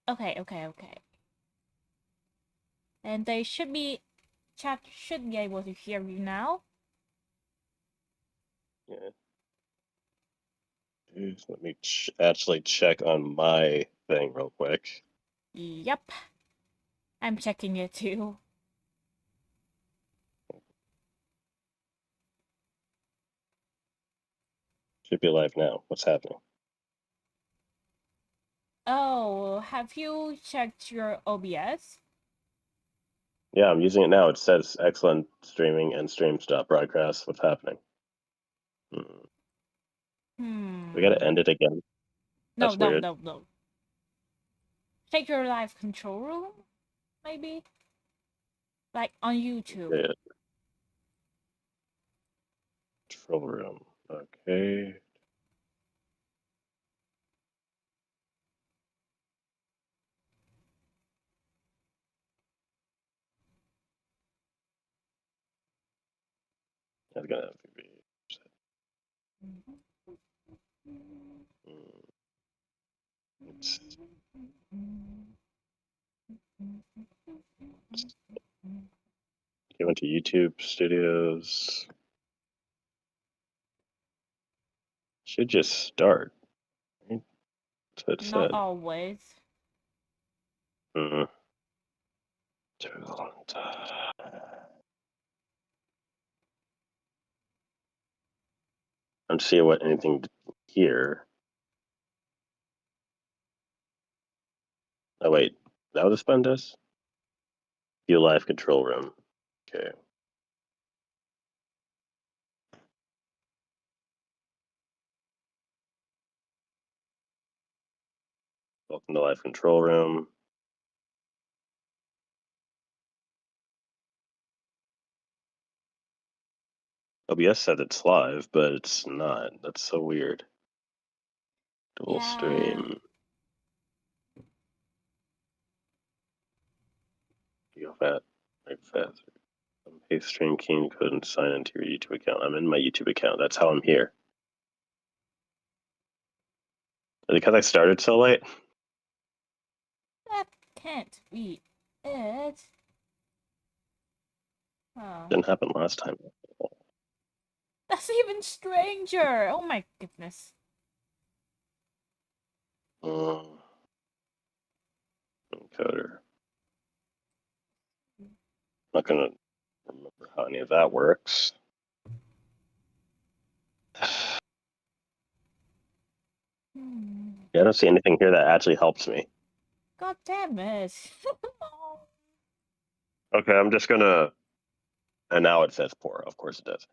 Okay. And chat should be able to hear you now. Yeah. Let me actually check on my thing real quick. Yep. I'm checking it too. Should be live now. What's happening? Oh, have you checked your OBS? Yeah, I'm using it now. It says excellent streaming and stream stop broadcast. What's happening? We gotta end it again. No, That's no, weird. no, no. Take your live control room, maybe? Like on YouTube. Yeah. Control room. Okay. That's gonna have to be. Go into YouTube Studios. Should just start. Right? That's what it Not said. always. Took a long time. I'm seeing what anything here. Oh wait, that was a spun does? View live control room. Okay. Welcome to live control room. OBS said it's live, but it's not. That's so weird. Dual stream. You go fat. Right fast. Paste stream key code and sign into your YouTube account. I'm in my YouTube account. That's how I'm here. Because I started so late? That can't be it. Oh. Didn't happen last time. That's even stranger. Oh my goodness. Encoder. I'm not gonna remember how any of that works. Yeah, I don't see anything here that actually helps me. God damn it. Okay, I'm just gonna. And now it says poor. Of course it does.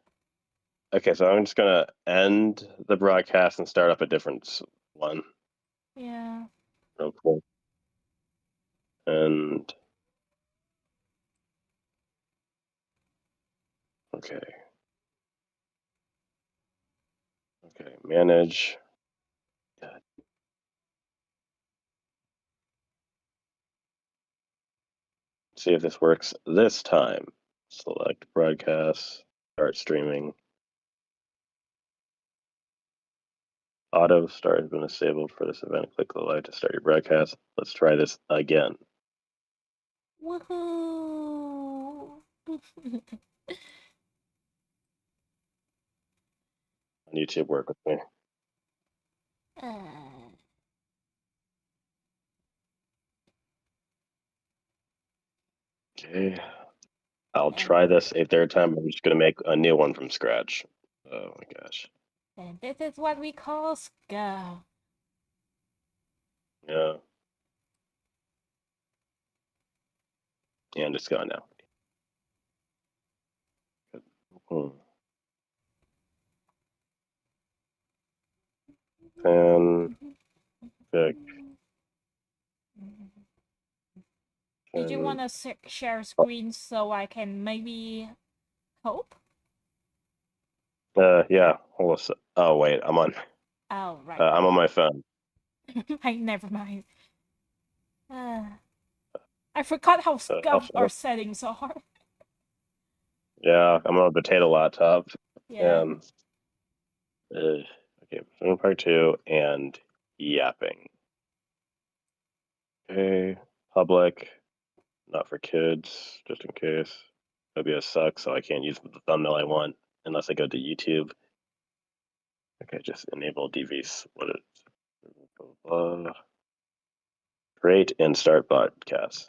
Okay, so I'm just gonna end the broadcast and start up a different one. Yeah. Real quick. And okay. Okay, manage. See if this works this time. Select broadcast, start streaming. Auto start has been disabled for this event. Click the light to start your broadcast. Let's try this again. Woohoo! On YouTube, work with me. Okay. I'll try this a third time. I'm just gonna make a new one from scratch. Oh my gosh. And this is what we call skill. Yeah. And it's gone now. Fanfic. Did you want to share screen so I can maybe help? Yeah. Hold on. Oh wait, I'm on. Oh, right. I'm on my phone. Never mind. I forgot how scuffed our settings are. Yeah, I'm on a potato laptop. Yeah. Okay, part 2 and yapping. Okay, public, not for kids, just in case. OBS sucks, so I can't use the thumbnail I want unless I go to YouTube. Okay, just enable DV split it. Create and start podcast.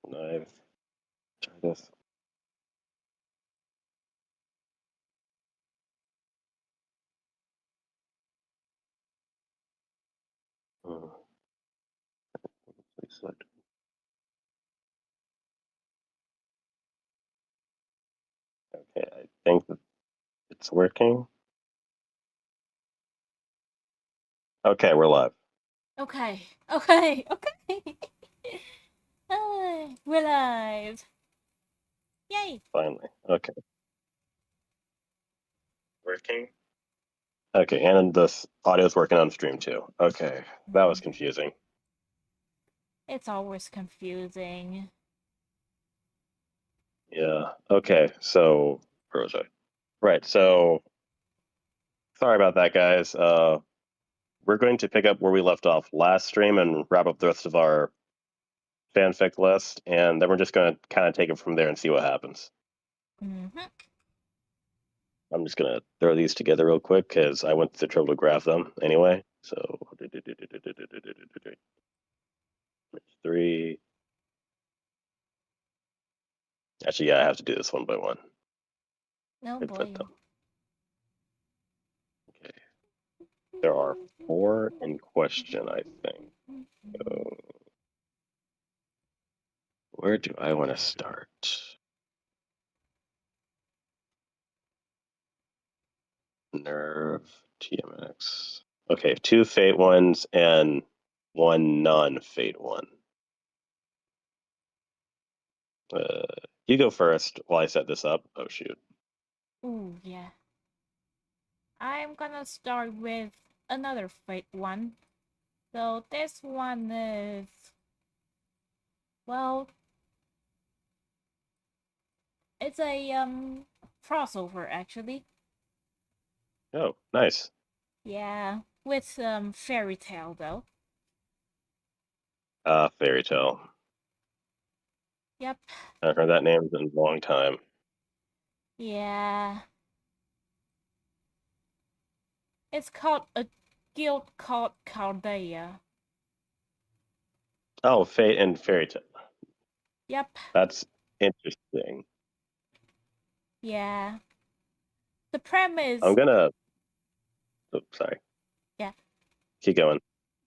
Nice. Try this. Please select. Okay, I think that it's working. Okay, we're live. Okay. We're live. Yay. Finally. Okay. Working? Okay, and this audio's working on stream too. Okay, that was confusing. It's always confusing. Yeah. Okay, so where was I? Right, so sorry about that, guys. We're going to pick up where we left off last stream and wrap up the rest of our fanfic list, and then we're just going to kind of take it from there and see what happens. Mm-hmm. I'm just going to throw these together real quick because I went to the trouble to graph them anyway. So, 3. Actually, yeah, I have to do this one by one. No Input boy. them. Okay. There are 4 in question, I think. So, where do I want to start? Nerve, TMX. Okay, 2 Fate ones and 1 non-Fate one. You go first while I set this up. Oh, shoot. Ooh, yeah. I'm gonna start with another Fate one. So this one is, well, it's a crossover actually. Oh, nice. Yeah, with fairy tale though. Fairy Tale. Yep. I haven't heard that name in a long time. Yeah. It's called a guild called Chaldea. Oh, Fate and Fairy Tale. Yep. That's interesting. Yeah. The premise. I'm gonna. Oh, sorry. Yeah. Keep going.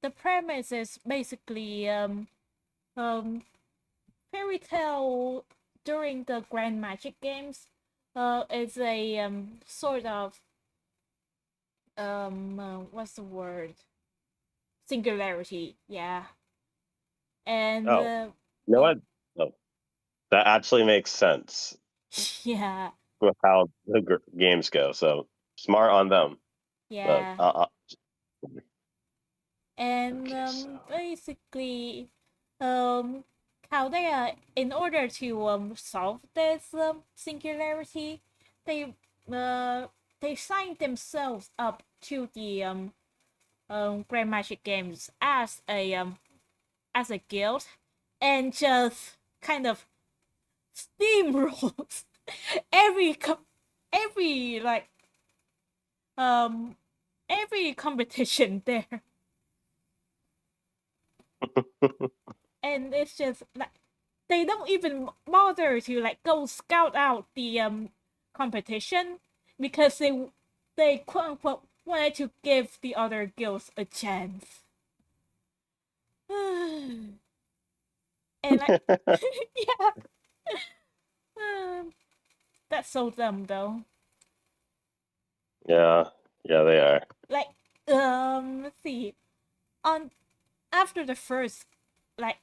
The premise is basically fairy tale during the Grand Magic games. It's a sort of what's the word? Singularity. Yeah. And Oh, you know what? Oh, that actually makes sense yeah. with how the games go. So smart on them. But Yeah. okay, And so basically, Chaldea, in order to solve this singularity, they uh, they signed themselves up to the Grand Magic Games as a guild, and just kind of steamrolls every like every competition there. And it's just like they don't even bother to like go scout out the competition because they quote unquote wanted to give the other guilds a chance. And like yeah, that's so dumb though. yeah, they are. Like let's see, on after the first like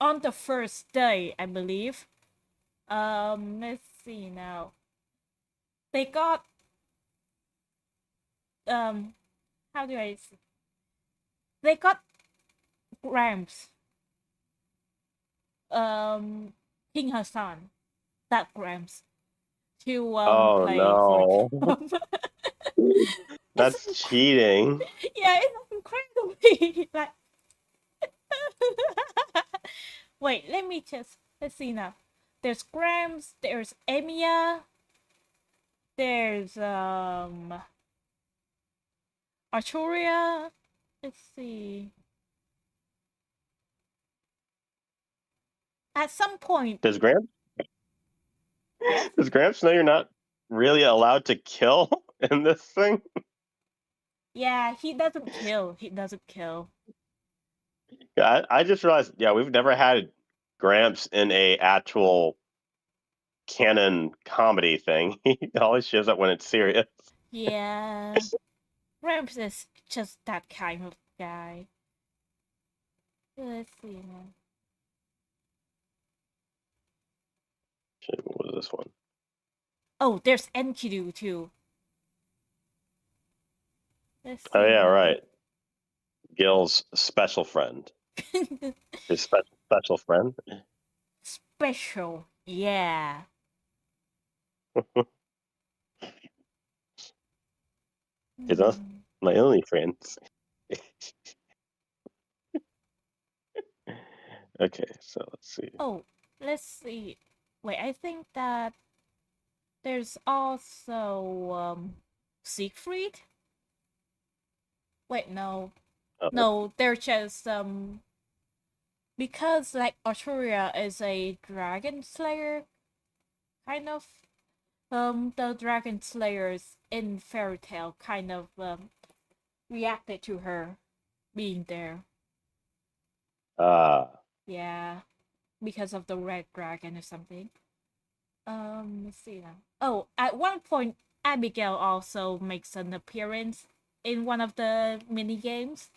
on the first day I believe, let's see now, they got how do I say? They got Gramps, King Hassan, that Gramps, to Oh play for no, them. that's cheating. Yeah, it's incredibly like Wait, let's see now. There's Grams, there's Emiya, there's Arturia. Let's see. At some point, Does Gramps yes. does Gramps know you're not really allowed to kill in this thing? Yeah, he doesn't kill. He doesn't kill. I just realized, yeah, we've never had Gramps in a actual canon comedy thing. He always shows up when it's serious. Yeah. Gramps is just that kind of guy. Let's see now. Shit, what was this one? Oh, there's Enkidu too. Let's Oh see yeah, now. right. Gil's special friend. His special friend. Special. Yeah. He's not Hmm. my only friend. Okay, so let's see. Oh, let's see. Wait, I think that there's also Siegfried. Wait, no, Oh, no, they're just because like Arturia is a dragon slayer, kind of. The dragon slayers in Fairy Tale kind of reacted to her being there. ah, Yeah, because of the red dragon or something. Let's see now. Oh, at one point, Abigail also makes an appearance in one of the mini games.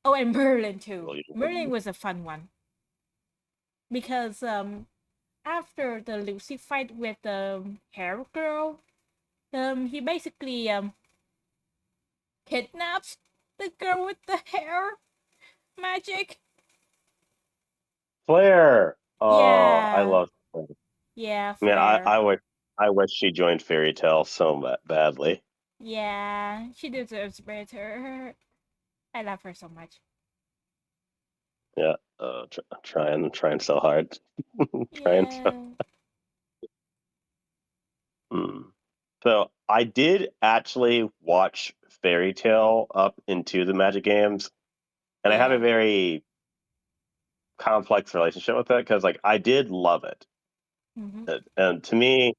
Oh, and Merlin too. Merlin was a fun one because after the Lucy fight with the hair girl, he basically kidnaps the girl with the hair magic. Claire. Oh, I Yeah, love Claire. yeah, Man, Flair. I wish she joined Fairy Tale so badly. Yeah, she deserves better. I love her so much. Yeah, trying so hard. trying so. Yeah. Hmm. So I did actually watch Fairy Tale up into the Magic Games, and I have a Yeah. very complex relationship with it because, like, I did love it. Mm-hmm. And to me,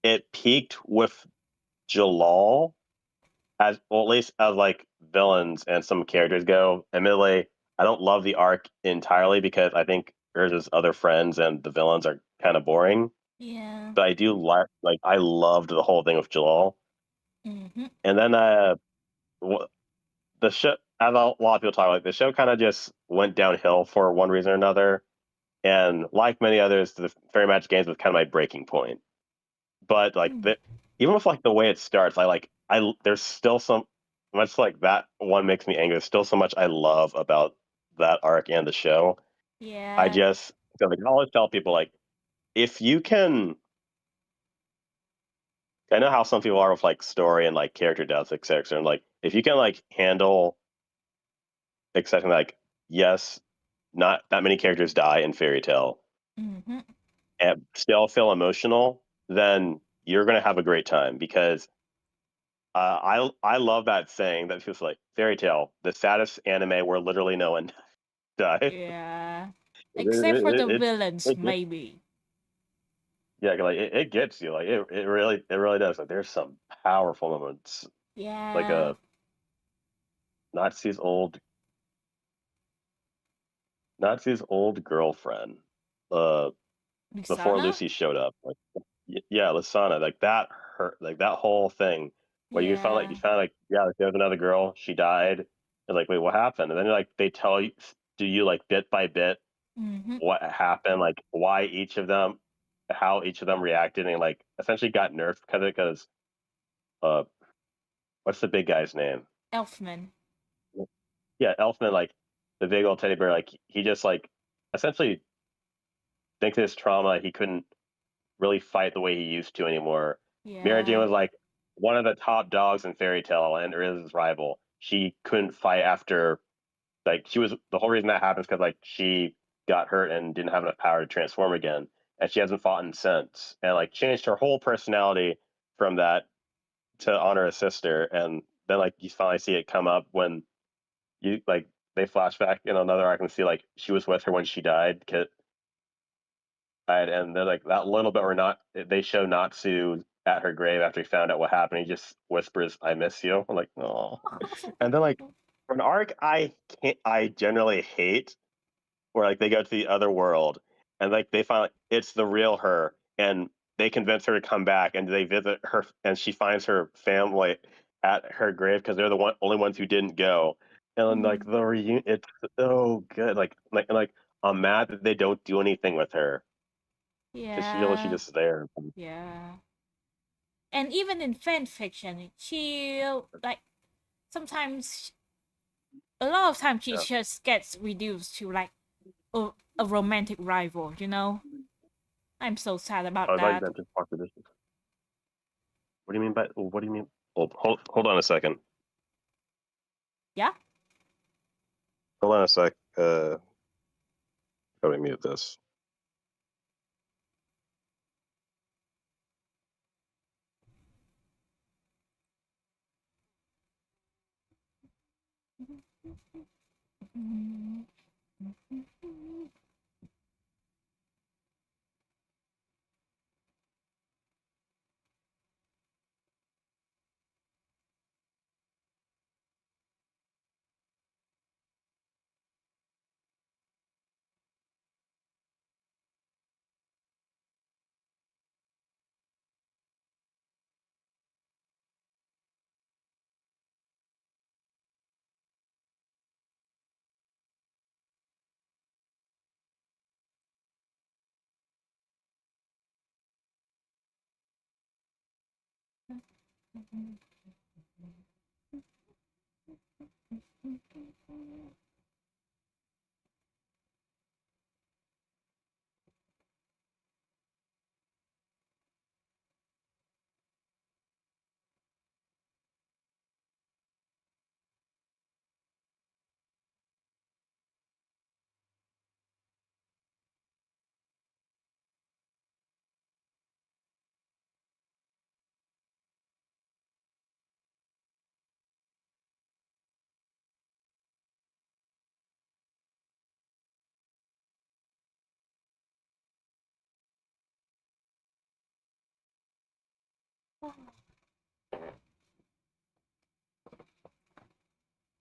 it peaked with Jalal as well, at least as like villains and some characters go. Admittedly, I don't love the arc entirely because I think Urza's other friends and the villains are kind of boring. Yeah. But I do like I loved the whole thing with Jalal. Mm-hmm. And then the show, as a lot of people talk, like the show kind of just went downhill for one reason or another. And like many others, the Fairy Magic Games was kind of my breaking point. But like Mm. even with like the way it starts, I there's still some much like that one makes me angry. There's still so much I love about that arc and the show. I Yeah. just like I always tell people like if you can, I know how some people are with like story and like character deaths, etc. And like if you can like handle accepting like yes, not that many characters die in Fairy Tale Mm-hmm. and still feel emotional, then you're gonna have a great time because I love that saying that feels like Fairy Tale, the saddest anime where literally no one dies. Yeah. It, Except for the it, it, villains, it gets, maybe. yeah, like it gets you. Like it really does. Like there's some powerful moments. Like Yeah. a Nazi's old Nazi's old girlfriend. Uh, before Lisana? Lucy showed up. Like yeah, Lasana. Like that hurt. Like that whole thing where Yeah. you found like yeah, like, there was another girl. She died. And like wait, what happened? And then like they tell you, do you like bit by bit Mm-hmm. what happened, like why each of them, how each of them reacted, and like essentially got nerfed because of it. Because uh, what's the big guy's name? Elfman. Yeah, Elfman, like the big old teddy bear, like he just like essentially thinks his trauma he couldn't really fight the way he used to anymore. Mary Jane Yeah. was like one of the top dogs in Fairy Tale and is his rival. She couldn't fight after like she was the whole reason that happens because like she got hurt and didn't have enough power to transform again, and she hasn't fought in since, and like changed her whole personality from that to honor a sister, and then like you finally see it come up when you like they flashback in another arc and see like she was with her when she died, and they're like that little bit where not they show Natsu at her grave after he found out what happened. He just whispers, "I miss you." I'm like, oh, and then like for an arc I generally hate where like they go to the other world and like they find like, it's the real her and they convince her to come back and they visit her and she finds her family at her grave because they're the only ones who didn't go, and then like the reunion, it's so good, like I'm mad that they don't do anything with her because she's Yeah, just there. yeah. And even in fan fiction, she like sometimes a lot of times she Yeah. just gets reduced to like a romantic rival, you know? I'm so sad about Oh, I thought you that. meant to talk to this. What do you mean by what do you mean? Hold on a second. Yeah? Hold on a sec. Let me mute this.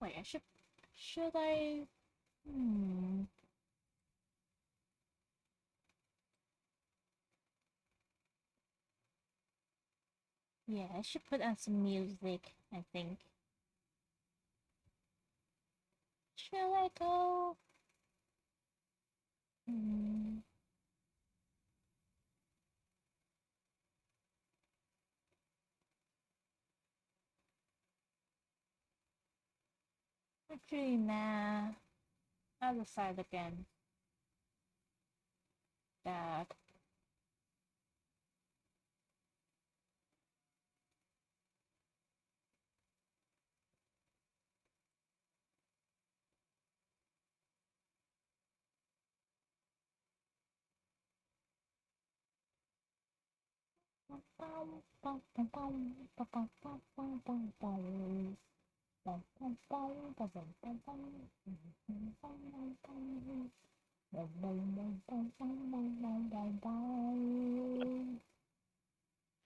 Wait, should I hmm. Yeah, I should put on some music, I think. Shall I go? Hmm. Actually, nah. I'll decide again. That.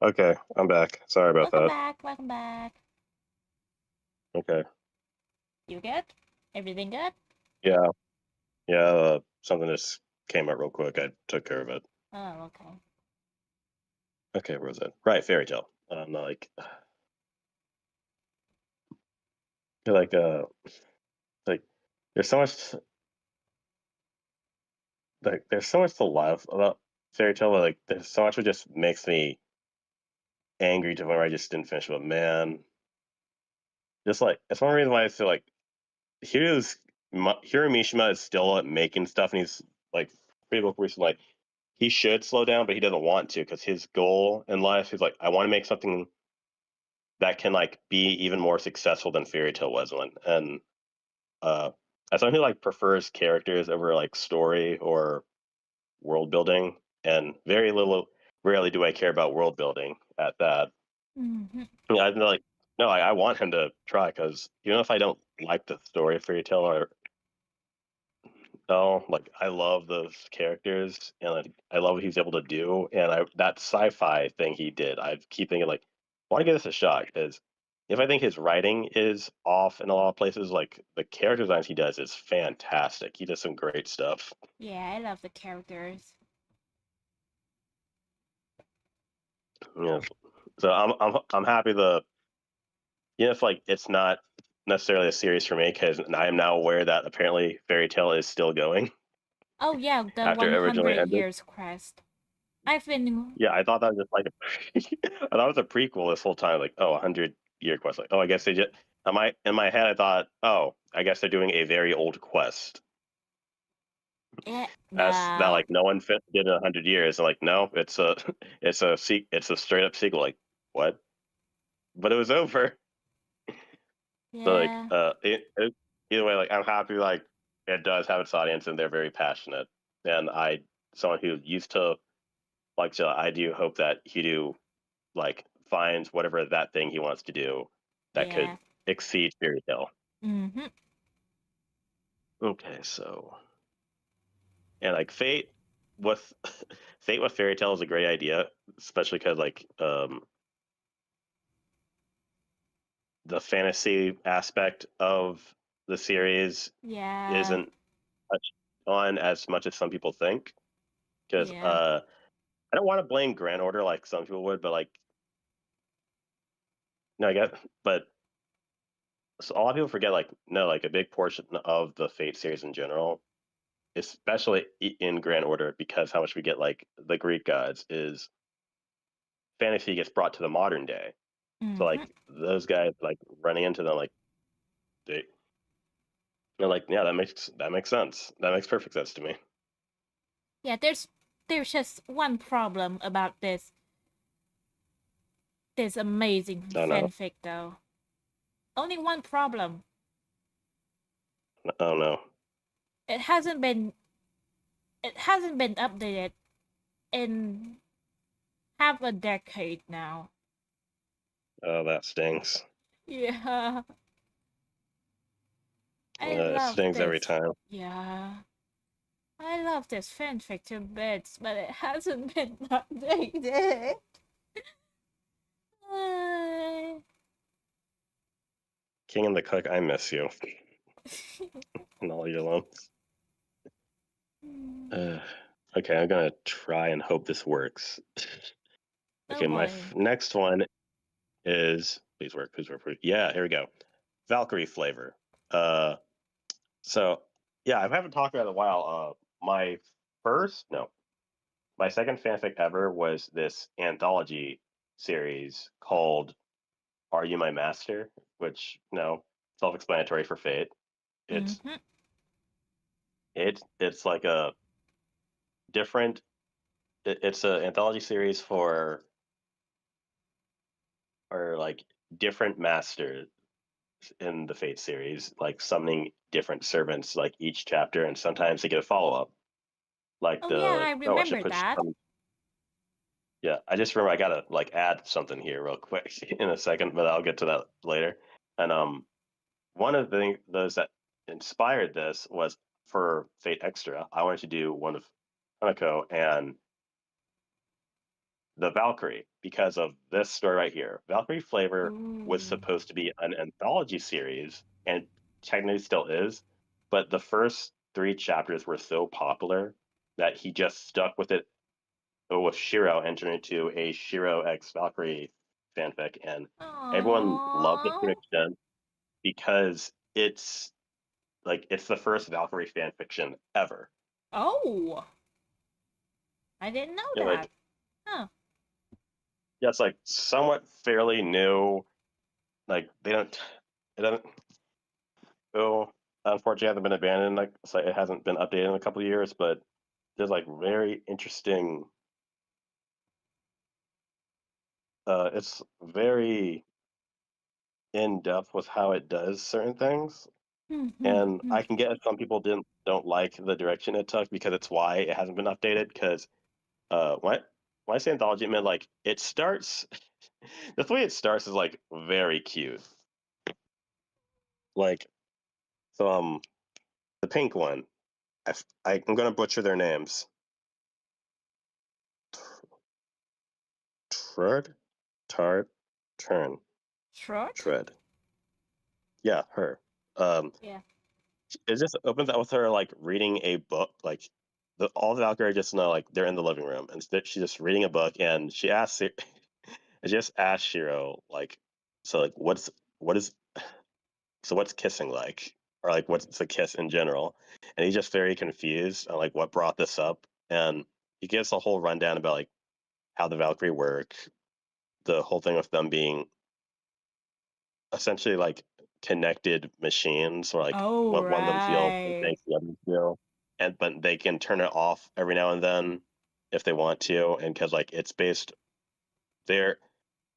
Okay, I'm back. Sorry about Welcome that. back, welcome back. Okay. You good? Everything good? Yeah. Yeah. Something just came up real quick. I took care of it. Oh, okay. Okay, where was it? Right, fairy tale. Like, like, like, there's so much, like, there's so much to love about fairy tale. But, like, there's so much that just makes me angry to where I just didn't finish. But man, just like, it's one reason why I feel like Hiro's Hiro Mishima is still making stuff, and he's like pretty book recently. Like, he should slow down, but he doesn't want to because his goal in life is like, I want to make something that can like be even more successful than Fairy Tale was when. And as someone who like prefers characters over like story or world building, and very little, rarely do I care about world building at that. Hmm. I mean, I'm like, no, I want him to try because even if I don't like the story of Fairy Tale or no, like I love those characters and like, I love what he's able to do. And that sci-fi thing he did, I keep thinking like, I want to give this a shot because if I think his writing is off in a lot of places, like the character designs he does is fantastic. He does some great stuff. Yeah, I love the characters. Yeah. So I'm happy if like it's not necessarily a series for me because I am now aware that apparently Fairy Tale is still going Oh yeah, the after it originally 100 ended. years quest. I've been Yeah, I thought that was just like I thought it was a prequel this whole time. Like, oh, 100-year quest. Like, oh, I guess they just. In my head, I thought, oh, I guess they're doing a very old quest. As that, no. like, no one did in 100 years. And like, no, it's a straight up sequel. Like, what? But it was over. So like, Yeah. either way, like, I'm happy. Like, it does have its audience, and they're very passionate. And someone who used to like, so I do hope that he do like finds whatever that thing he wants to do that could Yeah. exceed fairy tale. Hmm. Okay, so and like fate with fate with fairy tale is a great idea, especially because like the fantasy aspect of the series Yeah. isn't touched on as much as some people think. Because Yeah. I don't want to blame Grand Order like some people would, but like no, I get, but so a lot of people forget like no, like a big portion of the Fate series in general, especially in Grand Order, because how much we get like the Greek gods is fantasy gets brought to the modern day. So Hmm. like those guys like running into them like they're like yeah that makes sense. That makes perfect sense to me. Yeah, there's just one problem about this amazing I don't know. fanfic though. Only one problem. I don't know. It hasn't been it hasn't been updated in half a decade now. Oh, that stings. Yeah. I It love stings every this. time. Yeah. I love this fanfic to bits, but it hasn't been updated. Uh, King and the Cook, I miss you and all your loans. Uh, okay, I'm gonna try and hope this works. oh Okay, my boy. next one is please work, please work, please. Yeah, here we go. Valkyrie flavor. Uh, so yeah, I haven't talked about it in a while. My first, no, my second fanfic ever was this anthology series called "Are You My Master," which self-explanatory for Fate. It's Mm-hmm. it's like a different. It's an anthology series for or like different masters in the Fate series, like summoning different servants like each chapter, and sometimes they get a follow up. Like Oh yeah, I I should remember put that. yeah. I just remember I gotta like add something here real quick in a second, but I'll get to that later. And one of the those that inspired this was for Fate Extra. I wanted to do one of Hanako and the Valkyrie because of this story right here. Valkyrie Flavor was Ooh. supposed to be an anthology series and technically still is, but the first three chapters were so popular that he just stuck with it with Shiro entering into a Shiro X Valkyrie fanfic, and everyone loved it to an Aww. extent because it's the first Valkyrie fan fiction ever. Oh, I didn't know that. Like Huh. yeah, it's like somewhat fairly new. Like it doesn't go. Unfortunately, hasn't been abandoned. Like so it hasn't been updated in a couple of years, but there's like very interesting. It's very in depth with how it does certain things. And I can get some people don't like the direction it took because it's why it hasn't been updated. Because when I say anthology, I mean like it starts. The way it starts is like very cute. Like so, the pink one. I'm gonna butcher their names. Trud, Tard, Turn, Short? Tread. Yeah, her. Um, Yeah. it just opens up with her like reading a book. Like all the Valkyrie just know like they're in the living room and she's just reading a book and she asks, it just asks Shiro like, so like what is so what's kissing like, or like what's a kiss in general? And he's just very confused on like what brought this up, and he gives a whole rundown about like how the Valkyrie work, the whole thing with them being essentially like connected machines, or like Oh, what one of them feels it right. makes the other feel, and but they can turn it off every now and then if they want to, and because like they're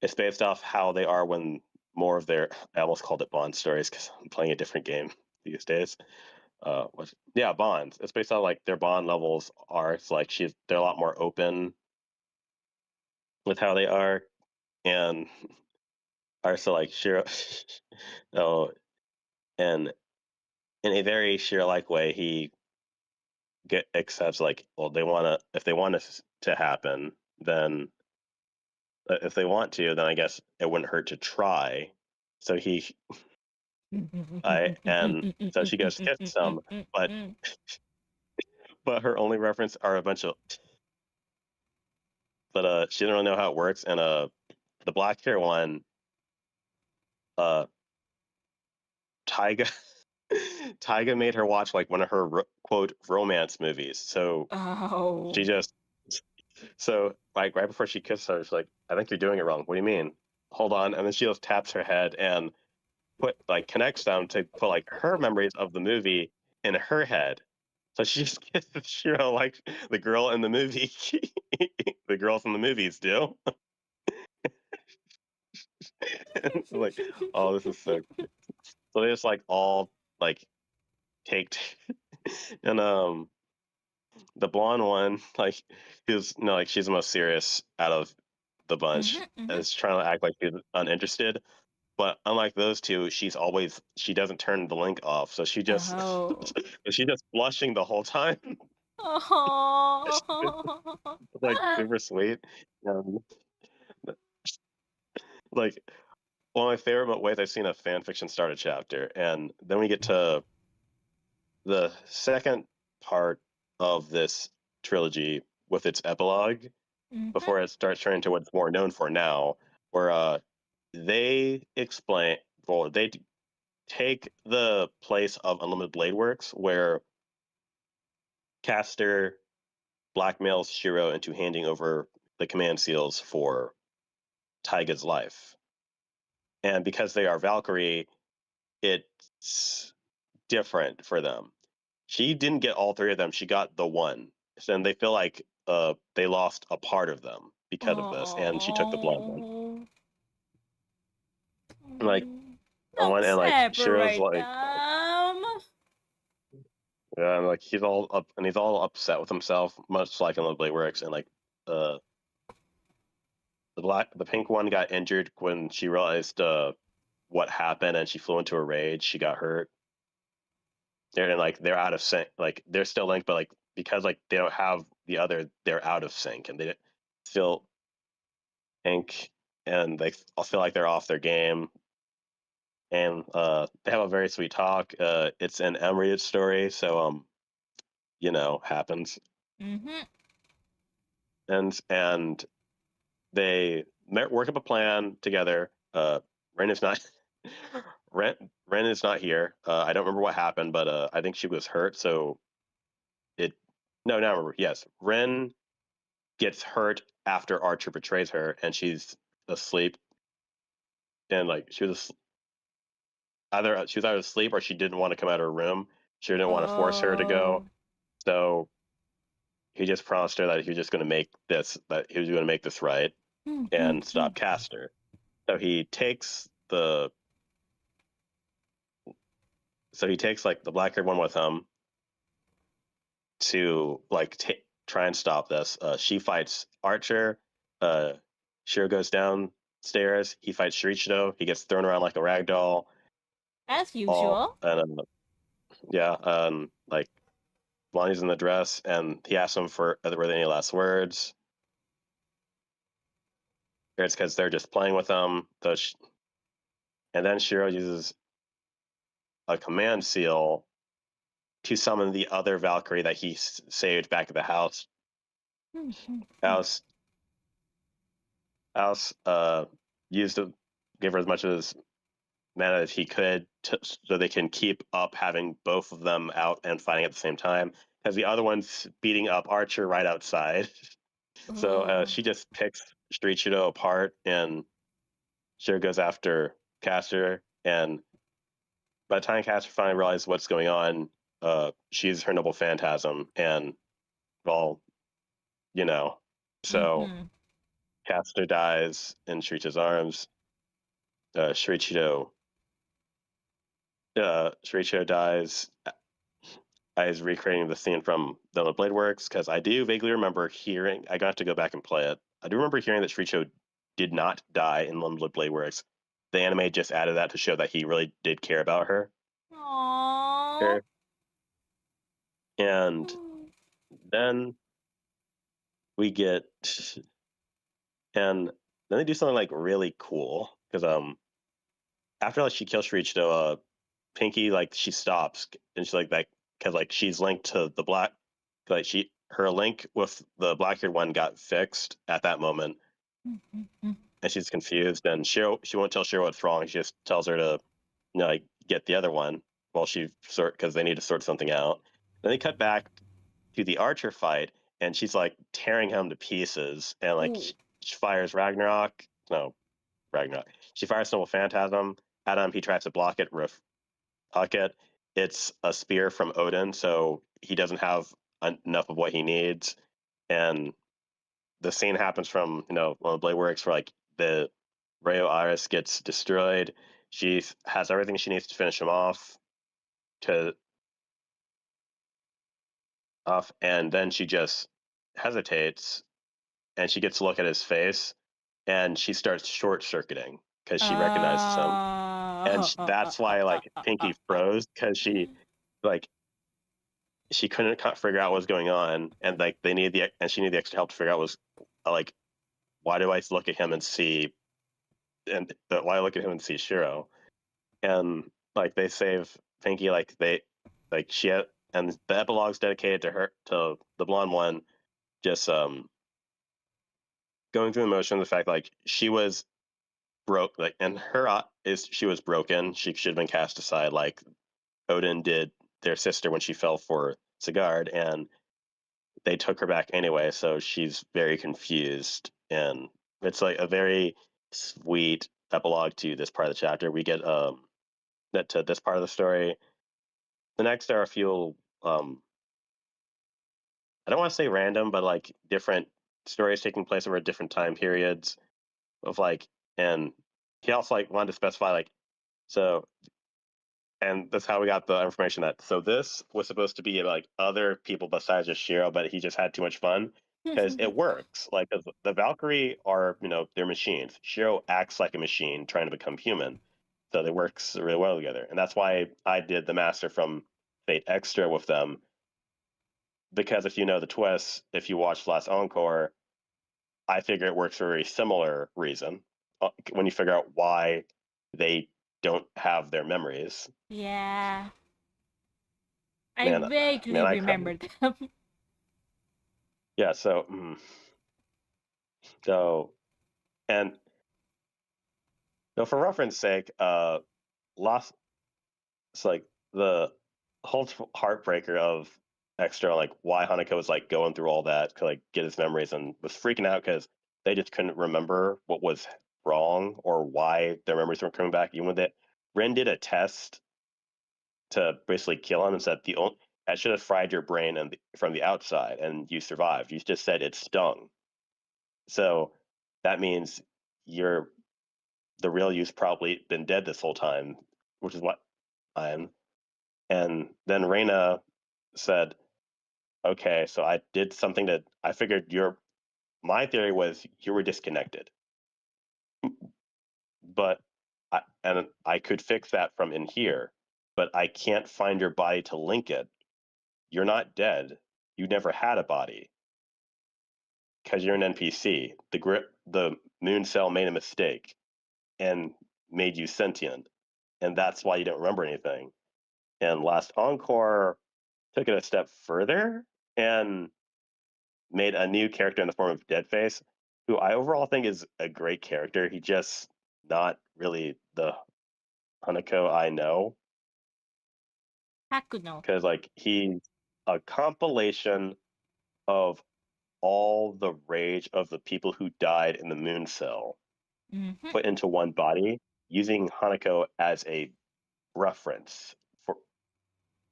it's based off how they are when more of their, I almost called it Bond stories because I'm playing a different game these days. Yeah, bonds. It's based on like their bond levels are. It's like they're a lot more open with how they are, and are so like Shiro. Oh, and in a very Shiro like way, he accepts like, well, they want to, if they want it to happen, then if they want to, then I guess it wouldn't hurt to try. So I and so she goes kiss some, but her only reference are a bunch of, but she doesn't really know how it works, and the black hair one, uh Tyga Tyga made her watch like one of her quote romance movies. So she Oh. just so like right before she kissed her, she's like, "I think you're doing it wrong. What do you mean? Hold on." And then she just taps her head and connects them to put like her memories of the movie in her head. So she just kisses, like the girl in the movie, the girls in the movies do. Like, oh, this is so. So they just like all like take and the blonde one, like who's no, like she's the most serious out of the bunch, and is trying to act like she's uninterested. But unlike those two, she doesn't turn the link off, so she just Oh. she's just blushing the whole time. Oh. It's like super sweet. Um, like one of my favorite ways I've seen a fan fiction start a chapter, and then we get to the second part of this trilogy with its epilogue before it starts turning to what's more known for now, where they explain, well, they take the place of Unlimited Blade Works, where Caster blackmails Shiro into handing over the command seals for Taiga's life. And because they are Valkyrie, it's different for them. She didn't get all three of them, she got the one. And they feel like they lost a part of them because of this, and she took the blood one. Oh. Like, Don't and like Shiro's separate like, them. yeah, and like he's all up and he's all upset with himself, much like in the Blade Works, and like uh the pink one got injured when she realized what happened, and she flew into a rage. She got hurt. They're out of sync. Like they're still linked, but like because like they don't have the other, they're out of sync, and they feel ink, and they all feel like they're off their game. And they have a very sweet talk. It's an Emery story, so happens. Mm-hmm. And they work up a plan together. Ren is not Ren, Ren is not here. I don't remember what happened, but I think she was hurt. So it no, now I remember. Yes, Ren gets hurt after Archer betrays her, and she's asleep. And like she was either asleep or she didn't want to come out of her room. She didn't want to force her to go. Oh. So he just promised her that he was just going to make this right and stop Caster. So he takes so he takes like the black-haired one with him to like try and stop this. She fights Archer. Shiro goes downstairs. He fights Shirichiro. He gets thrown around like a rag doll. As All usual. and yeah, like Lonnie's in the dress, and he asks him for were there any last words. It's because they're just playing with him. And then Shiro uses a command seal to summon the other Valkyrie that he saved back at the house. House used to give her as much as mana as he could so they can keep up having both of them out and fighting at the same time. Because the other one's beating up Archer right outside. So she just picks Street Judo apart, and Shiro goes after Caster. And by the time Caster finally realizes what's going on, she's her noble phantasm, and well, you know, so Caster dies in Shricha's arms. Shrichio dies. I was recreating the scene from the Blade Works because I do vaguely remember hearing. I got to go back and play it. I do remember hearing that Shricho did not die in Limited Blade Works. The anime just added that to show that he really did care about her. Aww. And then we get, and then they do something like really cool because after like she kills Shricho, Pinky like she stops and she's like that because like she's linked to the black, like her link with the black-haired one got fixed at that moment, and she's confused. And she won't tell Shiro what's wrong. She just tells her to like get the other one while she because they need to sort something out. Then they cut back to the Archer fight, and she's like tearing him to pieces, and like she fires Ragnarok. No, Ragnarok. She fires Noble Phantasm at him. He tries to block it. Huck it. It's a spear from Odin, so he doesn't have enough of what he needs. And the scene happens from one of the Blade Works where like the Rayo Iris gets destroyed. She has everything she needs to finish him off. And then she just hesitates, and she gets to look at his face, and she starts short circuiting because she recognizes him, and that's why like Pinky froze because like she couldn't figure out what was going on, and like she needed the extra help to figure out was like why do I look at him and see why I look at him and see Shiro, and like they save Pinky and the epilogue's dedicated to her, to the blonde one, just going through the motion of the fact like she was broke, like, and she was broken. She should have been cast aside like Odin did their sister when she fell for Sigurd, and they took her back anyway. So she's very confused, and it's like a very sweet epilogue to this part of the chapter. We get that to this part of the story. The next are a few I don't want to say random, but like different stories taking place over different time periods of like, and he also like wanted to specify like, so, and that's how we got the information that, so this was supposed to be like other people besides just Shiro, but he just had too much fun because it works. Like the Valkyrie are, they're machines. Shiro acts like a machine trying to become human. So they works really well together. And that's why I did the master from Fate Extra with them, because if you know the twist, if you watch Last Encore, I figure it works for a very similar reason. When you figure out why they don't have their memories. Yeah. I Man, vaguely I cried. remember them. Yeah, so and for reference sake, Lost, it's like the whole heartbreaker of Extra, like why Hanako was like going through all that to like get his memories, and was freaking out because they just couldn't remember what was wrong or why their memories weren't coming back. Even when Ren did a test to basically kill him and said that should have fried your brain from the outside, and you survived. You just said it stung. So that means the real you's probably been dead this whole time, which is what I am. And then Reina said, "Okay, so I did something that I figured my theory was you were disconnected, but I could fix that from in here, but I can't find your body to link it. You're not dead. You never had a body because you're an NPC. The moon cell made a mistake and made you sentient, and that's why you don't remember anything." And Last Encore took it a step further and made a new character in the form of Deadface, who I overall think is a great character. He just not really the Hanako I know, Hakuno. because like he's a compilation of all the rage of the people who died in the moon cell Mm-hmm. put into one body, using Hanako as a reference for.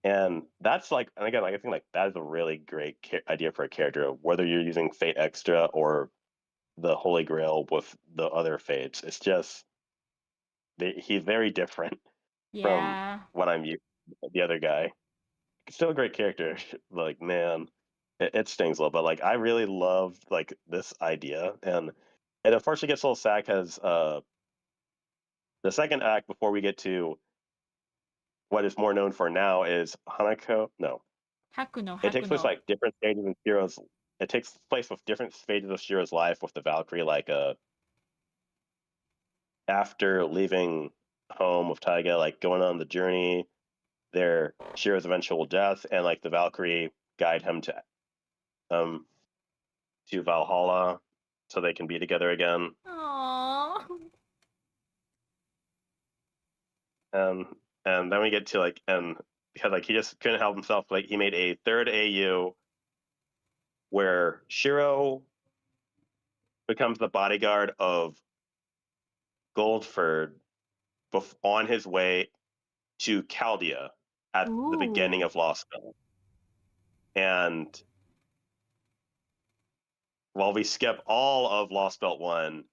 And that's like, and again, like I think like that is a really great idea for a character, whether you're using Fate Extra or the Holy Grail with the other Fates. It's just he's very different from Yeah. what I'm used the other guy. Still a great character. Like man, it stings a little, but like I really love like this idea, and it unfortunately gets a little sad because the second act before we get to what is more known for now is Hanako. No, Hakuno. it takes place Hakuno. like different stages in Shiro's. It takes place with different stages of Shiro's life with the Valkyrie, like after leaving home with Taiga, like going on the journey, their Shiro's eventual death, and like the Valkyrie guide him um to Valhalla so they can be together again. Aww. And and then we get to like and because like he just couldn't help himself, like he made a third AU where Shiro becomes the bodyguard of Goldford on his way to Chaldea at the beginning Ooh. of Lost Belt. And while we skip all of Lost Belt 1,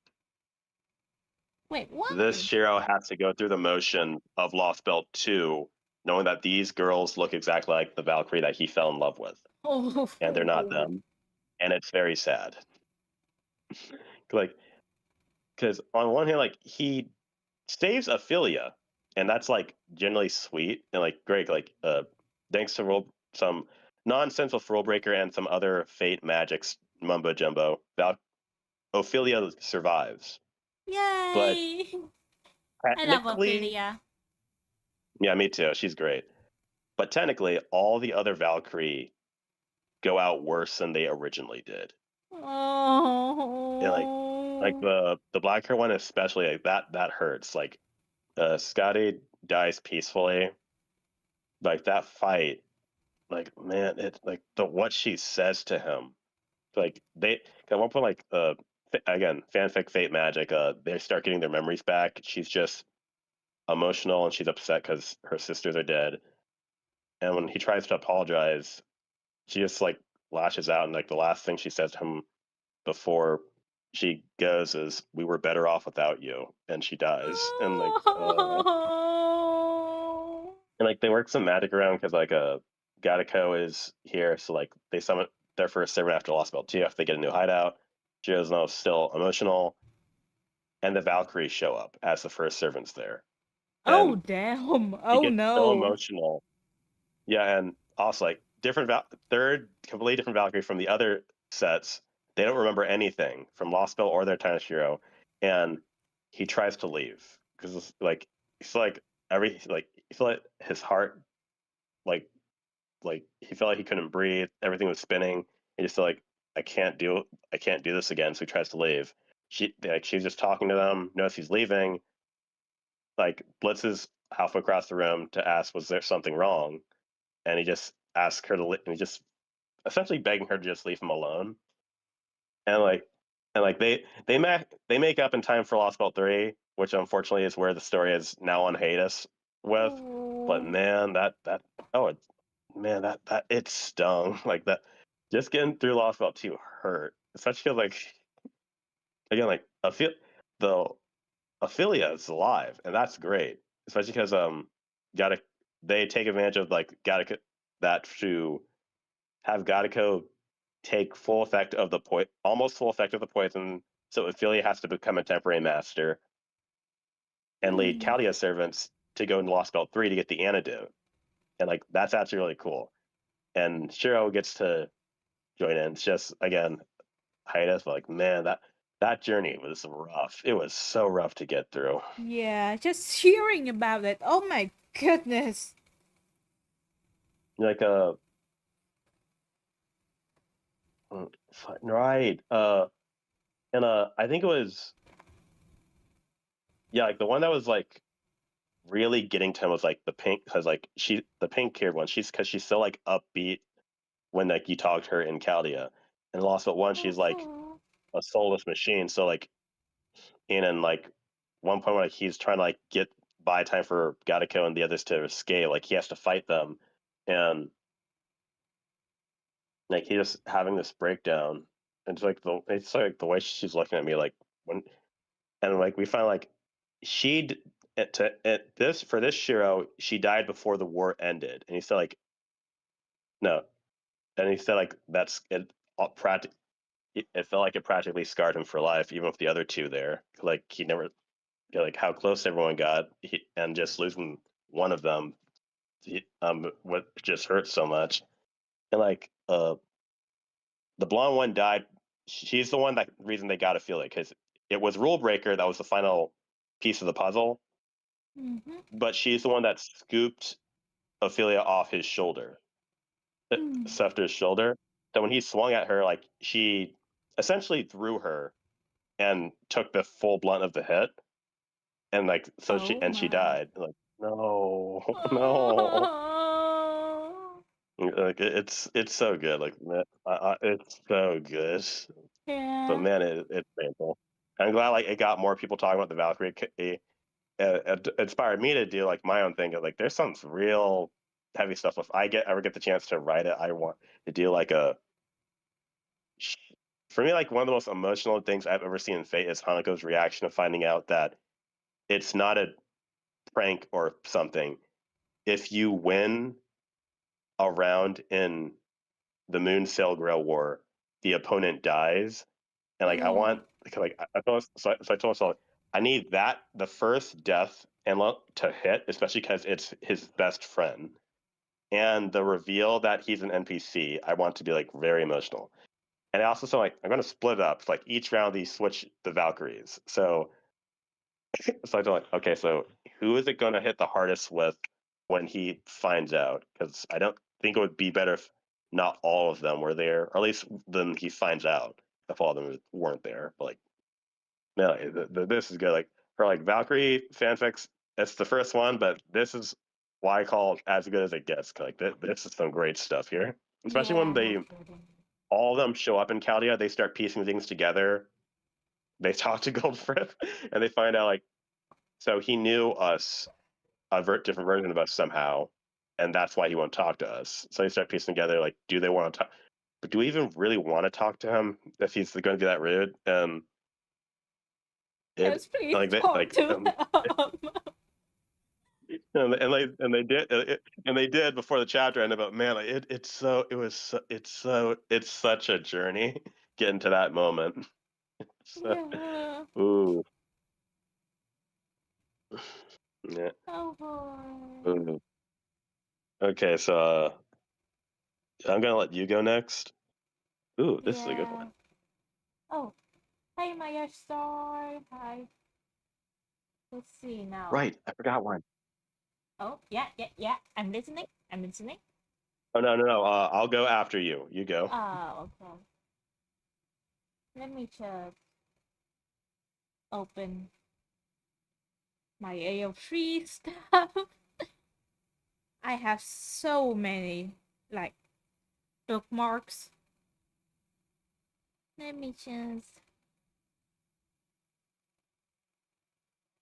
Wait, what? this Shiro has to go through the motion of Lost Belt 2, knowing that these girls look exactly like the Valkyrie that he fell in love with, and they're not Oh. them. And it's very sad. Like, because on one hand, like, he saves Ophelia, and that's like generally sweet and like great. Like, thanks to some nonsense with Rule Breaker and some other Fate magics mumbo jumbo, Ophelia survives. But Yay! I love technically, Ophelia. yeah, me too. She's great. But technically, all the other Valkyrie go out worse than they originally did. And like Oh. the black hair one especially, like that hurts. Like Scotty dies peacefully. Like that fight, like man, it like the what she says to him. Like they at one point, like again, fanfic fate magic, they start getting their memories back. She's just emotional and she's upset because her sisters are dead. And when he tries to apologize, she just like lashes out, and like the last thing she says to him before she goes is, "We were better off without you," and she dies. Oh. And like they work some magic around because like Gatako is here, so like they summon their first servant after Lost Belt 2 after they get a new hideout. Jiro's still emotional, and the Valkyries show up as the first servants there, Oh and damn. he Oh gets so no. emotional. Yeah, and also like third completely different Valkyrie from the other sets. They don't remember anything from Lost Belt or their time as Shiro, and he tries to leave because like he's like he felt like his heart like he felt like he couldn't breathe. Everything was spinning. He just felt like I can't do this again. So he tries to leave. She's just talking to them. Notice he's leaving. Like blitzes halfway across the room to ask, was there something wrong? And he just asks her to. And he just essentially begging her to just leave him alone. And like they make up in time for Lost Belt 3, which unfortunately is where the story is now on hiatus with. But Oh. man, that oh it, man that it stung like that. Just getting through Lost Belt 2 hurt, especially because like again like the Ophelia is alive, and that's great, especially because got they take advantage of like Gattaca that to have Gattaca take full effect of the almost full effect of the poison, so Ophelia has to become a temporary master and lead Hmm. Calia's servants to go in Lost Belt 3 to get the antidote. And like that's actually really cool. And Shiro gets to join in. It's just again, hiatus, like man, that journey was rough. It was so rough to get through. Yeah, just hearing about it. Oh my goodness. Like right. And I think it was yeah, like the one that was like really getting to him was like the pink because like the pink haired one. She's so like upbeat when like you talk to her in Chaldea. And Lost but one, she's like Oh. a soulless machine. So like and like one point where like he's trying to like get buy time for Gattaca and the others to escape, like he has to fight them, and like he's just having this breakdown. And it's like the way she's looking at me, like when and like we find like she at this for this Shiro, she died before the war ended, and he said like no, and he said like that's it. It felt like it practically scarred him for life, even with the other two there. Like he never like how close everyone got, and just losing one of them, what just hurts so much. And like the blonde one died. She's the one that reason they got to feel it because it was Rule Breaker that was the final piece of the puzzle, Mm-hmm. but she's the one that scooped Ophelia off his shoulder, Mm. Scepter's shoulder. So when he swung at her, like she essentially threw her and took the full blunt of the hit, and like so Oh she my. died. Like no, no. Oh. Like it's so good. Like man, it's so good. But Yeah. man, it's painful. I'm glad like it got more people talking about the Valkyrie. It inspired me to do like my own thing. Like there's some real heavy stuff. If I ever get the chance to write it, I want to do like a. For me, like one of the most emotional things I've ever seen in Fate is Hanako's reaction of finding out that it's not a prank or something. If you win a round in the Moon Sail Grail War, the opponent dies, and like I Oh. want like I told so I told myself I need that the first death and to hit, especially because it's his best friend, and the reveal that he's an NPC. I want to be like very emotional, and I also so like I'm going to split it up. So, like each round, these switch the Valkyries. So so I don't like okay, so who is it going to hit the hardest with when he finds out? Because I don't think it would be better if not all of them were there, or at least then he finds out if all of them weren't there. But like, no, this is good. Like for like Valkyrie fanfics, it's the first one, but this is why I call it as good as it gets. Like this is some great stuff here, especially when Yeah, no they kidding. all of them show up in Chaldea. They start piecing things together. They talk to Goldfrith, and they find out like so he knew us, different version of us somehow, and that's why he won't talk to us. So they start piecing together like, do they want to talk? But do we even really want to talk to him if he's going to be that rude? It Yes, please like that talk like to them. and they did and they did before the chapter ended. But man, like, it's such a journey getting to that moment. So, Yeah. ooh, yeah. Oh boy. Ooh. Okay, so I'm gonna let you go next. Ooh, this is a good Yeah. one. Oh, hey, Maya Star. Hi. Let's see now. Right, I forgot one. Oh, yeah, yeah, yeah. I'm listening. I'm listening. Oh no, no, no. I'll go after you. You go. Ah, okay. Let me just open my AO3 stuff. I have so many, like, bookmarks. Let me just.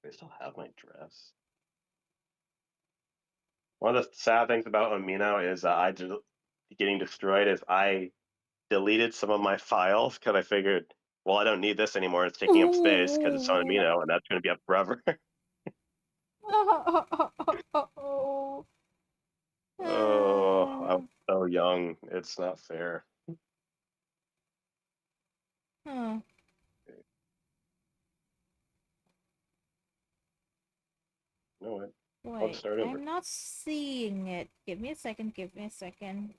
I still have my dress. One of the sad things about Amino is getting destroyed. Is I deleted some of my files because I figured, well, I don't need this anymore. It's taking up space because it's on Ooh. Amino, and that's going to be up forever. Oh. Oh, Uh, I'm so young. It's not fair. huh. No, what? I'll just Wait, start over. I'm not seeing it. Give me a second, give me a second.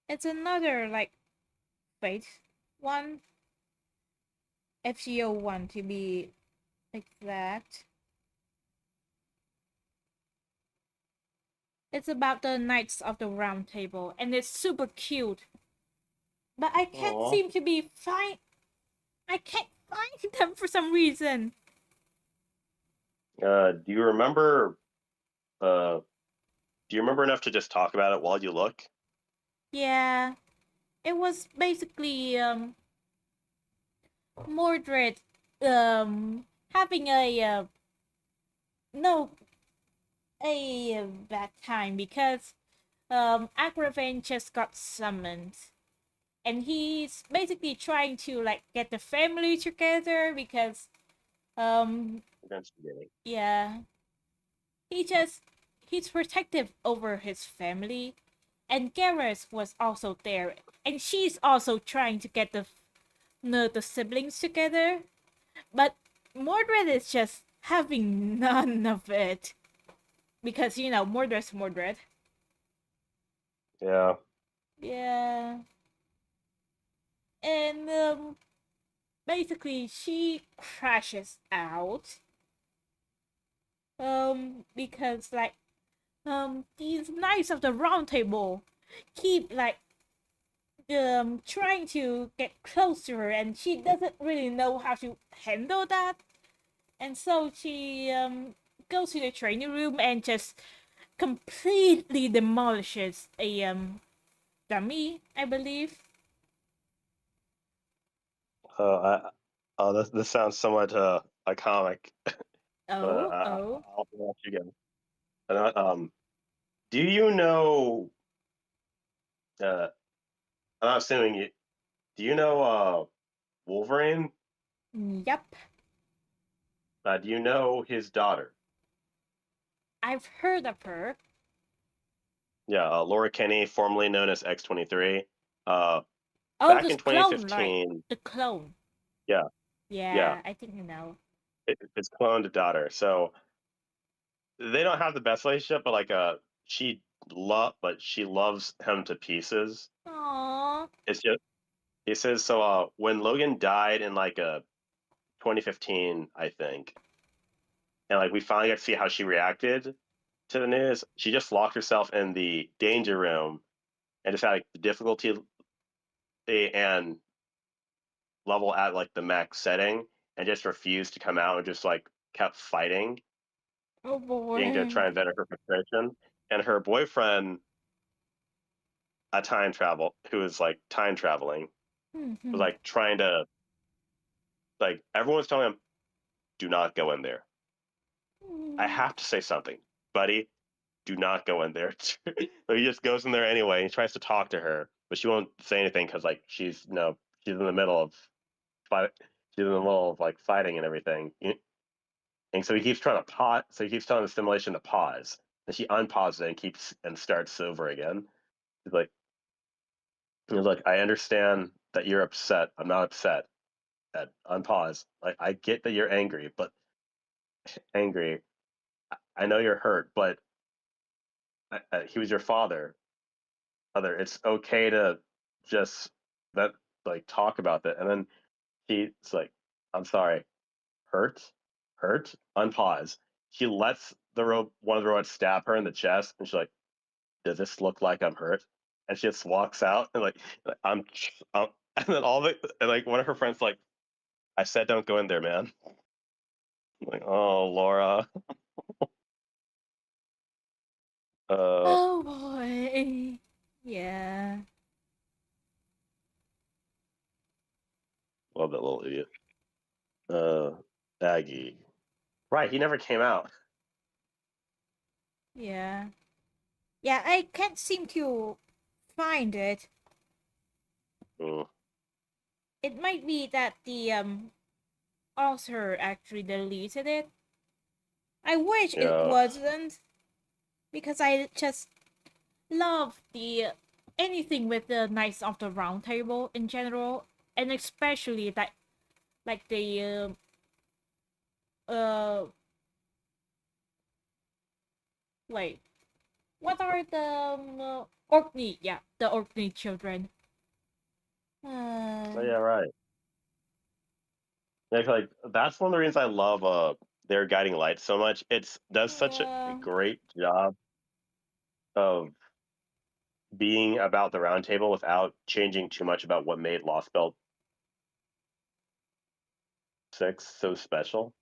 It's another, like, wait, one, FGO1 to be exact. It's about the Knights of the Round Table, and it's super cute. But I can't Aw. seem to be find. I can't find them for some reason. Do you remember? Uh, do you remember enough to just talk about it while you look? Yeah, it was basically Mordred having a no bad time because Agravain just got summoned, and he's basically trying to like get the family together because um Against the beginning. yeah, he just he's protective over his family, and Garrus was also there, and she's also trying to get the siblings together, but Mordred is just having none of it because Mordred's Mordred. Yeah. Yeah, and basically she crashes out because like these knights of the round table keep like trying to get close to her, and she doesn't really know how to handle that, and so she goes to the training room and just completely demolishes a dummy, I believe. This sounds somewhat iconic, but Oh, oh. I'll watch you again. And, do you know? Uh, I'm not assuming you. Do you know Wolverine? Yep. Do you know his daughter? I've heard of her. Yeah, Laura Kinney, formerly known as X-23. Uh, Oh, back this in clone, right? 2015, The clone. yeah, yeah, Yeah, I think you know. it's cloned daughter. So they don't have the best relationship, but like she loves him to pieces. Aww. It's just he says so. When Logan died in like 2015, I think, and like we finally got to see how she reacted to the news. She just locked herself in the danger room and just had like the difficulty and level at like the max setting and just refused to come out and just like kept fighting, Oh being to boy. try and vent her frustration. And her boyfriend, a time travel, who was like time traveling, was Mm-hmm. like trying to like everyone's telling him, "Do not go in there." I have to say something, buddy. Do not go in there. So he just goes in there anyway. And he tries to talk to her, but she won't say anything because like she's in the middle of fight. She's in the middle of like fighting and everything. And so he keeps trying to pause. So he keeps telling the simulation to pause, and she unpauses it and keeps and starts over again. He's like, "Look, I understand that you're upset. I'm not upset. At unpause. Like I get that you're angry, but angry. I know you're hurt, but he was your father. Mother, it's okay to just that like talk about that." And then he's like, "I'm sorry. Hurt, hurt. Unpause." She lets one of the robots stab her in the chest, and she's like, "Does this look like I'm hurt?" And she just walks out and like I'm and then all of it and like one of her friends like, "I said don't go in there, man." I'm like, oh Laura, uh, Oh boy. Yeah. love that little idiot. Uh, Aggie, right? He never came out. Yeah. Yeah, I can't seem to find it. Mm. It might be that the author actually deleted it. I wish it Yeah. wasn't, because I just love the anything with the Knights of the Round Table in general, and especially that like the wait, what are the Orkney? Yeah, the Orkney children. Oh yeah, right. Like that's one of the reasons I love their guiding light so much. It's does such a Yeah, great job of being about the round table without changing too much about what made Lost Belt 6 so special.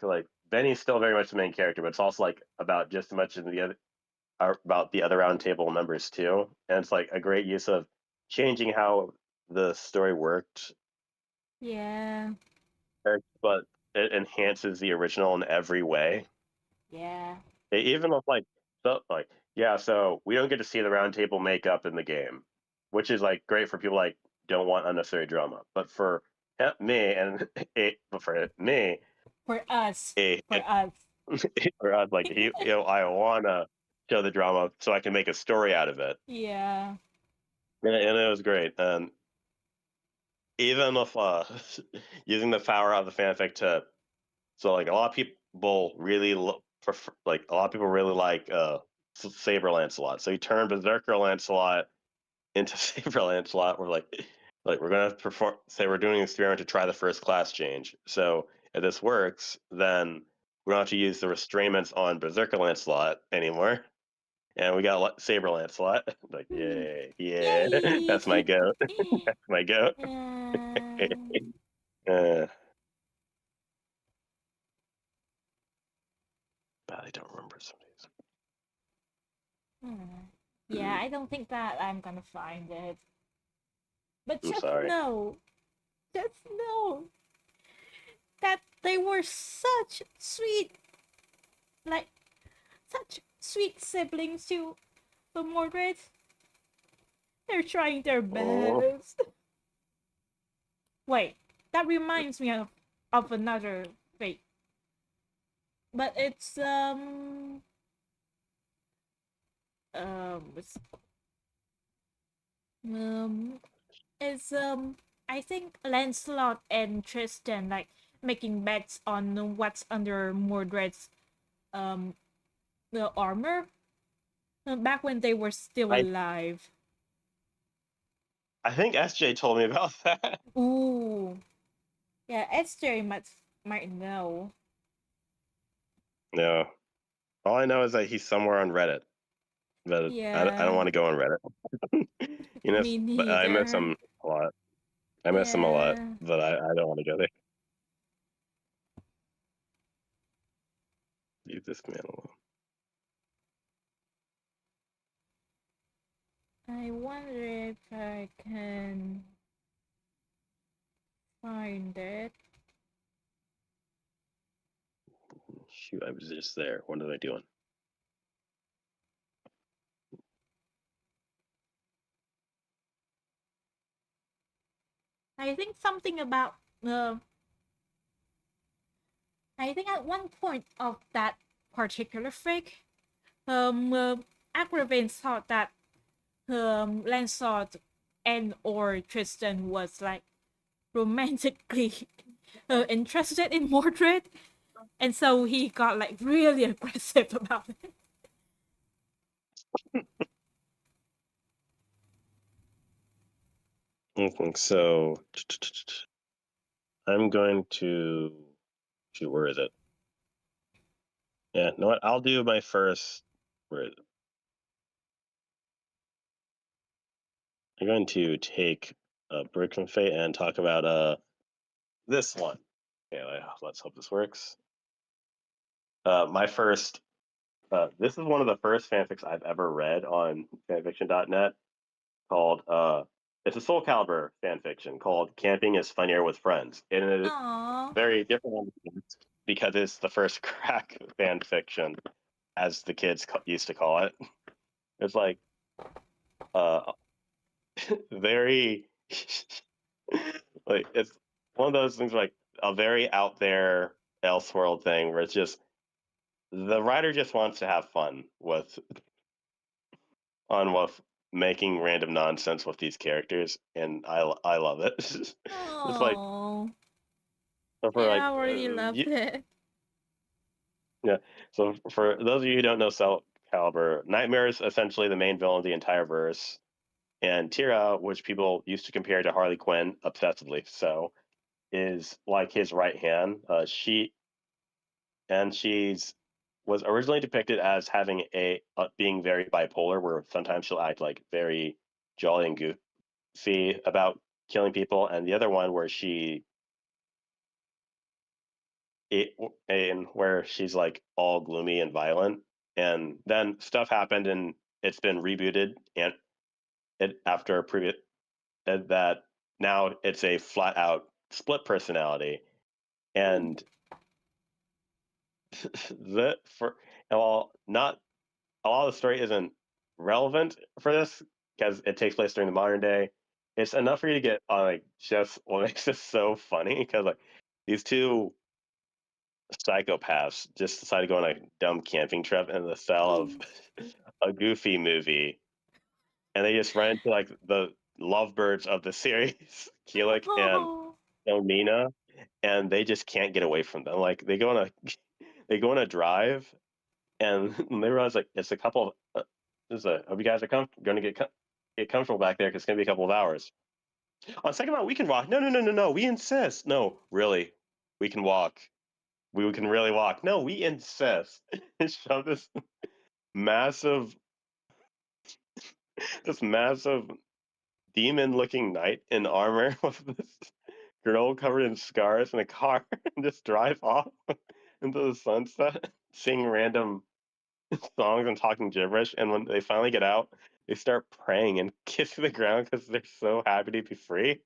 Like Benny's still very much the main character, but it's also like about just as much as the other about the other round table members too. And it's like a great use of changing how the story worked, yeah, but it enhances the original in every way. yeah. Even with like yeah, so we don't get to see the round table makeup in the game, which is like great for people like don't want unnecessary drama. But for me and but for me, For us, it, for us. or I'd like I wanna show the drama so I can make a story out of it, Yeah. and it was great. And even with using the power of the fanfic to so like a lot of people really prefer, like a lot of people really like Saber Lancelot. So he turned Berserker Lancelot into Saber Lancelot. We're like we're gonna perform say we're doing an experiment to try the first class change. So if this works, then we don't have to use the restraints on Berserker Lancelot anymore. And we got Saber Lancelot. Like, yay, yeah, Yay! that's my goat. That's my goat. uh, but I don't remember some of these. Yeah, I don't think that I'm gonna find it. But I'm just sorry. know, just know that they were such sweet, like, such sweet siblings to the Mordred. They're trying their Oh, best. Wait, that reminds me of another fate. But it's um is I think Lancelot and Tristan like making bets on what's under Mordred's um the armor back when they were still I alive. I think SJ told me about that. Ooh, yeah, Esther might know. No, all I know is that he's somewhere on Reddit, but I don't Yeah, want to go on Reddit. me But I miss neither. him a lot. I miss him a lot, Yeah, but I don't want to go there. Leave this man alone. I wonder if I can find it. Shoot, I was just there. What am I doing? I think something about I think at one point of that particular fic, Agravain thought that Lancelot and or Tristan was like romantically interested in Mordred, and so he got like really aggressive about it. I think so. I'm going to. Shoot, where is it? Yeah, you know what? I'll do my first. Where is it? I'm going to take a break from Fate and talk about this one. Okay, let's hope this works. My first. This is one of the first fanfics I've ever read on fanfiction.net called it's a Soul Calibur fanfiction called "Camping is Funnier with Friends," and it is Aww. very different because it's the first crack fanfiction, as the kids used to call it. It's like uh very like it's one of those things like a very out there. Elseworld thing where it's just the writer just wants to have fun with making random nonsense with these characters, and I love it. It's like Oh, for yeah, like I already loved it. yeah. So for those of you who don't know Soul Calibur, Nightmare is essentially the main villain of the entire verse, and Tira, which people used to compare to Harley Quinn obsessively, so is like his right hand. She's was originally depicted as having being very bipolar, where sometimes she'll act like very jolly and goofy about killing people, and the other one where it and where she's like all gloomy and violent. And then stuff happened, and it's been rebooted, and it after a previous that now it's a flat out split personality, Hmm. and the for well not a lot of the story isn't relevant for this because it takes place during the modern day. It's enough for you to get on like just what makes this so funny because like these two psychopaths just decide to go on a dumb camping trip in the style of a Goofy movie, and they just run into like the lovebirds of the series, Keelik and Oh. Elmina, and they just can't get away from them. Like they go on a drive, and they realize like it's a couple. This is a hope you guys are going to get comfortable back there because it's going to be a couple of hours. On second thought, we can walk. No, no, no, no, no. We insist. No, really, we can walk. We can really walk. No, we insist. Shove massive, this massive demon-looking knight in armor with this girl covered in scars in a car and just drive off into the sunset, sing random songs and talking gibberish. And when they finally get out, they start praying and kissing the ground because they're so happy to be free.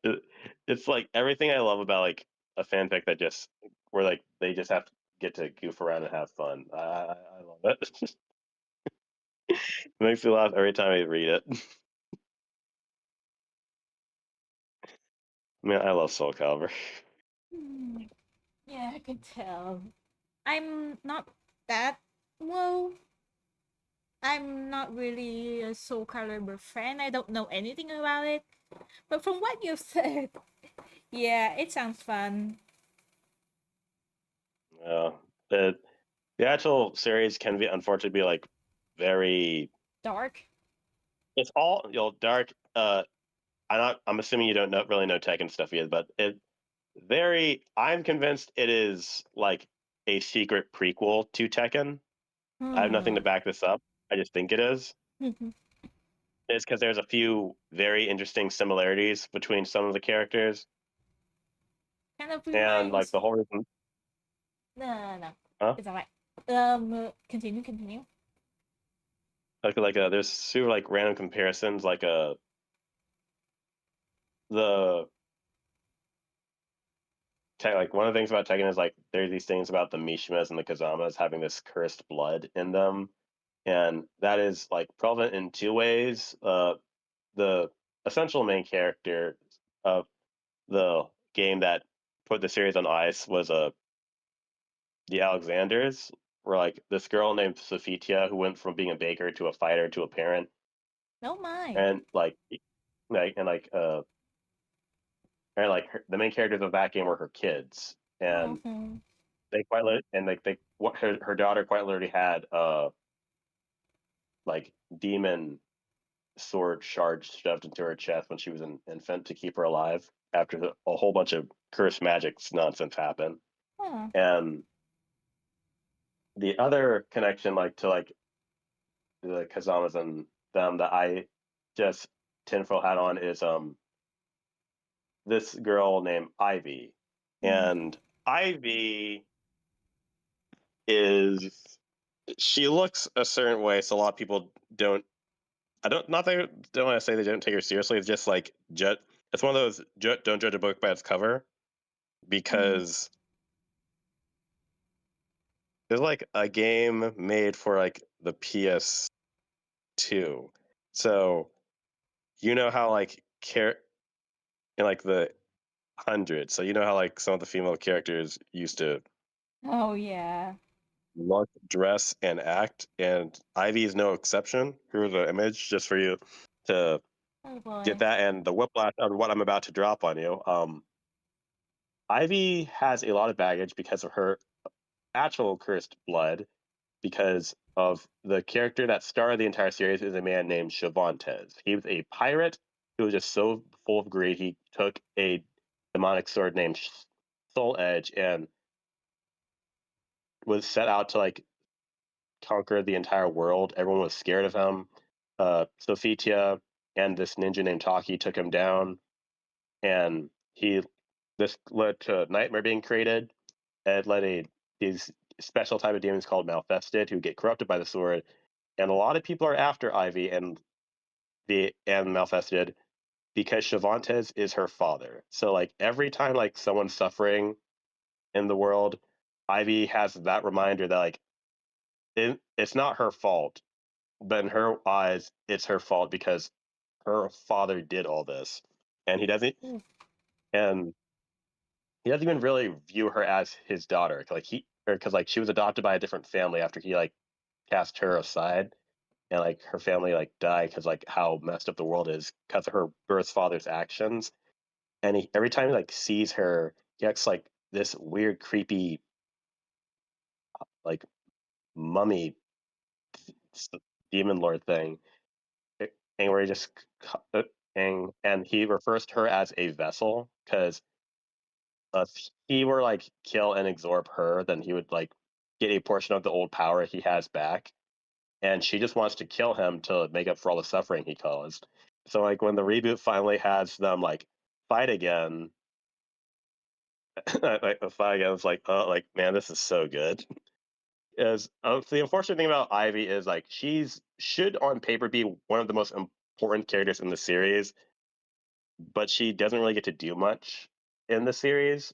It's, it's like everything I love about like a fanfic that just where like they just have to get to goof around and have fun. I love it. It makes me laugh every time I read it. Man, I love Soul Calibur. Hmm. Yeah, I can tell. I'm not that well. I'm not really a Soul Calibur fan. I don't know anything about it. But from what you said, yeah, it sounds fun. Yeah, the the actual series can be unfortunately be like very. Dark. It's all dark. I'm assuming you don't really know Tekken stuff yet, but it very. I'm convinced it is like a secret prequel to Tekken. I have nothing Hmm. to back this up. I just think it is. kind It's because there's a few very interesting similarities between some of the characters, of and like reminds. the whole reason. No, no, no. Huh? It's alright. Continue, continue. There's super like random comparisons. The like one of the things about Tekken is like there's these things about the Mishimas and the Kazamas having this cursed blood in them, and that is like prevalent in two ways. The essential main character of the game that put the series on ice was the Alexanders, were like this girl named Sophitia who went from being a baker to a fighter to a parent, No mind. and like and like and like the main characters of that game were her kids, and Mm-hmm. they quite and like they what her daughter quite literally had like demon sword shards shoved into her chest when she was an infant to keep her alive after a whole bunch of cursed magic nonsense happened. Huh. And the other connection like to like the Kazamas and them that I just tinfoil hat on is this girl named Ivy. Mm. And Ivy is she looks a certain way, so a lot of people don't. I don't not they don't want to say they don't take her seriously. It's just like it's one of those don't judge a book by its cover Mm. because there's like a game made for like the PS2. So you know how like care and like the 100. So you know how like some of the female characters used to Oh yeah. look, dress, and act, and Ivy is no exception. Here's an image just for you to Oh get boy. that and the whiplash of what I'm about to drop on you. Ivy has a lot of baggage because of her actual cursed blood, because of the character that started the entire series is a man named Chavantes. He was a pirate who was just so full of greed. He took a demonic sword named Soul Edge and was set out to like conquer the entire world. Everyone was scared of him. Sophitia and this ninja named Taki took him down, and he this led to Nightmare being created. It led these special type of demons called Malfested who get corrupted by the sword, and a lot of people are after Ivy and Malfested because Chavantes is her father. So like every time like someone's suffering in the world, Ivy has that reminder that like it's not her fault, but in her eyes, it's her fault because her father did all this, and Oof. and he doesn't even really view her as his daughter. Like because like she was adopted by a different family after he like cast her aside, and like her family like died because like how messed up the world is because of her birth father's actions. And every time he like sees her, he acts like this weird, creepy, like mummy demon lord thing, and where he just and he refers to her as a vessel because if he were like kill and absorb her, then he would like get a portion of the old power he has back, and she just wants to kill him to make up for all the suffering he caused. So like when the reboot finally has them like fight again, like the fight again, it's like oh like man, this is so good. Is the unfortunate thing about Ivy is like she's should on paper be one of the most important characters in the series, but she doesn't really get to do much in the series.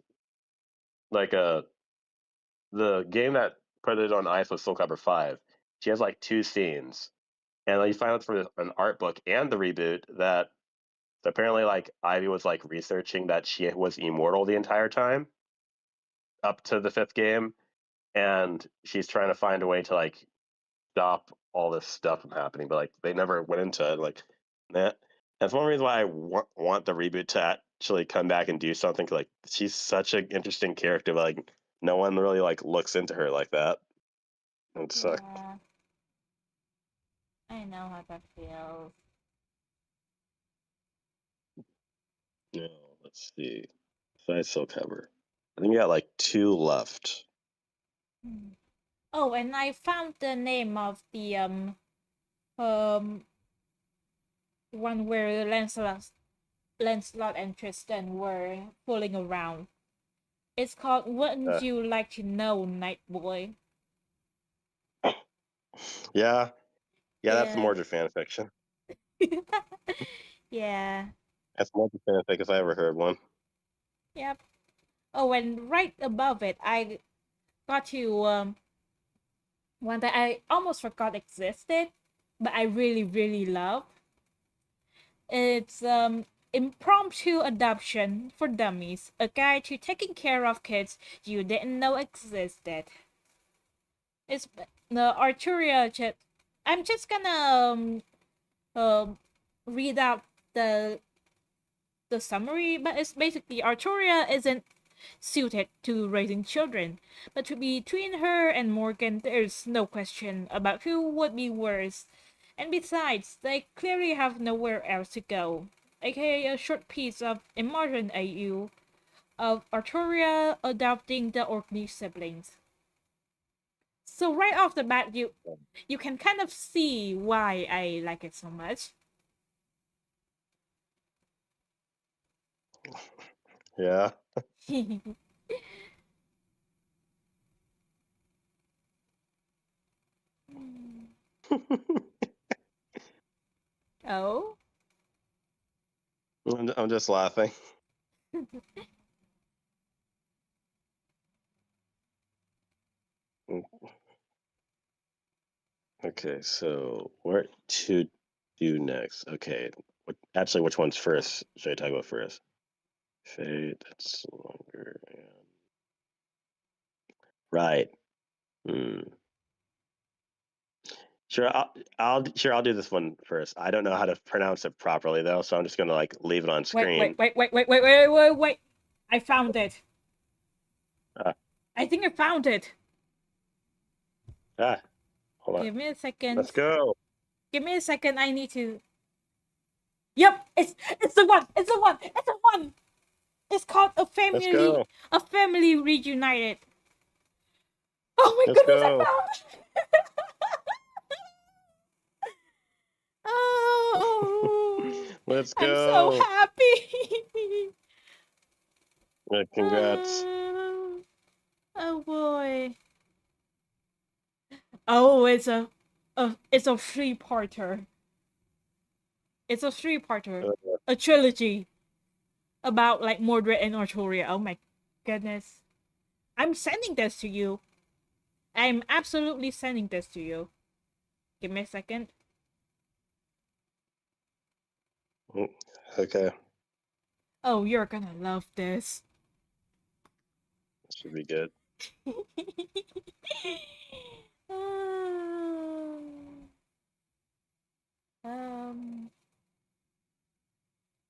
Like the game that put it on ice was Soul Calibur 5. She has like two scenes, and you find out for an art book and the reboot that apparently like Ivy was like researching that she was immortal the entire time up to the fifth game, and she's trying to find a way to like stop all this stuff from happening, but like they never went into it. Like that. That's one reason why I want the reboot to actually come back and do something. Like she's such an interesting character, but like no one really like looks into her like that. It sucks. Yeah. I know how that feels. Yeah, let's see. Besides Soul Cover, I think we got like two left. Hmm. Oh, and I found the name of the um one where Lancelot and Tristan were fooling around. It's called Wouldn't Uh, You Like to Know, Night Boy? yeah, yeah, that's Yeah. more fan fiction. Yeah. That's more fan fiction if I ever heard one. Yep. Oh, and right above it, I got to one that I almost forgot existed, but I really, really love. It's impromptu adoption for dummies, a guide to taking care of kids you didn't know existed. It's the Arturia. I'm just gonna um read out the summary, but it's basically Arturia isn't suited to raising children, but between her and Morgan, there's no question about who would be worse. And besides, they clearly have nowhere else to go, aka a short piece of Immersion AU of Arturia adopting the Orkney siblings. So right off the bat, you can kind of see why I like it so much. Yeah. Oh. I'm just laughing. Okay, so what to do next? Okay, actually, which one's first? Should I talk about first? Fate. It's longer. Right. Hmm. Sure, I'll do this one first. I don't know how to pronounce it properly though, so I'm just gonna like leave it on screen. Wait. I found it. Ah, I think I found it. hold on. Give me a second. Let's go. Give me a second. I need to. Yep, it's the one. It's the one. It's the one. It's called Let's go. A family reunited. Oh my Let's goodness, I go. found it. Oh, Let's I'm so go. happy. Congrats. Oh boy. Oh, it's a three-parter. It's a three-parter. Uh, A trilogy about like Mordred and Arturia. Oh my goodness. I'm sending this to you. I'm absolutely sending this to you. Give me a second. okay. Oh, you're gonna love this. Should be good. um,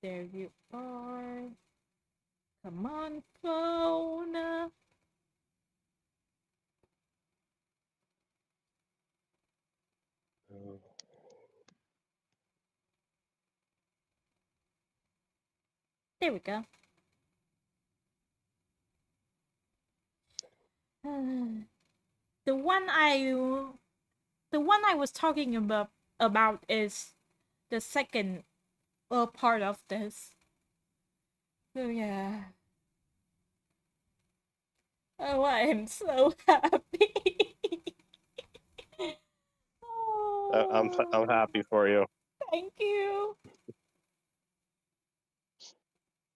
there you are. Come on, phone. There we go. The one I was talking about is the second part of this. So yeah. Oh, I am so happy. I'm happy for you. Thank you.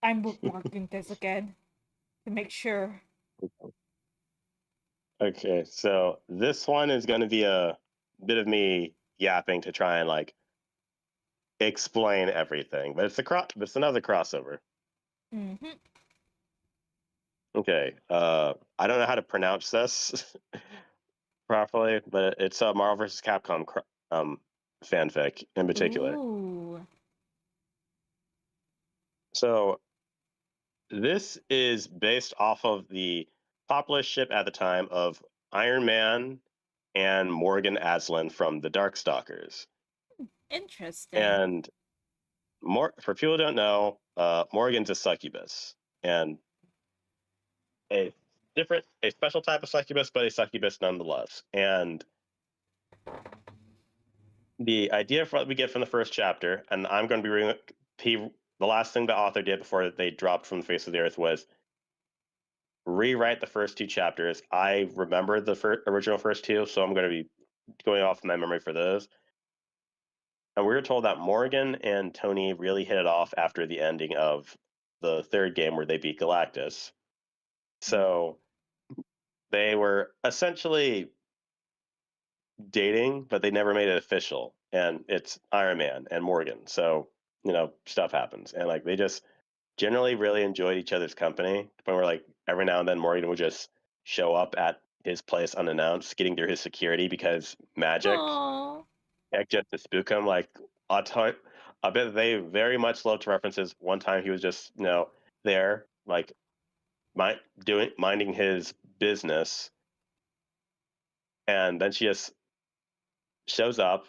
I'm bookmarking this again to make sure. Okay, so this one is going to be a bit of me yapping to try and like explain everything, but it's another crossover. Mm-hmm. Okay, I don't know how to pronounce this properly, but it's a Marvel vs. Capcom fanfic in particular. Ooh. So this is based off of the popular ship at the time of Iron Man and Morgan Aslan from the Darkstalkers. Interesting. And for people who don't know, Morgan's a succubus, and a a special type of succubus, but a succubus nonetheless. And the idea for what we get from the first chapter, and I'm going to be reading the last thing the author did before they dropped from the face of the earth was rewrite the first two chapters. I remember the original first two, so I'm going to be going off my memory for those. And we were told that Morgan and Tony really hit it off after the ending of the third game where they beat Galactus. So they were essentially dating, but they never made it official. And it's Iron Man and Morgan. So, stuff happens. And like they just generally really enjoyed each other's company. But we're like every now and then Morgan would just show up at his place unannounced, getting through his security because magic, Aww. just to spook him. Like I bet they very much loved references. One time he was just, there, like minding his business, and then she just shows up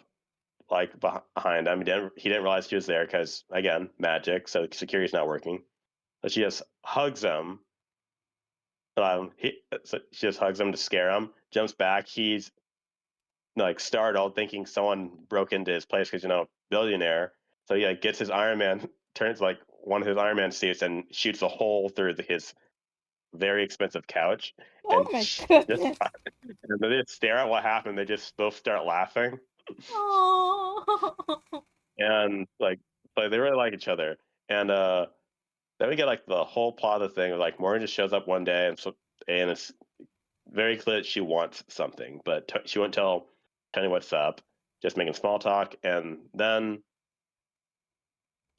like behind him. He didn't realize she was there because again, magic, so security's not working. So she just hugs him. So she just hugs him to scare him. Jumps back. He's like startled, thinking someone broke into his place because billionaire. So he like gets his Iron Man, turns like one of his Iron Man suits and shoots a hole through his very expensive couch, Oh and my just goodness. and they just stare at what happened. They just both start laughing, Aww. and like they really like each other. And then we get like the whole plot of the thing. Like Morgan just shows up one day, and it's very clear that she wants something, but she won't tell Tony what's up. Just making small talk, and then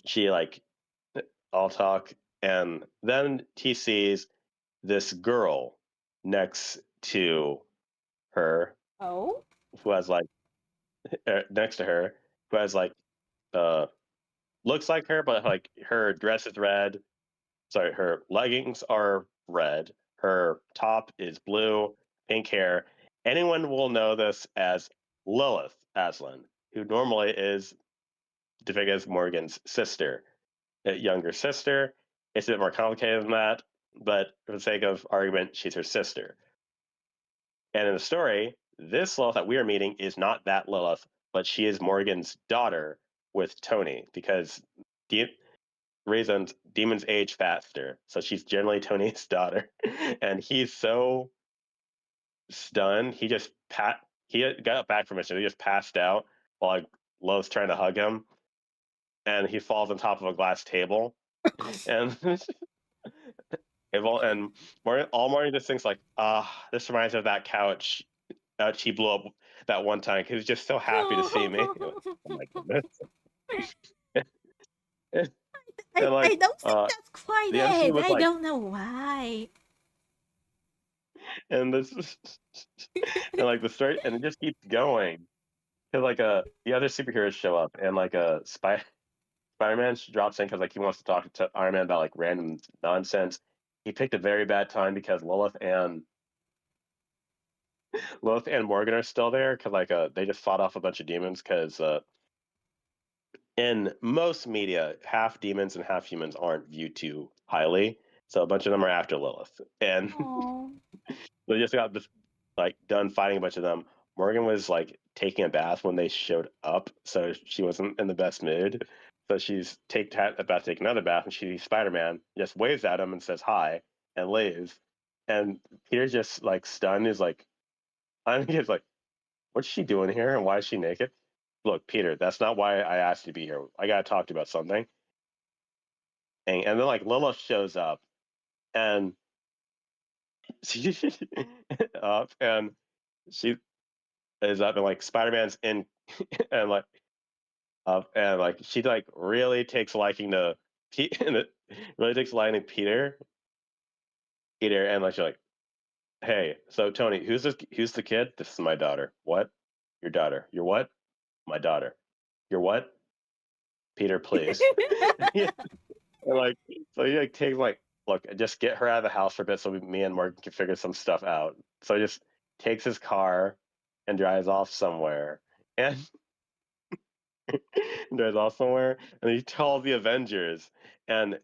she like all talk And then he sees this girl next to her Oh? who has like next to her who has like uh looks like her, but like her dress is red. Sorry, her leggings are red. Her top is blue, pink hair. Anyone will know this as Lilith Aslan, who normally is depicted as Morgan's sister, a younger sister. It's a bit more complicated than that, but for the sake of argument, she's her sister. And in the story, this Lilith that we are meeting is not that Lilith, but she is Morgan's daughter with Tony because reasons demons age faster. So she's generally Tony's daughter. And he's so stunned, he got up back from it, so he just passed out while like Lowe's trying to hug him, and he falls on top of a glass table. And and all morning just thinks like, this reminds me of that couch he blew up that one time because he's just so happy to see me. Like, oh my goodness. and I like don't think that's quite the MC it. was I like, don't know why. and this and like the story, and it just keeps going because like the other superheroes show up, and like Spider-Man drops in because like he wants to talk to Iron Man about like random nonsense. He picked a very bad time because Lilith and Morgan are still there because like they just fought off a bunch of demons because in most media half demons and half humans aren't viewed too highly, so a bunch of them are after Lilith, and Oh. they just got this, like done fighting a bunch of them. Morgan was like taking a bath when they showed up, so she wasn't in the best mood. So she's about to take another bath, and she sees Spider-Man, just waves at him and says hi, and leaves. And Peter's just like stunned. He's like, I think he's like, what's she doing here, and why is she naked? Look, Peter, that's not why I asked you to be here. I gotta talk to you about something. And then like Lilith shows up, and she up, and she is up, and like Spider-Man's in, and like and like she like really takes liking to Pete, and it really takes liking to Peter, and like she's like, hey, so Tony, who's this? Who's the kid? This is my daughter. What? Your daughter? Your what? My daughter. Your what? Peter, please. Yeah, and, like so he like takes like, look, just get her out of the house for a bit so me and Morgan can figure some stuff out. So he just takes his car and drives off somewhere. And drives off somewhere, and he calls the Avengers, and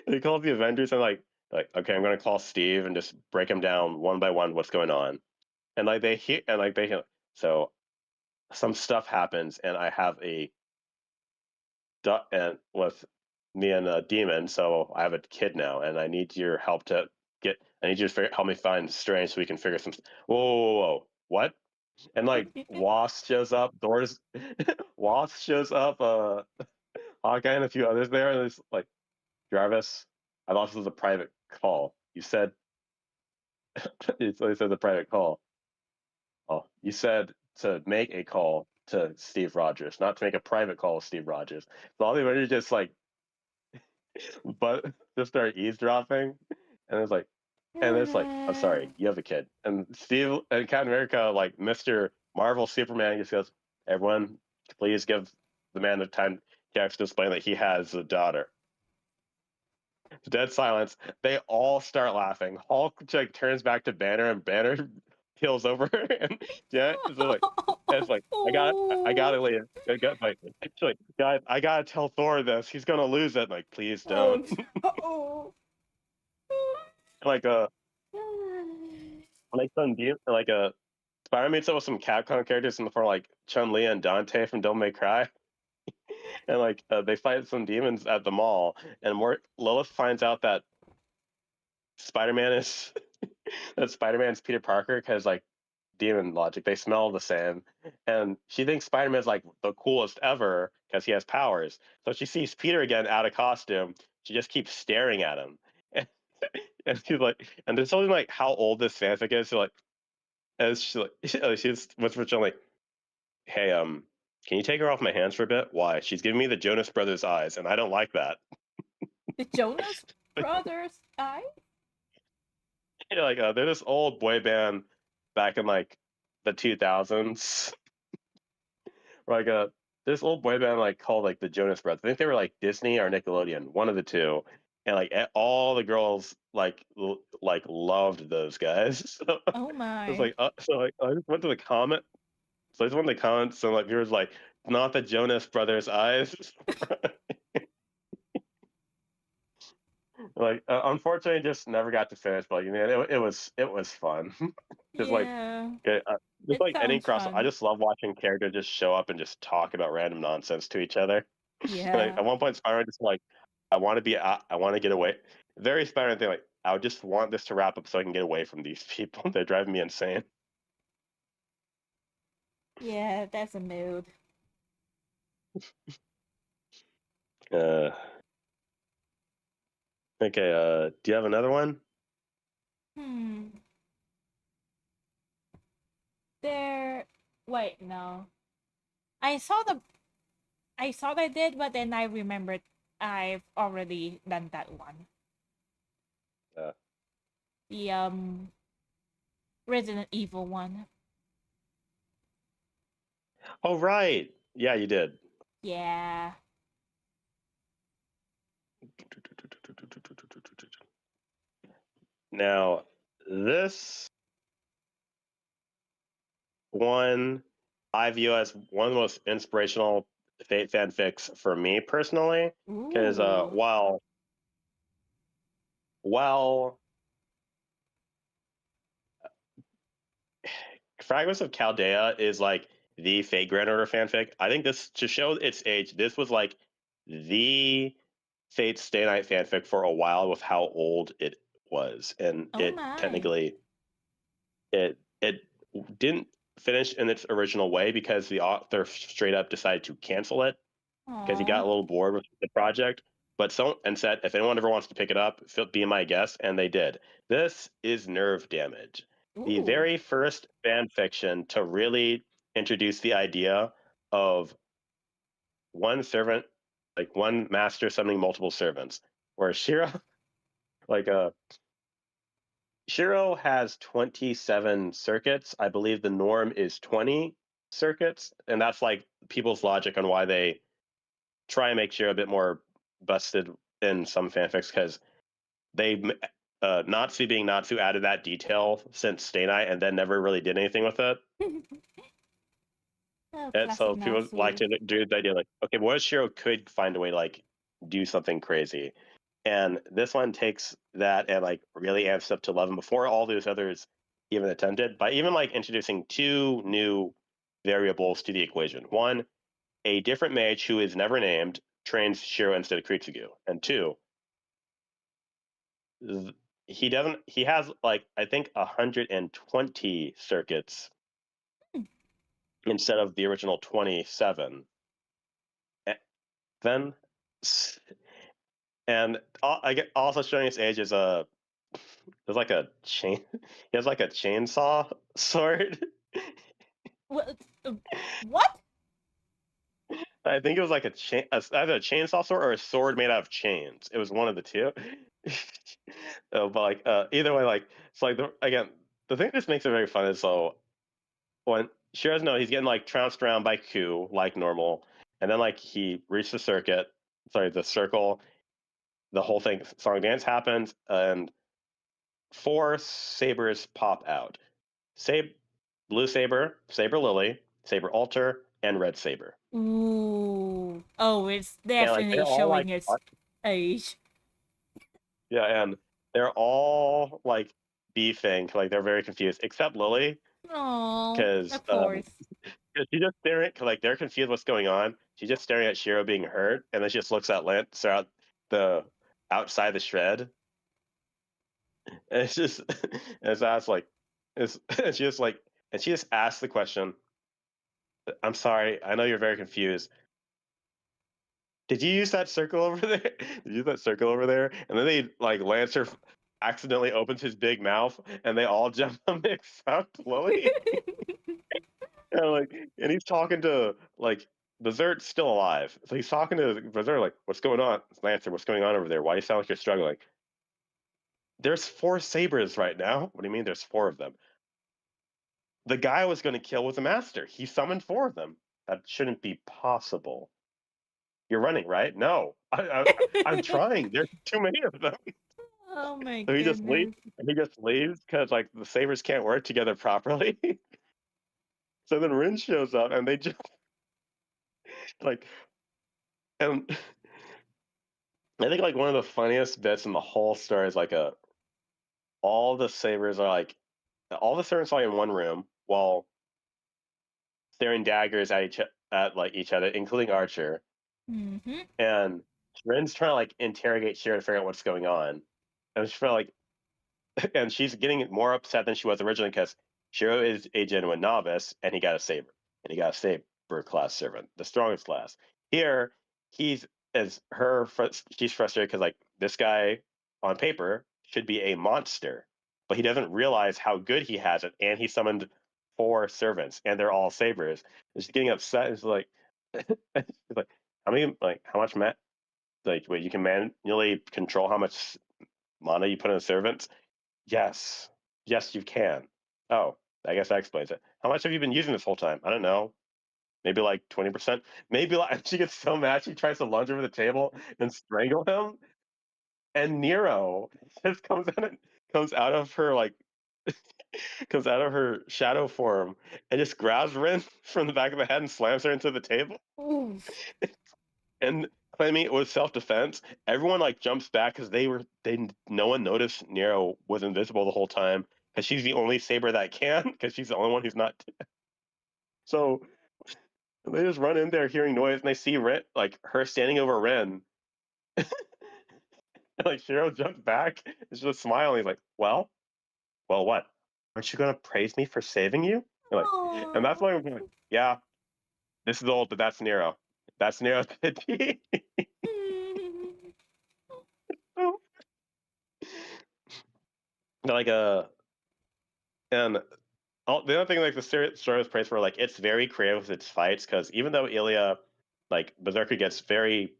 he calls the Avengers, and like, okay, I'm gonna call Steve and just break him down one by one what's going on, and like they hear, and like they hear, so some stuff happens, and I have and with me and a demon, so I have a kid now, and I need your help to I need you to help me find Strange so we can figure some. Whoa, what? And like Wasp shows up, Doors, Wasp shows up, Hawkeye and a few others there, and it's like, Jarvis, I thought this was a private call. You said it's they said a private call. Oh, you said to make a call to Steve Rogers, not to make a private call with Steve Rogers. So all the Avengers just like, but just start eavesdropping, and it's like, I'm sorry, you have a kid, and Steve and Captain America, like Mr. Marvel, Superman, just goes, everyone, please give the man the time to actually explain that he has a daughter. Dead silence. They all start laughing. Hulk like turns back to Banner, and Banner keels over, and yeah, it's like I gotta leave. I got like, actually, guys, I gotta tell Thor this. He's gonna lose it. Like, please don't. Oh like no. like some like Spider meets up with some Capcom characters in the form like Chun Li and Dante from Devil May Cry, and like they fight some demons at the mall, and Lilith finds out that Spider-Man is that Spider-Man's Peter Parker because like demon logic, they smell the same, and she thinks Spider-Man's like the coolest ever because he has powers. So she sees Peter again out of costume. She just keeps staring at him, and, and she's like, and there's something like how old this fanfic is. So like, as she like, she's whispers, like, hey, can you take her off my hands for a bit? Why? She's giving me the Jonas Brothers eyes, and I don't like that. The Jonas Brothers. They're this old boy band back in like the 2000s. Like this old boy band like called like the Jonas Brothers. I think they were like Disney or Nickelodeon, one of the two. And like all the girls like loved those guys. Oh So it's my. like so like I just went to the comment. So I just went to the comments and like viewers like not the Jonas Brothers eyes. Like unfortunately, just never got to finish. But you know, it was fun. Just like Yeah. okay, just It like any sounds cross. I fun. just love watching characters just show up and just talk about random nonsense to each other. Like Yeah. at one point, Spider just like, I want to get away. Very Spider thing. Like I would just want this to wrap up so I can get away from these people. They're driving me insane. Yeah, that's a mood. Uh, okay. Do you have another one? Hmm. There. Wait, no. I saw the. I thought I did, but then I remembered I've already done that one. Uh, The Resident Evil one. oh right. Yeah, you did. Yeah. Now this one I view as one of the most inspirational Fate fanfics for me personally, because Ooh. while Fragments of Chaldea is like the Fate Grand Order fanfic, I think this to show its age, this was like the Fate Stay Night fanfic for a while with how old it was, and Oh it my. technically it didn't finish in its original way because the author straight up decided to cancel it because he got Aw. a little bored with the project. But so and said, if anyone ever wants to pick it up, be my guest, and they did. This is Nerve Damage, the Ooh. very first fan fiction to really introduce the idea of one servant, like one master summoning multiple servants. Where Shiro, like Shiro has 27 circuits. I believe the norm is 20 circuits, and that's like people's logic on why they try and make Shiro a bit more busted in some fanfics because they Natsu being Natsu added that detail since Stay Night and then never really did anything with it. Oh, And classic so people like Natsu. to do the idea like, okay, what if Shiro could find a way to like do something crazy? And this one takes that and like really amps up to 11 before all those others even attempted by even like introducing two new variables to the equation. One, a different mage who is never named trains Shiro instead of Kritsugu. And two, he has like I think 120 circuits Hmm. instead of the original 27. Then and I get also showing his age is there's like a chain he has like a chainsaw sword. What? What? I think it was like either a chainsaw sword or a sword made out of chains. It was one of the two. But like either way, like it's like again the thing that just makes it very fun is so when Shiro's no, he's getting like trounced around by Ku like normal, and then like he reached the circle, the whole thing song dance happens, and four sabers pop out. Sab Blue Saber, Saber Lily, Saber Alter, and Red Saber. Ooh. Oh, it's And like definitely they're all like showing its age. yeah, and they're all like beefing, like they're very confused, except Lily, Oh, because of course. she just staring, cause like they're confused what's going on. She's just staring at Shiro being hurt, and then she just looks at Lance out the outside the shred, and it's just and it's asked like it's and she just like and she just asks the question. I'm sorry, I know you're very confused. Did you use that circle over there? Did you use that circle over there? And then they like Lancer accidentally opens his big mouth, and they all jump on except Lily. And like, and he's talking to like Berserk's still alive. So he's talking to Berserk like, "What's going on, Lancer? What's going on over there? Why do you sound like you're struggling?" There's 4 sabers right now. What do you mean? There's 4 of them. The guy I was going to kill was a master. He summoned 4 of them. That shouldn't be possible. You're running, right? No, I'm trying. There's too many of them. Oh my So he just leaves. goodness. He just leaves because like the sabers can't work together properly. So then Rin shows up, and they just like, and I think like one of the funniest bits in the whole story is like all the sabers are like all the servants are in one room while staring daggers at each other, including Archer. Mm-hmm. And Rin's trying to like interrogate Shira to figure out what's going on. And she felt like and she's getting more upset than she was originally because Shiro is a genuine novice and he got a saber. And he got a saber class servant, the strongest class. Here, he's as her she's frustrated because like this guy on paper should be a monster, but he doesn't realize how good he has it, and he summoned 4 servants, and they're all sabers. And she's getting upset. And she's like, she's like, how much like, wait, you can manually control how much mana you put in servants? Yes. Yes, you can. Oh, I guess that explains it. How much have you been using this whole time? I don't know. Maybe like 20%. Maybe like she gets so mad she tries to lunge over the table and strangle him. And Nero just comes out of her like comes out of her shadow form and just grabs Rin from the back of the head and slams her into the table. Oof. And claiming it was self-defense. Everyone like jumps back because no one noticed Nero was invisible the whole time because she's the only saber that can because she's the only one who's not. So they just run in there hearing noise and they see Ren, like her standing over Ren. And, like Shiro jumps back and just smiling. He's like, well, what? Aren't you gonna praise me for saving you?" And that's why I'm like, Oh. yeah, this is old, but that's Nero. That's Nero's pity. Like and the other thing like the story is praised for like it's very creative with its fights because even though Ilya like Berserker gets very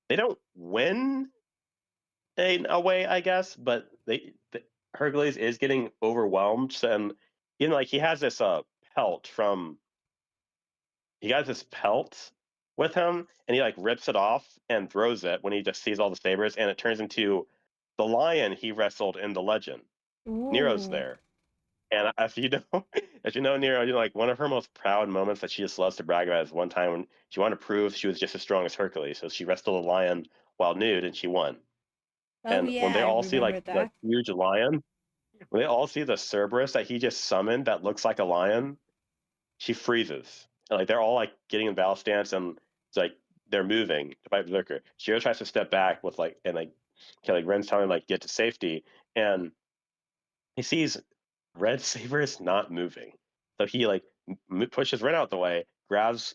they don't win in a way I guess but Hercules is getting overwhelmed and you know like he has this pelt from he got this pelt with him and he like rips it off and throws it when he just sees all the sabers and it turns into the lion he wrestled in the legend. Nero's Ooh. there. And as you know, as you know, Nero, you know, like one of her most proud moments that she just loves to brag about is one time when she wanted to prove she was just as strong as Hercules. So she wrestled a lion while nude and she won. Oh And when yeah, they I all see like remember the that. huge lion, when they all see the Cerberus that he just summoned that looks like a lion, she freezes. And like they're all like getting in battle stance and it's like they're moving to fight Berserker. Shiro tries to step back with like and like Ren's telling him like get to safety and he sees Red Saber is not moving. So he like pushes Ren out the way, grabs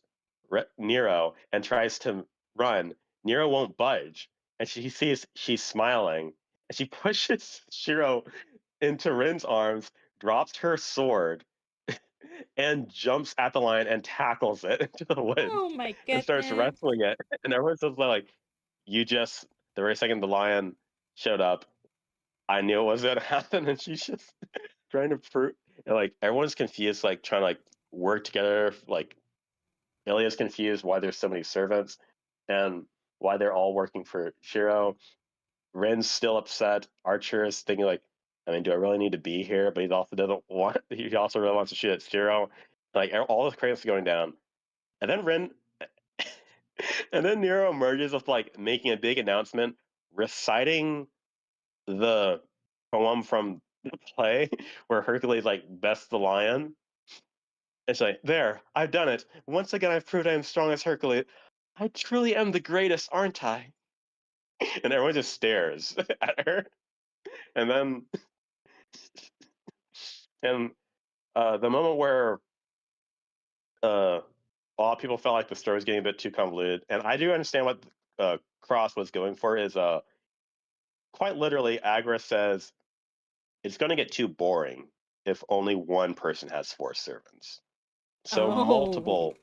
Nero, and tries to run. Nero won't budge, and she sees she's smiling, and she pushes Shiro into Ren's arms, drops her sword, and jumps at the lion and tackles it into the woods Oh my and starts goodness. wrestling it. And everyone's just like, "You just the very second the lion showed up, I knew it was gonna happen," and she's just trying to prove like everyone's confused, like trying to like work together. Like Ilya's confused why there's so many servants and why they're all working for Shiro. Ren's still upset. Archer is thinking like, I mean, do I really need to be here? But he also doesn't want. He also really wants to shoot at Shiro. Like all the credits going down, and then Ren, and then Nero emerges with like making a big announcement, reciting the poem from the play where Hercules like bests the lion. It's like, there, I've done it. Once again, I've proved I am strong as Hercules. I truly am the greatest, aren't I? And everyone just stares at her. And then, and the moment where a lot of people felt like the story was getting a bit too convoluted, and I do understand what Cross was going for, is quite literally, Agra says it's going to get too boring if only one person has 4 servants. So Oh. multiple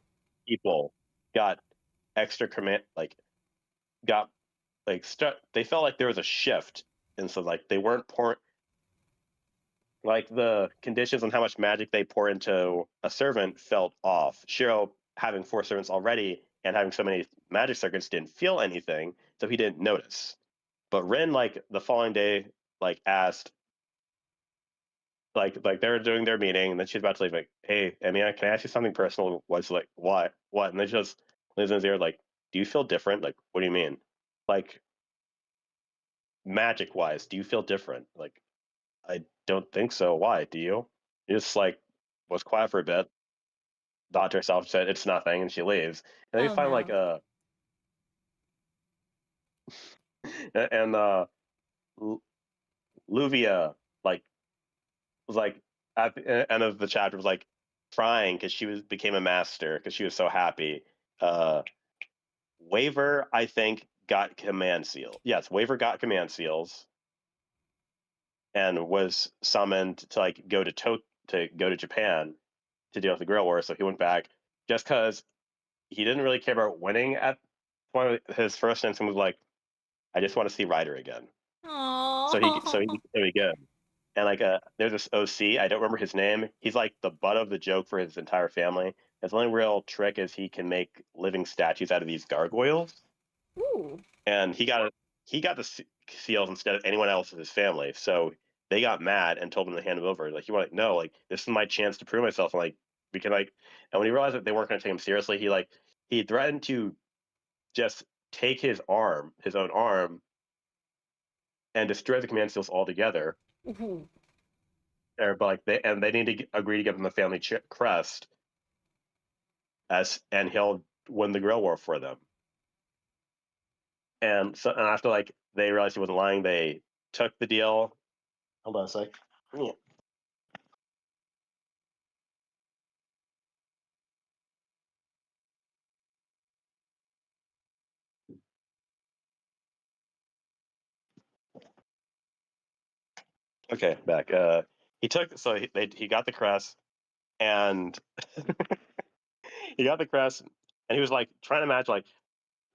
people got extra command, like got like they felt like there was a shift, and so like they weren't pouring like the conditions on how much magic they pour into a servant felt off. Shiro having 4 servants already and having so many magic circuits didn't feel anything, so he didn't notice. But Rin, like the following day, like asked, like they were doing their meeting, and then she's about to leave. Like, hey, Emiya, can I ask you something personal? What's like, what? And then she just leaves in his ear, like, do you feel different? Like, what do you mean? Like, magic wise, do you feel different? Like, I don't think so. Why? Do you? He just like was quiet for a bit, thought to herself, said it's nothing, and she leaves. And then you Oh find like no. a and Luvia like was like at the end of the chapter was like crying because she was became a master because she was so happy. Uh, Waver, I think, got command seal. Yes, Waver got command seals and was summoned to like go to Japan to deal with the Guerrilla War. So he went back just because he didn't really care about winning. At one of his first instinct was like, I just want to see Ryder again. Oh. So he good. And like there's this OC, I don't remember his name. He's like the butt of the joke for his entire family. His only real trick is he can make living statues out of these gargoyles. Ooh. And he got the seals instead of anyone else in his family. So they got mad and told him to hand them over. Like he was like, no, like this is my chance to prove myself. And like we can like, and when he realized that they weren't going to take him seriously, he threatened to just take his own arm, and destroy the command seals altogether. Ooh. But like they need to agree to give him the family crest and he'll win the Grill War for them. And after like they realized he wasn't lying, they took the deal. Hold on a sec. Yeah. Okay, back. He got the crest, and he got the crest, and he was like trying to imagine like,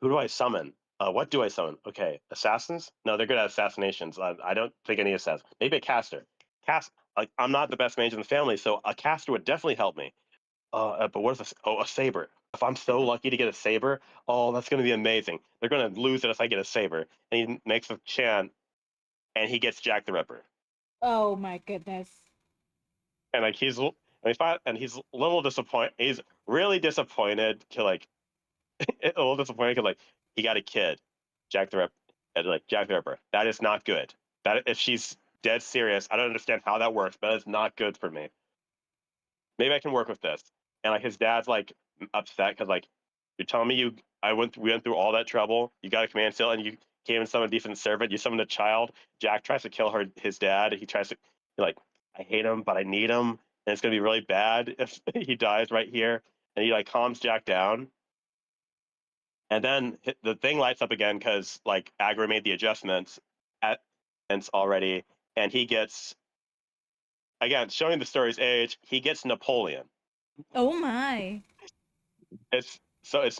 who do I summon? What do I summon? Okay, assassins? No, they're good at assassinations. I don't think any assassins. Maybe a caster. Like I'm not the best mage in the family, so a caster would definitely help me. But what if a saber? If I'm so lucky to get a saber, oh, that's gonna be amazing. They're gonna lose it if I get a saber. And he makes a chant, and he gets Jack the Ripper. Oh my goodness. And like he's a little disappointed. He's really disappointed to like a little disappointed because like he got a kid, Jack the Ripper, and like Jack the Ripper. That is not good. That if she's dead serious, I don't understand how that works, but it's not good for me. Maybe I can work with this. And like his dad's like upset because like you're telling me we went through all that trouble. You got a command seal and you came and summoned a decent servant. You summoned a child. Jack tries to kill his dad. He tries to like I hate him, but I need him, and it's gonna be really bad if he dies right here. And he like calms Jack down. And then the thing lights up again because like Agra made the adjustments at already, and he gets again showing the story's age. He gets Napoleon. Oh my. It's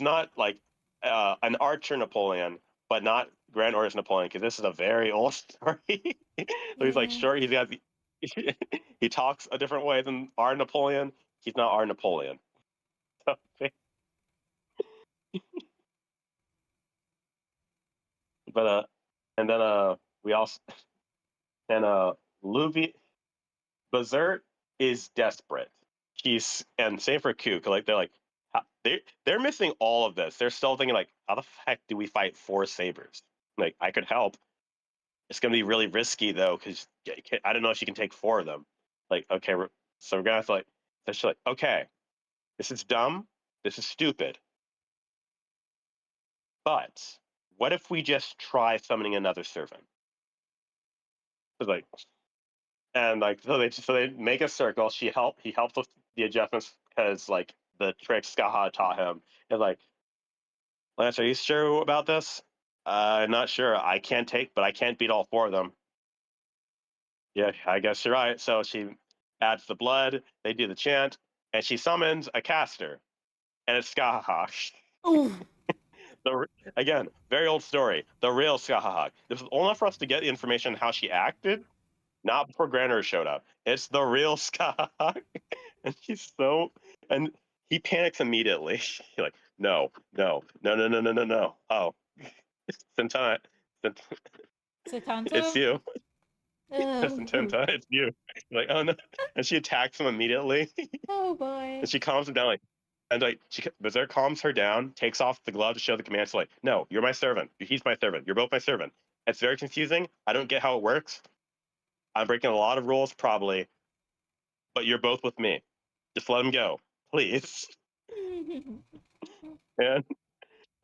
not like an archer Napoleon, but not Grand Orders Napoleon because this is a very old story. So he's like Yeah. sure he talks a different way than our Napoleon. He's not our Napoleon. So, but and then we also and Luvi Bazert is desperate. She's and same for Kook. Like they're like they're missing all of this. They're still thinking like, how the heck do we fight 4 sabers? Like I could help. It's gonna be really risky though, because I don't know if you can take 4 of them. Like okay, so we're gonna have to like. So she's like, okay, this is dumb. This is stupid. But what if we just try summoning another servant? It's like and like so they make a circle. He helps with the adjustments because like the trick Skaha taught him. And like, Lance, are you sure about this? I'm not sure. But I can't beat all 4 of them. Yeah, I guess you're right. So she adds the blood. They do the chant, and she summons a caster, and it's Skaha. Ooh. Again, very old story. The real Skahahag. This was only for us to get the information on how she acted, not before Granner showed up. It's the real Skahahag. And he's so, and he panics immediately. He's like, no, no, no, no, no, no, no, no. Oh, Santana, it's Setanta? you. Oh, Santana, it's you. Like, oh no. And she attacks him immediately. oh boy. And she calms him down, like, and like Berserk calms her down, takes off the glove to show the command. She's like, "No, you're my servant. He's my servant. You're both my servant." It's very confusing. I don't get how it works. I'm breaking a lot of rules, probably, but you're both with me. Just let him go, please. And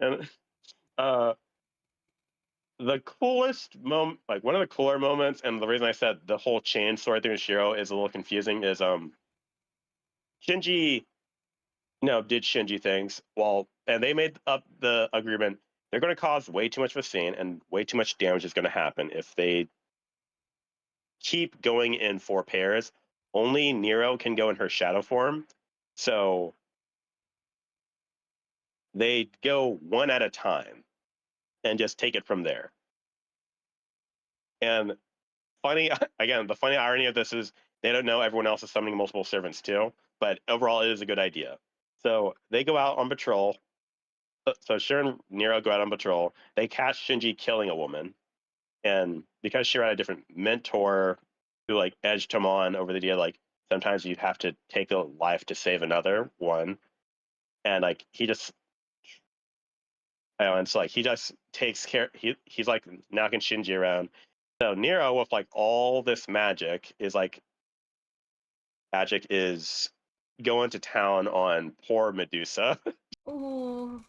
and uh, the coolest moment, like one of the cooler moments, and the reason I said the whole chain story thing with Shiro is a little confusing, is Shinji did Shinji things. And they made up the agreement. They're going to cause way too much of a scene, and way too much damage is going to happen if they keep going in four pairs. Only Nero can go in her shadow form, so they go one at a time and just take it from there. And funny again, the funny irony of this is they don't know everyone else is summoning multiple servants too, but overall it is a good idea. So they go out on patrol. So Shiro and Nero go out on patrol. They catch Shinji killing a woman, and because Shiro had a different mentor who like edged him on over the idea like sometimes you have to take a life to save another one, and like he just, and so like he just takes care. He's like knocking Shinji around. So Nero with like all this magic is going to town on poor Medusa. Ooh.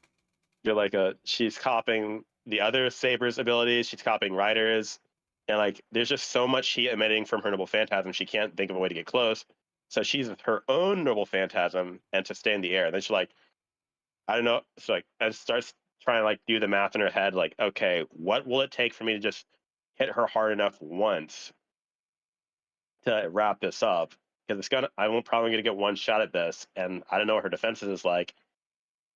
You're like she's copying the other Saber's abilities. She's copying Ryder's, and like there's just so much heat emitting from her noble phantasm. She can't think of a way to get close, so she's with her own noble phantasm and to stay in the air. And then she like, I don't know. So like, and starts trying to like do the math in her head. Like, okay, what will it take for me to just hit her hard enough once to wrap this up? Because I'm probably gonna get one shot at this, and I don't know what her defenses is like.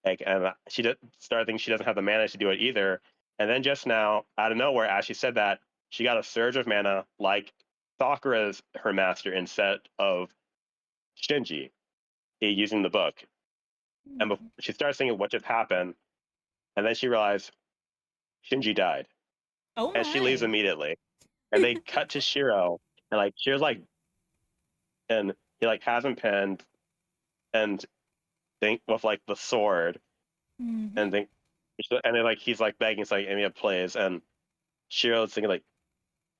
And she did start thinking she doesn't have the mana to do it either. And then just now, out of nowhere, as she said that, she got a surge of mana like Sakura's her master instead of Shinji using the book. And she starts thinking what just happened, and then she realized Shinji died, Oh and she leaves my. immediately. And they cut to Shiro, and like Shiro's like, and he like has him pinned, and think with like the sword, Mm-hmm. and think, and then like he's like begging, it's like Amy plays, and Shiro's thinking like,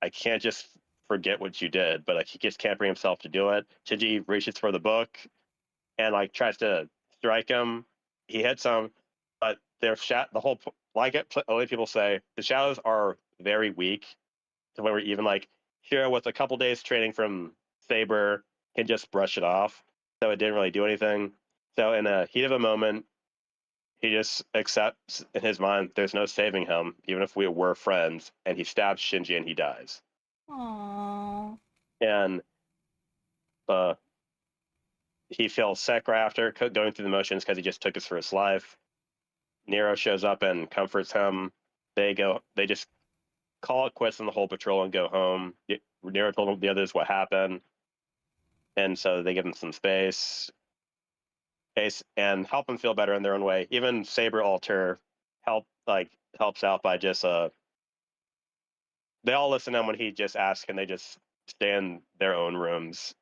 I can't just forget what you did, but like he just can't bring himself to do it. Shinji reaches for the book and like tries to strike him. He hits him, but the whole like it. Other people say the shadows are very weak to where even like Shiro with a couple days training from Saber can just brush it off. So it didn't really do anything. So in a heat of a moment, he just accepts in his mind there's no saving him, even if we were friends, and he stabs Shinji and he dies. Aww. And uh, he feels sick right after going through the motions because he just took this for his life. Nero shows up and comforts him. They just call it quits on the whole patrol and go home. Nero told the others what happened, and so they give him some space and help him feel better in their own way. Even Saber Alter helps out by just they all listen to him when he just asks, and they just stay in their own rooms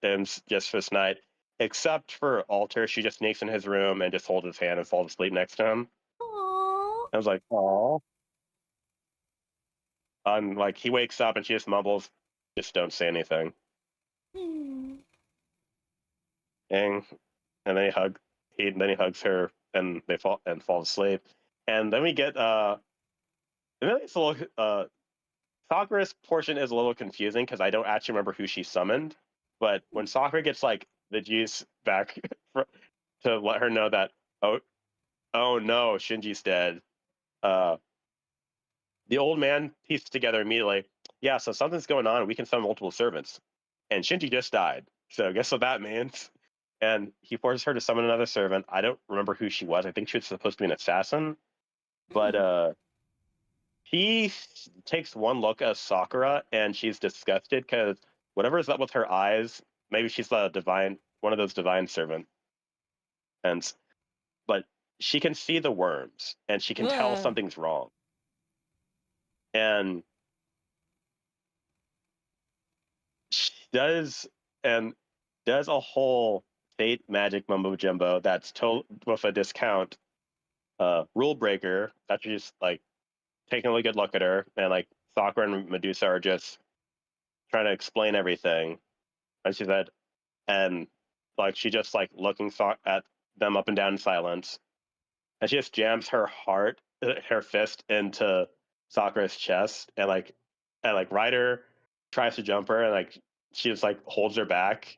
and just for this night. Except for Alter, she just sneaks in his room and just holds his hand and falls asleep next to him. Aww. I was like, "Oh." And like he wakes up and she just mumbles, "Just don't say anything." Hmm. And then he hugs her and they fall asleep. And then we get and then it's a little Sakura's portion is a little confusing because I don't actually remember who she summoned. But when Sakura gets like the juice back to let her know that, oh no, Shinji's dead, uh the old man pieced together immediately, yeah, so something's going on. We can summon multiple servants. And Shinji just died. So guess what that means? and he forces her to summon another servant. I don't remember who she was. I think she was supposed to be an assassin, but he takes one look at Sakura and she's disgusted because whatever is up with her eyes, maybe she's a one of those divine servants, and but she can see the worms and she can tell Ugh. something's wrong, and she does a whole fate magic mumbo jumbo that's with a discount rule breaker after just like taking a really good look at her, and like Sakura and Medusa are just trying to explain everything, and she said, and like she just like looking at them up and down in silence, and she just jams her fist into Sakura's chest, and like Ryder tries to jump her, and like she just like holds her back,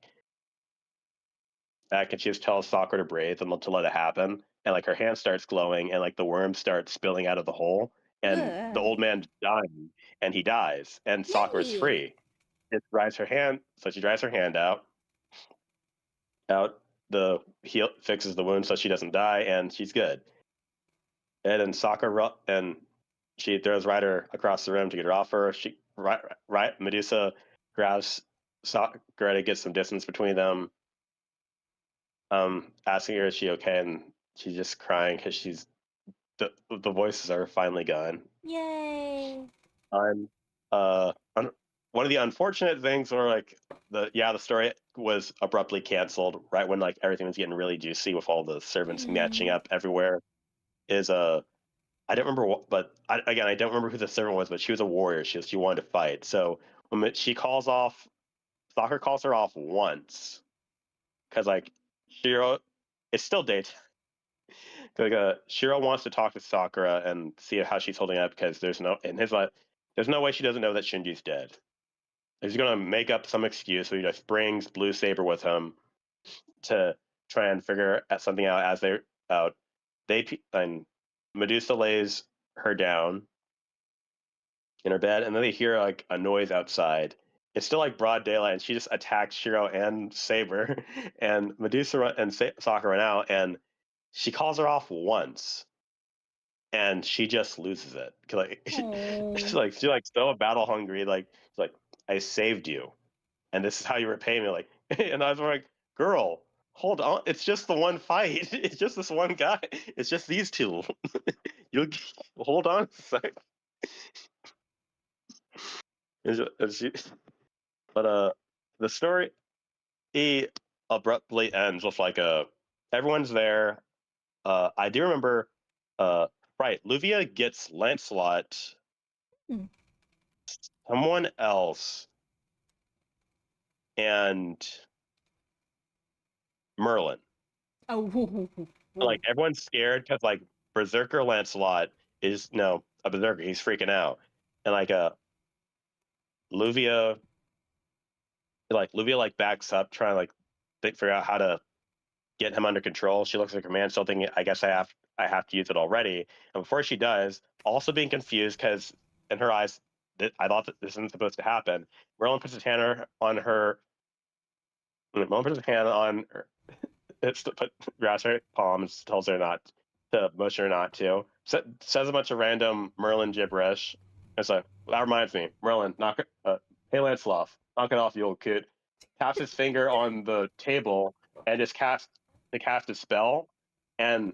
and she just tells Sakura to breathe and to let it happen, and like her hand starts glowing, and like the worms start spilling out of the hole, and the Ugh. old man's dying, and he dies, and Sakura's Yay. free. It dries her hand, so she dries her hand out. The heal fixes the wound so she doesn't die, and she's good. And then Sakura and she throws Ryder across the room to get her off her. Medusa grabs Sakura to get some distance between them, asking her is she okay, and she's just crying because the voices are finally gone. Yay. I'm uh one of the unfortunate things were like the story was abruptly canceled right when like everything was getting really juicy with all the servants matching up everywhere. Is I don't remember what, but again I don't remember who the servant was, but she was a warrior. She wanted to fight. So when she calls off, Sakura calls her off once because like Shiro, it's still daytime. Like Shiro wants to talk to Sakura and see how she's holding up because there's no in his life, there's no way she doesn't know that Shinji's dead. He's gonna make up some excuse, so he just brings Blue Saber with him to try and figure something out as they're out. And Medusa lays her down in her bed, and then they hear like a noise outside. It's still like broad daylight, and she just attacks Shiro and Saber, and Medusa and Sakura run out, and she calls her off once, and she just loses it. Like Oh. she's like so battle hungry, like she's like I saved you, and this is how you repay me. Like, and I was like, girl, hold on, it's just the one fight. It's just this one guy. It's just these two. You hold on a sec. But the story abruptly ends with like everyone's there. I do remember, uh, right? Luvia gets Lancelot, Hmm. someone else, and Merlin. Oh. Like everyone's scared because like Berserker Lancelot is no a Berserker. He's freaking out, and like Luvia, Luvia like backs up trying to like figure out how to get him under control. She looks like her man, still thinking, I guess I have to use it already. And before she does, also being confused because in her eyes, I thought that this isn't supposed to happen. Merlin puts his hand on her. Merlin puts his hand on her. It's to put grabs her palm and tells her not to motion her not to. Says a bunch of random Merlin gibberish. It's like that reminds me, Merlin, hey Lancelot, knock it off, you old kid. Taps his finger on the table and just cast a spell, and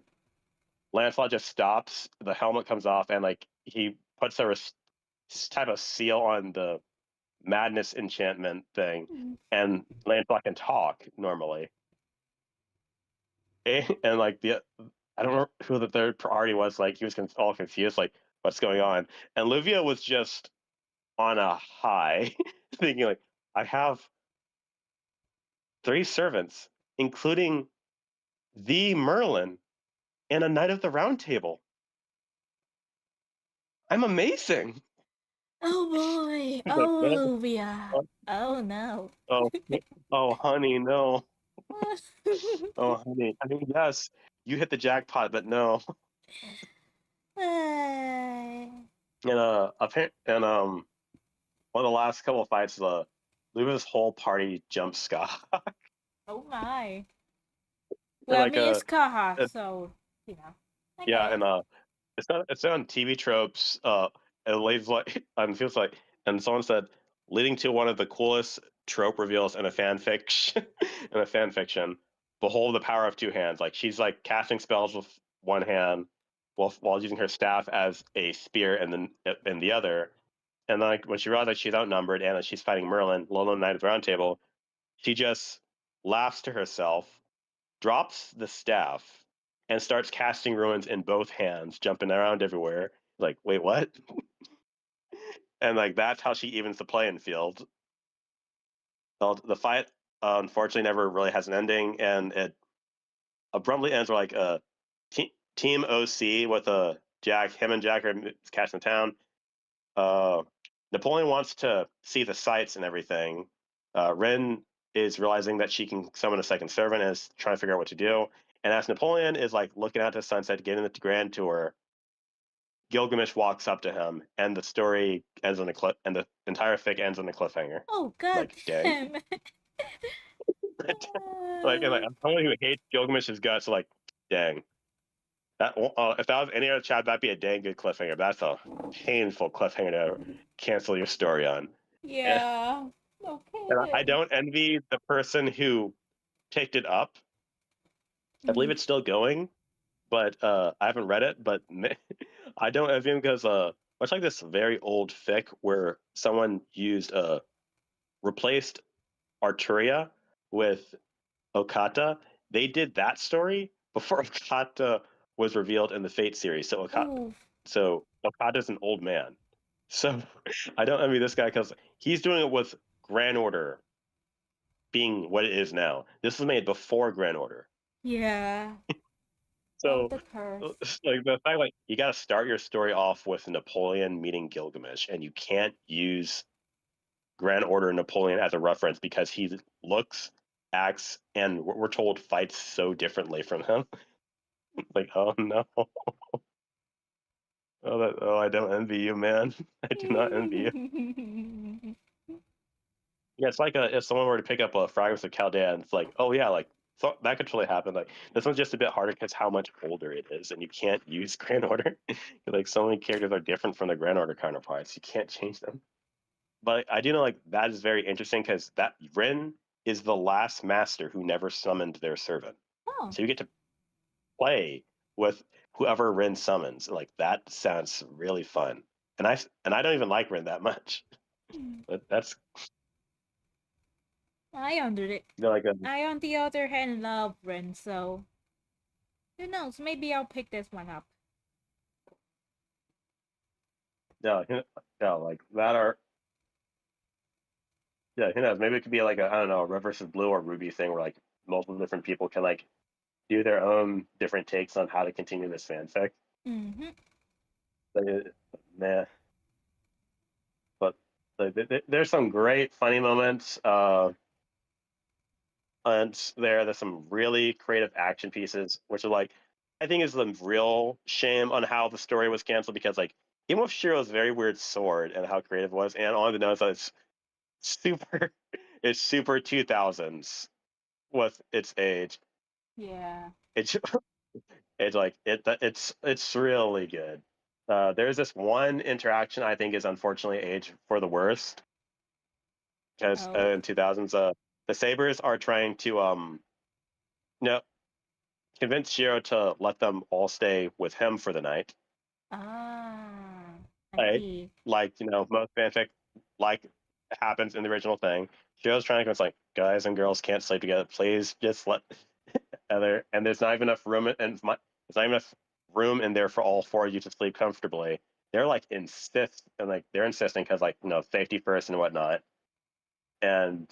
Lancelot just stops. The helmet comes off, and like he puts a type of seal on the madness enchantment thing, and Lancelot can talk normally. And like I don't know who the third party was. Like he was all confused, like what's going on. And Livia was just on a high, thinking like I have 3 servants, including the Merlin and a Knight of the Round Table. I'm amazing. Oh boy. He's like, Oh, "Man, Olivia. Oh no. oh, oh, honey, no. Oh, honey, yes, you hit the jackpot, but no." And one of the last couple of fights, Luva's whole party jumps Scott. Oh my. Well, I like mean, it's Kaha, it, so you know, I yeah, get and it. it's on TV tropes. It leads like and feels like, and someone said leading to one of the coolest trope reveals in a fan fiction. In a fan fiction, behold the power of two hands. Like she's like casting spells with one hand, while using her staff as a spear, and then in the other. And like when she realizes she's outnumbered and that she's fighting Merlin, Lone Knight of the Round Table, she just laughs to herself, drops the staff, and starts casting ruins in both hands, jumping around everywhere. Like, wait, what? And like that's how she evens the playing field. Well, the fight unfortunately never really has an ending, and it abruptly ends with like a team OC with a Jack. Him and Jack are catching the town. Uh, Napoleon wants to see the sights and everything. Rin is realizing that she can summon a second servant and is trying to figure out what to do. And as Napoleon is like looking out to the sunset, getting the grand tour, Gilgamesh walks up to him, and the story ends on a cliff, and the entire fic ends on a cliffhanger. Oh god Like, dang. damn. Like, and like, I'm someone who hates Gilgamesh's guts. Like, dang. That if that was any other chat, that'd be a dang good cliffhanger. That's a painful cliffhanger to cancel your story on. And, Yeah. Okay and I then. don't envy the person who picked it up. I believe Mm. it's still going, but I haven't read it. But I don't envy him because much like this very old fic where someone used replaced Arturia with Okata. They did that story before Okata was revealed in the Fate series. Oh So Okada's an old man. So I don't envy this guy because he's doing it with Grand Order being what it is now. This was made before Grand Order. yeah. Oh, So the curse. like the fact like you got to start your story off with Napoleon meeting Gilgamesh, and you can't use Grand Order Napoleon as a reference because he looks, acts, and we're told fights so differently from him. Like, oh no, I don't envy you, man. I do not envy you. Yeah, it's like if someone were to pick up a Fragments of Chaldea, and it's like, oh yeah, like so that could totally happen. Like this one's just a bit harder because how much older it is, and you can't use Grand Order. Like so many characters are different from the Grand Order counterparts. You can't change them. But I do know like that is very interesting because that Rin is the last master who never summoned their servant. Oh. So you get to play with whoever Rin summons. Like that sounds really fun. And I don't even like Rin that much. But that's I under it. like a I on the other hand love Ren, so who knows? Maybe I'll pick this one up. yeah, yeah, like that are yeah, who knows? Maybe it could be like a I don't know, a red versus blue or ruby thing where like multiple different people can like do their own different takes on how to continue this fanfic. Mm-hmm. Like, nah, but like, there's some great funny moments. And there's some really creative action pieces, which are like I think is the real shame on how the story was canceled because like Game of Shiro's very weird sword and how creative it was, and all the notes that it's super, it's super 2000s with its age. Yeah. It's it's like it's really good. There's this one interaction I think is unfortunately aged for the worst because Oh. in 2000s the Sabers are trying to no convince Shiro to let them all stay with him for the night. Ah. I Right? see. Like, most fanfic like happens in the original thing. Shiro's trying to convince like guys and girls can't sleep together. Please just let other and there's not even enough room and there's not even enough room in there for all four of you to sleep comfortably. They're like they're insisting because like safety first and whatnot. And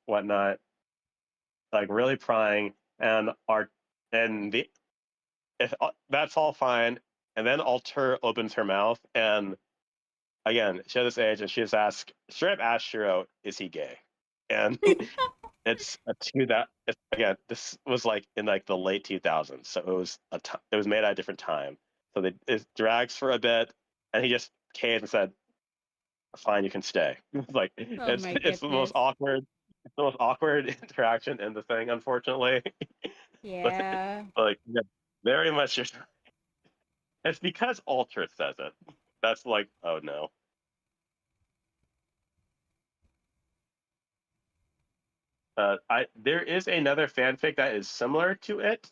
whatnot, like really prying and are and the if that's all fine, and then Alter opens her mouth, and again, she has this age, and she just straight up asks Shiro, "Is he gay?" And it's a two that again, this was like in like the late 2000s, so it was made at a different time. So it drags for a bit, and he just caved and said, "Fine, you can stay." Like Oh my it's the most goodness. awkward. It's the most awkward interaction in the thing, unfortunately. Yeah. Like, yeah, very much. It's because Ultra says it. That's like, oh no. I there is another fanfic that is similar to it.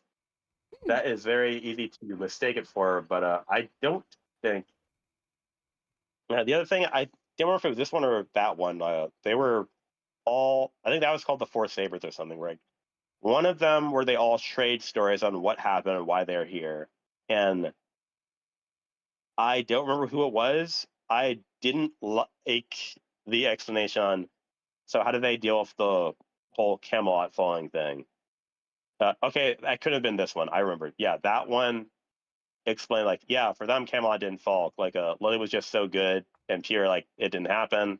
Hmm. That is very easy to mistake it for, but I don't think. The other thing, I don't remember if it was this one or that one. They were all. I think that was called the Four Sabers or something. Right. One of them where they all trade stories on what happened and why they're here, and I don't remember who it was. I didn't like the explanation on. So how do they deal with the whole Camelot falling thing? Okay, that could have been this one. I remember. Yeah, that one explained like, yeah, for them Camelot didn't fall. Like Lily was just so good and pure, like it didn't happen.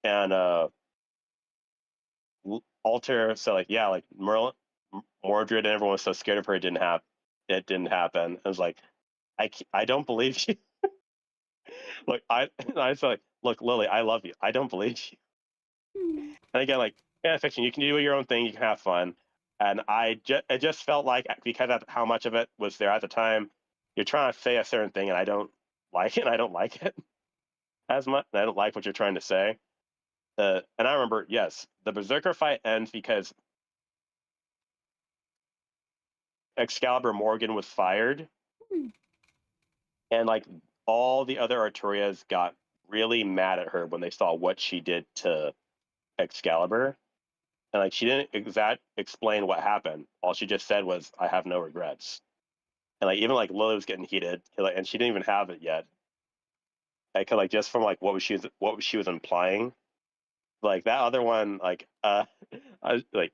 And Alter, so like yeah, like Mordred and everyone was so scared of her, it didn't happen. It didn't happen. I was like, I don't believe you. Look, I was like, look, Lily, I love you. I don't believe you. Hmm. And again, like fan fiction, you can do your own thing, you can have fun. And it just felt like because of how much of it was there at the time, you're trying to say a certain thing, and I don't like it. And I don't like it as much. And I don't like what you're trying to say. And I remember, yes, the Berserker fight ends because Excalibur Morgan was fired, Hmm. and like all the other Arturias got really mad at her when they saw what she did to Excalibur. And like she didn't explain what happened. All she just said was, "I have no regrets." And like even like Lily was getting heated, like, and she didn't even have it yet. Like just from like what she was implying, like that other one, like I was like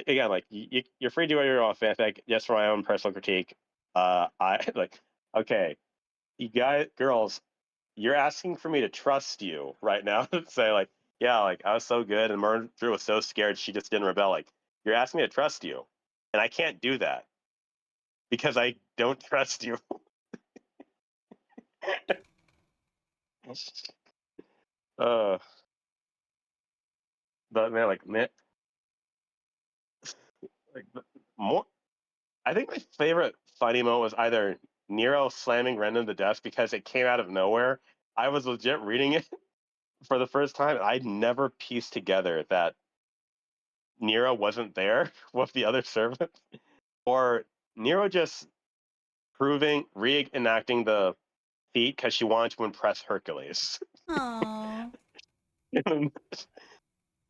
again, like you're free to do your own fanfic. Just for my own personal critique, I like okay, you guys, girls, you're asking for me to trust you right now to say like, yeah, like I was so good and Murder was so scared she just didn't rebel. Like you're asking me to trust you, and I can't do that because I don't trust you. uh, but man, like more. I think my favorite funny moment was either Nero slamming Ren in the desk because it came out of nowhere. I was legit reading it for the first time. I'd never pieced together that Nero wasn't there with the other servants, or Nero just reenacting the feat because she wanted to impress Hercules. Aw. and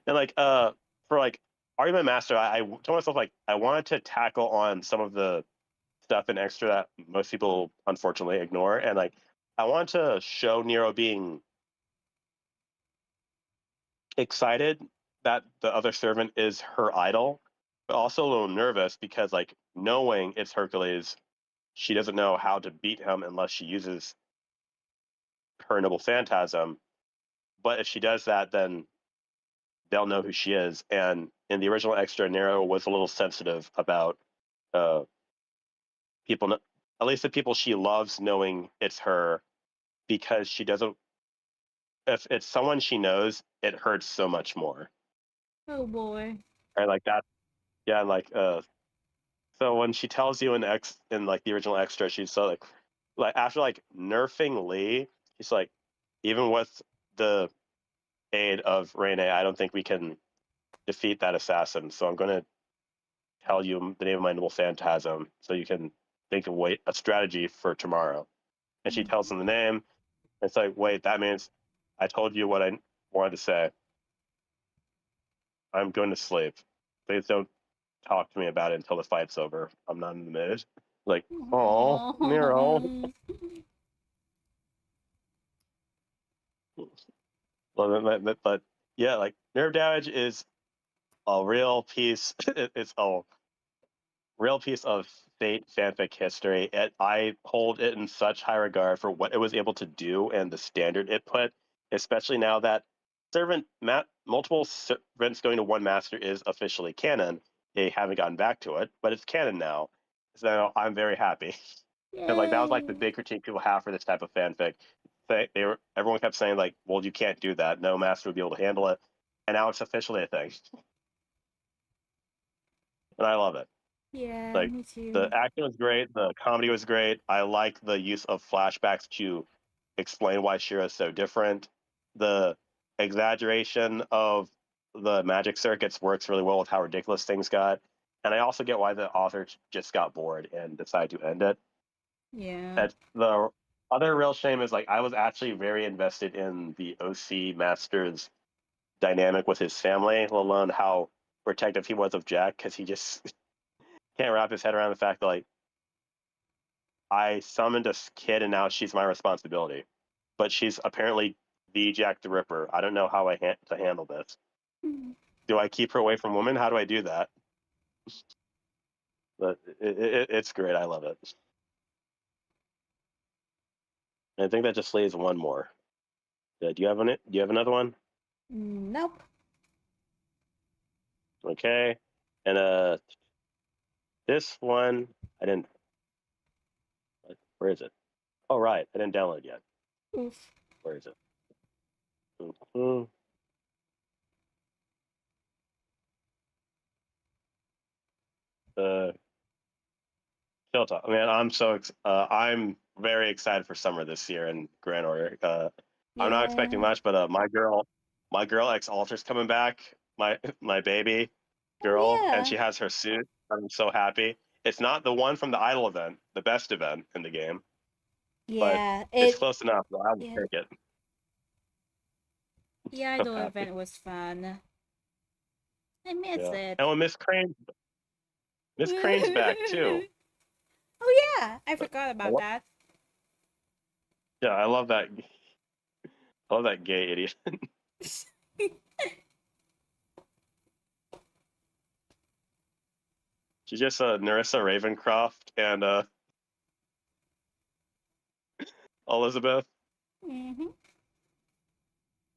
like for like Argument Master, I told myself like I wanted to tackle on some of the stuff and extra that most people unfortunately ignore, and like I wanted to show Nero being excited that the other servant is her idol, but also a little nervous because like knowing it's Hercules, she doesn't know how to beat him unless she uses her noble phantasm. But if she does that, then they'll know who she is. And in the original extra, Nero was a little sensitive about uh, people, at least the people she loves, knowing it's her because she doesn't. If it's someone she knows, it hurts so much more. Oh boy. And like that, yeah, like so when she tells you in like the original extra, she's so like after like nerfing Lee, she's like, even with the aid of Rene, I don't think we can defeat that assassin. So I'm going to tell you the name of my noble phantasm so you can think of a strategy for tomorrow. And she tells him the name. It's like, wait, that means I told you what I wanted to say. I'm going to sleep. Please don't talk to me about it until the fight's over. I'm not in the mood. Like, oh, Nero. Aw. But yeah, like nerve damage is a real piece. It's a real piece of Fate fanfic history. I hold it in such high regard for what it was able to do and the standard it put, especially now that multiple servants going to one master is officially canon. They haven't gotten back to it, but it's canon now. So I'm very happy. Because like that was like the Yay. big critique people have for this type of fanfic. Everyone kept saying like, well, you can't do that. No master would be able to handle it. and now it's officially a thing, and I love it. Yeah, Like me too. the acting was great, the comedy was great. I like the use of flashbacks to explain why Shira is so different. The exaggeration of the magic circuits works really well with how ridiculous things got. And I also get why the author just got bored and decided to end it. Yeah. And the other real shame is like I was actually very invested in the OC Master's dynamic with his family, let alone how protective he was of Jack, because he just can't wrap his head around the fact that like I summoned a kid and now she's my responsibility. But she's apparently the Jack the Ripper. I don't know how to handle this. Do I keep her away from women? How do I do that? But it's great. I love it. And I think that just leaves one more. Do you have Do you have another one? Nope. Okay. And this one I didn't. Where is it? Oh right, I didn't download it yet. Oof. Where is it? Mm-hmm. Chill talk. Man, I'm very excited for summer this year in Grand Order. I'm not expecting Yeah. much, but my girl X Alter's coming back. My baby Oh girl, and yeah. she has her suit. I'm so happy. It's not the one from the Idol event, the best event in the game, but Yeah. it's It. close enough. So I will Yeah. take it. The So idol happy. event was fun. I miss Yeah. it. And when Miss Crane's back too. Oh yeah, I But forgot I about lo- that. yeah, I love that. I love that gay idiot. She's just Narissa Ravencroft and Elizabeth Mm-hmm.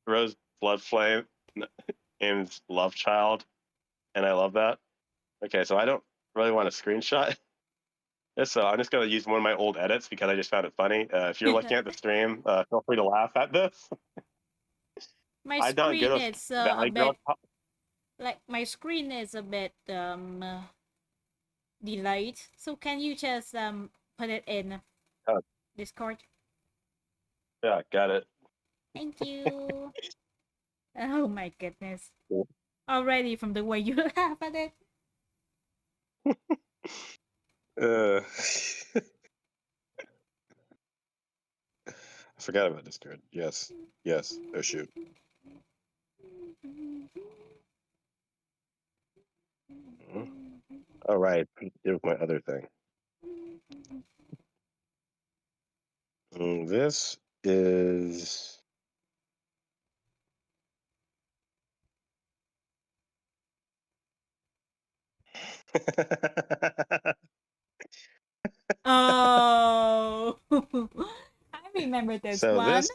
Rose Bloodflame named Love Child, and I love that. Okay, so I don't really want to screenshot this, so I'm just going to use one of my old edits because I just found it funny. If you're looking at the stream, feel free to laugh at this. My I don't get screen those is a Valley Girl. bit like my screen is a bit delayed. So can you just put it in Oh, Discord? yeah, got it. Thank you. Oh my goodness. Already from the way you laugh at it. Uh, I forgot about Discord. Yes, yes. Oh shoot. All right, here's my other thing. This is. Oh, I remember this So one. this,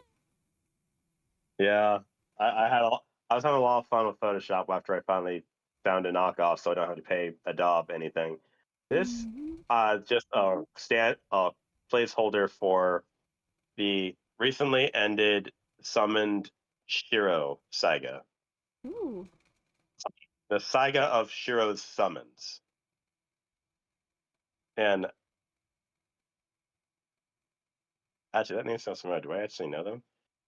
yeah, I was having a lot of fun with Photoshop after I finally found a knockoff, so I don't have to pay Adobe anything. This, Mm-hmm. just a placeholder for the recently ended summoned Shiro saga, Ooh. the saga of Shiro's summons, and actually that name sounds familiar. Do I actually know them?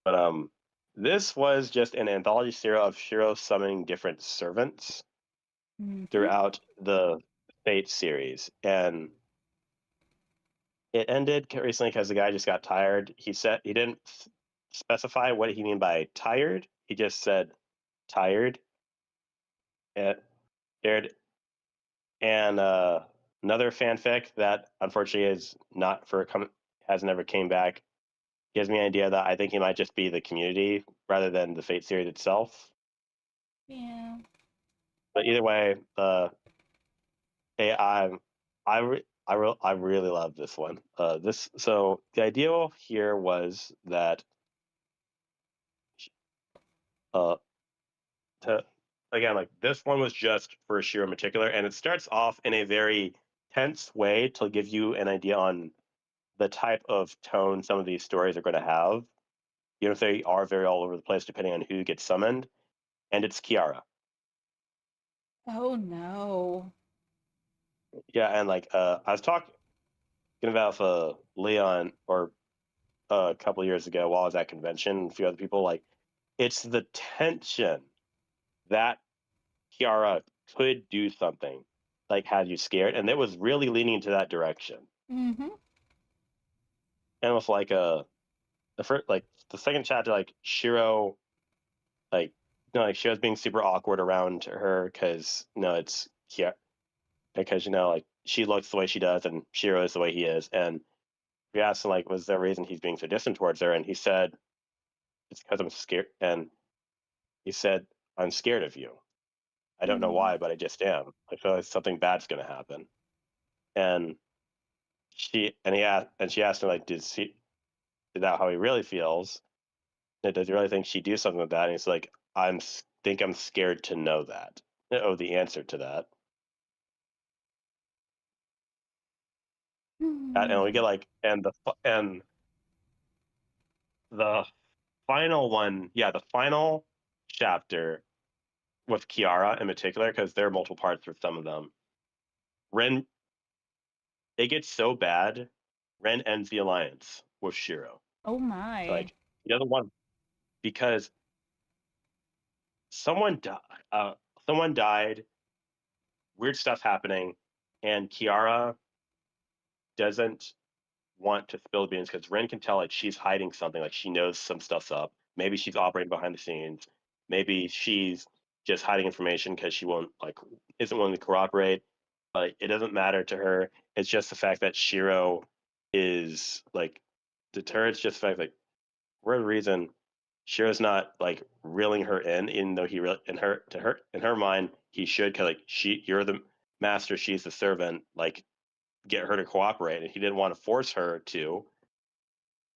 But this was just an anthology serial of Shiro summoning different servants Mm-hmm. throughout the Fate series, and it ended recently because the guy just got tired. He said he didn't specify what he mean by tired. He just said tired. And aired and another fanfic that unfortunately is not for has never came back gives me an idea that I think he might just be the community rather than the Fate series itself. Yeah. But either way, hey, I really love this one. This so the idea here was that uh to again like this one was just for Shiro in particular, and it starts off in a very tense way to give you an idea on the type of tone some of these stories are going to have, even if they are very all over the place depending on who gets summoned. and it's Kiara. Oh no. Yeah, and like I was talking about Leon or a couple of years ago while I was at convention, and a few other people. Like, it's the tension that Kiara could do something like had you scared, and it was really leaning into that direction. Mm-hmm. And with like the first, like the second chapter, like Shiro, like like Shiro's being super awkward around her because it's yeah, because like she looks the way she does and Shiro is the way he is, and we asked him like, was there a reason he's being so distant towards her, and he said it's because I'm scared, and he said I'm scared of you. I don't know Mm. why, but I just am. I feel like something bad's gonna happen. And she asked him like, is that how he really feels? And does he really think she'd do something with that? And he's like, think I'm scared to know that. Oh, the answer to that. And we get like, and the final one, yeah, the final chapter with Kiara in particular, because there are multiple parts with some of them. Ren, it gets so bad, Ren ends the alliance with Shiro. Oh my. Like the other one, because someone died. Someone died. Weird stuff happening, and Kiara doesn't want to spill the beans because Ren can tell like she's hiding something. Like she knows some stuff's up. Maybe she's operating behind the scenes. Maybe she's just hiding information because she won't isn't willing to cooperate. But it doesn't matter to her. It's just the fact that Shiro is like deterred. It's just the fact like for a reason Shiro's not like reeling her in, even though in her mind he should. Cause like you're the master, she's the servant. Like get her to cooperate, and he didn't want to force her to.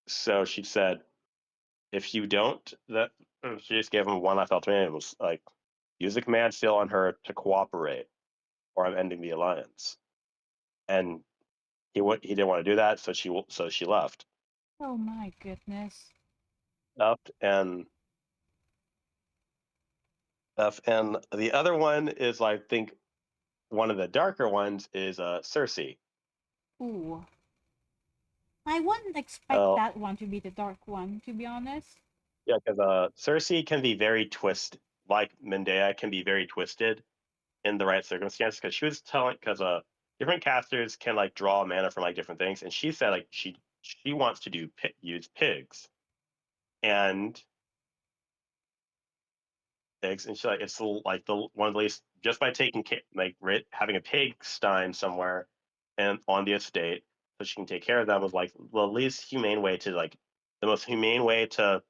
So she said, if you don't, that she just gave him one last ultimatum. It was like use the command seal on her to cooperate, or I'm ending the alliance. And he didn't want to do that, so she Oh my goodness. left, and the other one is I think one of the darker ones is Cersei. Ooh. I wouldn't expect Oh that one to be the dark one, to be honest. yeah, because Cersei can be very twisted, like Mendea can be very twisted in the right circumstances. Because she was telling, because different casters can like draw mana from like different things, and she said like she wants to use pigs and pigs, and she like it's like the one of the least just by taking like having a pig stein somewhere and on the estate so she can take care of them was like the least humane way to like the most humane way to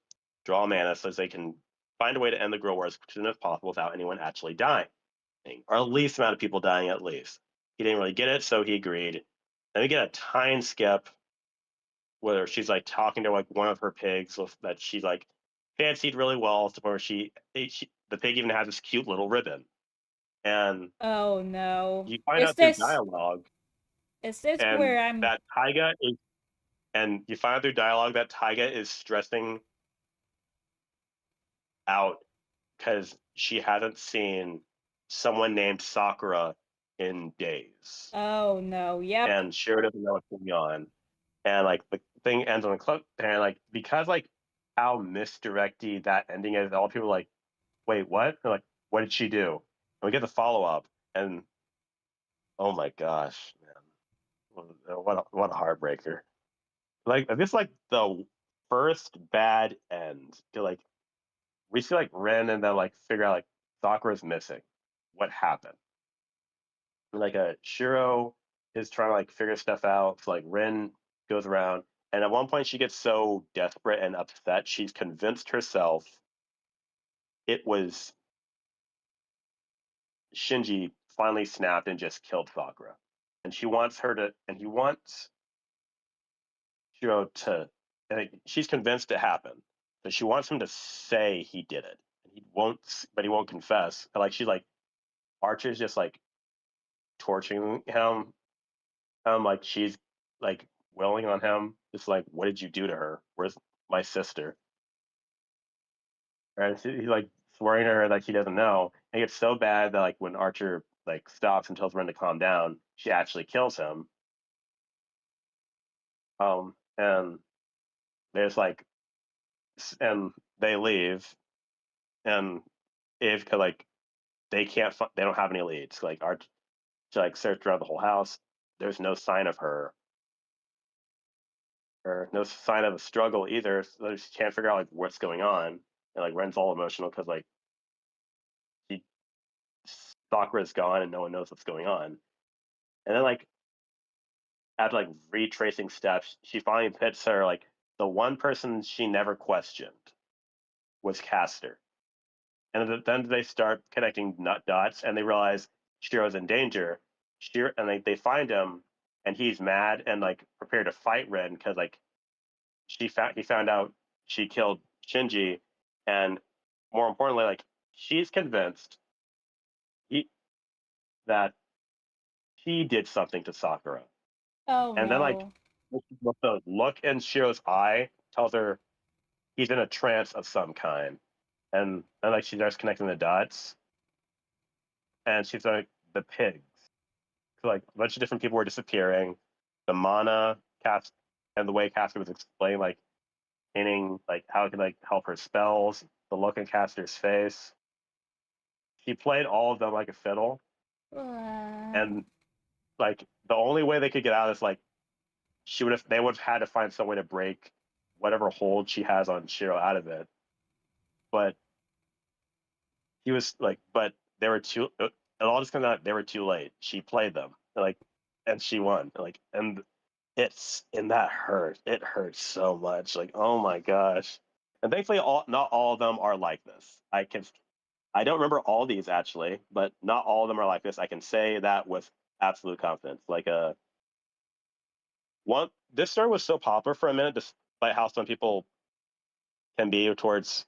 draw mana so they can find a way to end the Grow Wars as soon as possible without anyone actually dying, or at least amount of people dying at least. He didn't really get it, so he agreed. Then we get a time skip where she's like talking to like one of her pigs that she's like fancied really well to the point where the pig even has this cute little ribbon. And Oh no. you find out through dialogue, Is this and where I'm that Taiga is, and you find out through dialogue that Taiga is stressing out because she hasn't seen someone named Sakura in days, Oh no, yep. and Shiro doesn't know what's going on. And like the thing ends on a clip, and like because like how misdirected that ending is, all people are like, wait, what? They're like, what did she do? And we get the follow up, and oh my gosh, man, what a heartbreaker! Like this, like the first bad end. Like we see like Ren, and then like figure out like Sakura's missing. What happened? Like a Shiro is trying to like figure stuff out. So like Ren goes around, and at one point she gets so desperate and upset, she's convinced herself it was Shinji finally snapped and just killed Sakura, and she wants her to, and he wants Shiro to, and she's convinced it happened, but she wants him to say he did it, and he won't, but he won't confess. And like she's like Archer's just like torturing him like she's like willing on him. It's like, what did you do to her? Where's my sister? And he like swearing to her that she doesn't know. And it gets so bad that like when Archer like stops and tells Ren to calm down, she actually kills him. And there's like, and they leave, and if like they don't have any leads. Like Archer like searched around the whole house. There's no sign of her, or no sign of a struggle either. So she can't figure out like what's going on. And like Ren's all emotional because like he Sakura is gone and no one knows what's going on. And then like after like retracing steps, she finally pits her like the one person she never questioned was Castor. And then they start connecting nut dots, and they realize Shiro's in danger. And they find him, and he's mad and like prepared to fight Ren because like he found out she killed Shinji, and more importantly, like she's convinced he, that he did something to Sakura. Oh And then like no. the look in Shiro's eye tells her he's in a trance of some kind. And like she starts connecting the dots, and she's like the pigs. So, like a bunch of different people were disappearing. The mana cast and the way Caster was explaining like painting like how it could like help her spells, the look in Caster's face. She played all of them like a fiddle, and like the only way they could get out is like they would have had to find some way to break whatever hold she has on Shiro out of it. But he was like, but they were too. It all just comes out. They were too late. She played them like, and she won. Like, and that hurt. It hurts so much. Like, oh my gosh. And thankfully, not all of them are like this. I don't remember all these actually, but not all of them are like this. I can say that with absolute confidence. Like one this story was so popular for a minute, despite how some people can be towards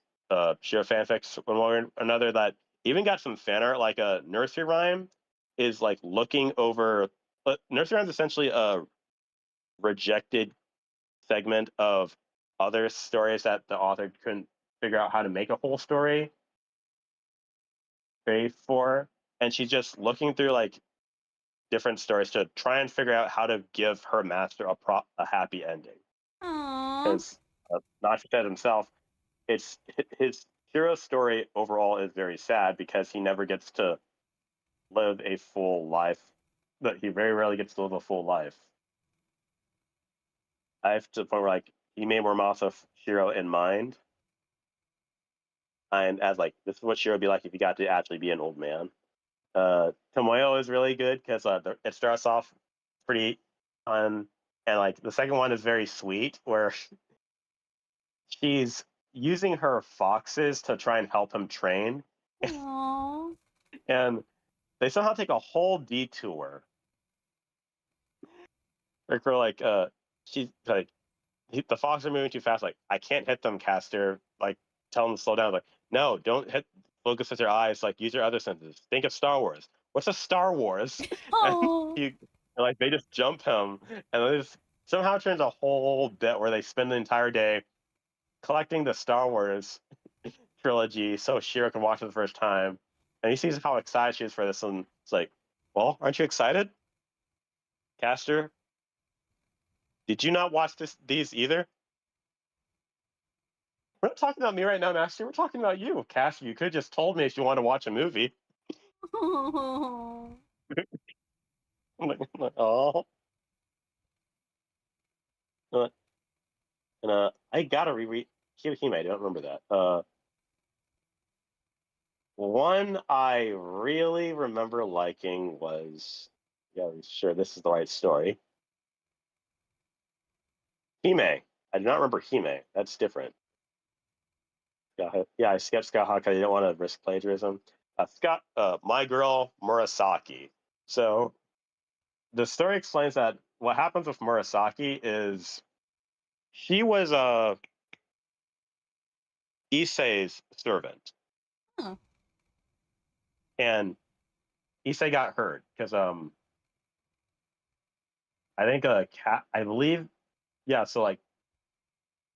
Shiro fanfics one way or another, that even got some fan art. Like a nursery rhyme is like looking over. Nursery rhyme is essentially a rejected segment of other stories that the author couldn't figure out how to make a whole story for, and she's just looking through like different stories to try and figure out how to give her master a happy ending. Aww. Because Nashi said himself, it's his hero story overall is very sad because he never gets to live a full life. But he very rarely gets to live a full life. I have to the point where like he made Muramasa's Shiro in mind, and as like this is what Shiro would be like if he got to actually be an old man. Tomoyo is really good because it starts off pretty fun, and like the second one is very sweet, where she's using her foxes to try and help him train, Aww. and they somehow take a whole detour. Like for like she's like the foxes are moving too fast. Like I can't hit them, Caster. Like tell them to slow down. Like no, don't hit. Focus with your eyes. Like use your other senses. Think of Star Wars. What's a Star Wars? And Oh. you like they just jump him, and it just somehow turns a whole bit where they spend the entire day collecting the Star Wars trilogy so Shiro can watch it the first time. And he sees how excited she is for this, and it's like, well, aren't you excited, Caster? Did you not watch these either? We're not talking about me right now, Master. We're talking about you, Caster. You could have just told me if you want to watch a movie. I'm like, oh. And I gotta reread Hime. I don't remember that. One I really remember liking was, yeah, sure, this is the right story. Hime. I do not remember Hime. That's different. Yeah, I skipped Scott Hawk. I didn't want to risk plagiarism. My girl Murasaki. So the story explains that what happens with Murasaki is she was Issei's servant, Huh. and Issei got hurt because I think a cat. I believe, yeah. So like,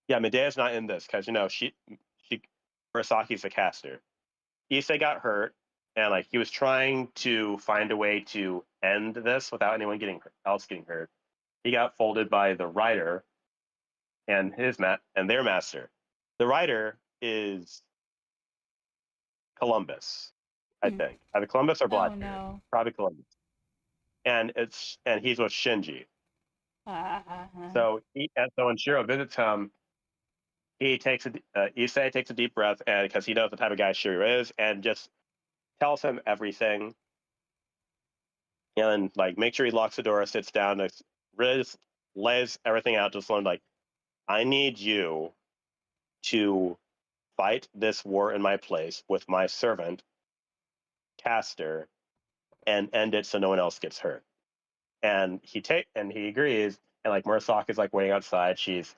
yeah, Medea's not in this because she Murasaki's a caster, Issei got hurt, and like he was trying to find a way to end this without anyone else getting hurt. He got folded by the writer and their master. The writer is Columbus, I Hmm. think. Either Columbus or Oh Blackbeard. no. Probably Columbus. And he's with Shinji. So when Shiro visits him, Issei takes a deep breath, and because he knows the type of guy Shiro is, and just tells him everything, and like make sure he locks the door, sits down, and really just lays everything out to Sloan. Like, I need you to fight this war in my place with my servant Caster and end it so no one else gets hurt. And he agrees, and like Murasaki is like waiting outside. She's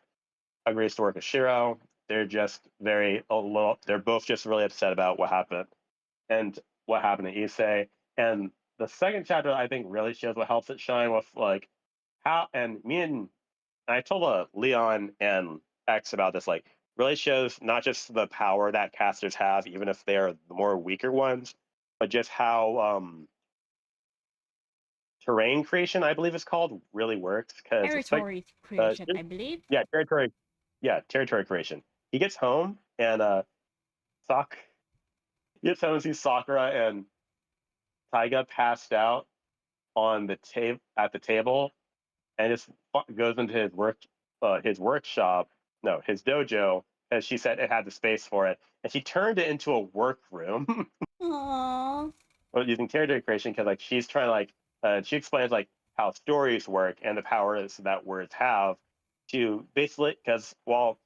agrees to work with Shiro. They're both just really upset about what happened to Issei. And the second chapter I think really shows what helps it shine with like how and me and I told Leon and X about this, like really shows not just the power that casters have, even if they're the more weaker ones, but just how terrain creation, I believe it's called, really works because it's like Territory creation, just, I believe. yeah, territory creation. He gets home and Sak he gets home and sees Sakura and Taiga passed out on the table at the table, and just goes into his workshop, no, his dojo, as she said it had the space for it, and she turned it into a workroom. Aww. Using territory creation because like she's trying to like she explains like how stories work and the powers that words have to basically because while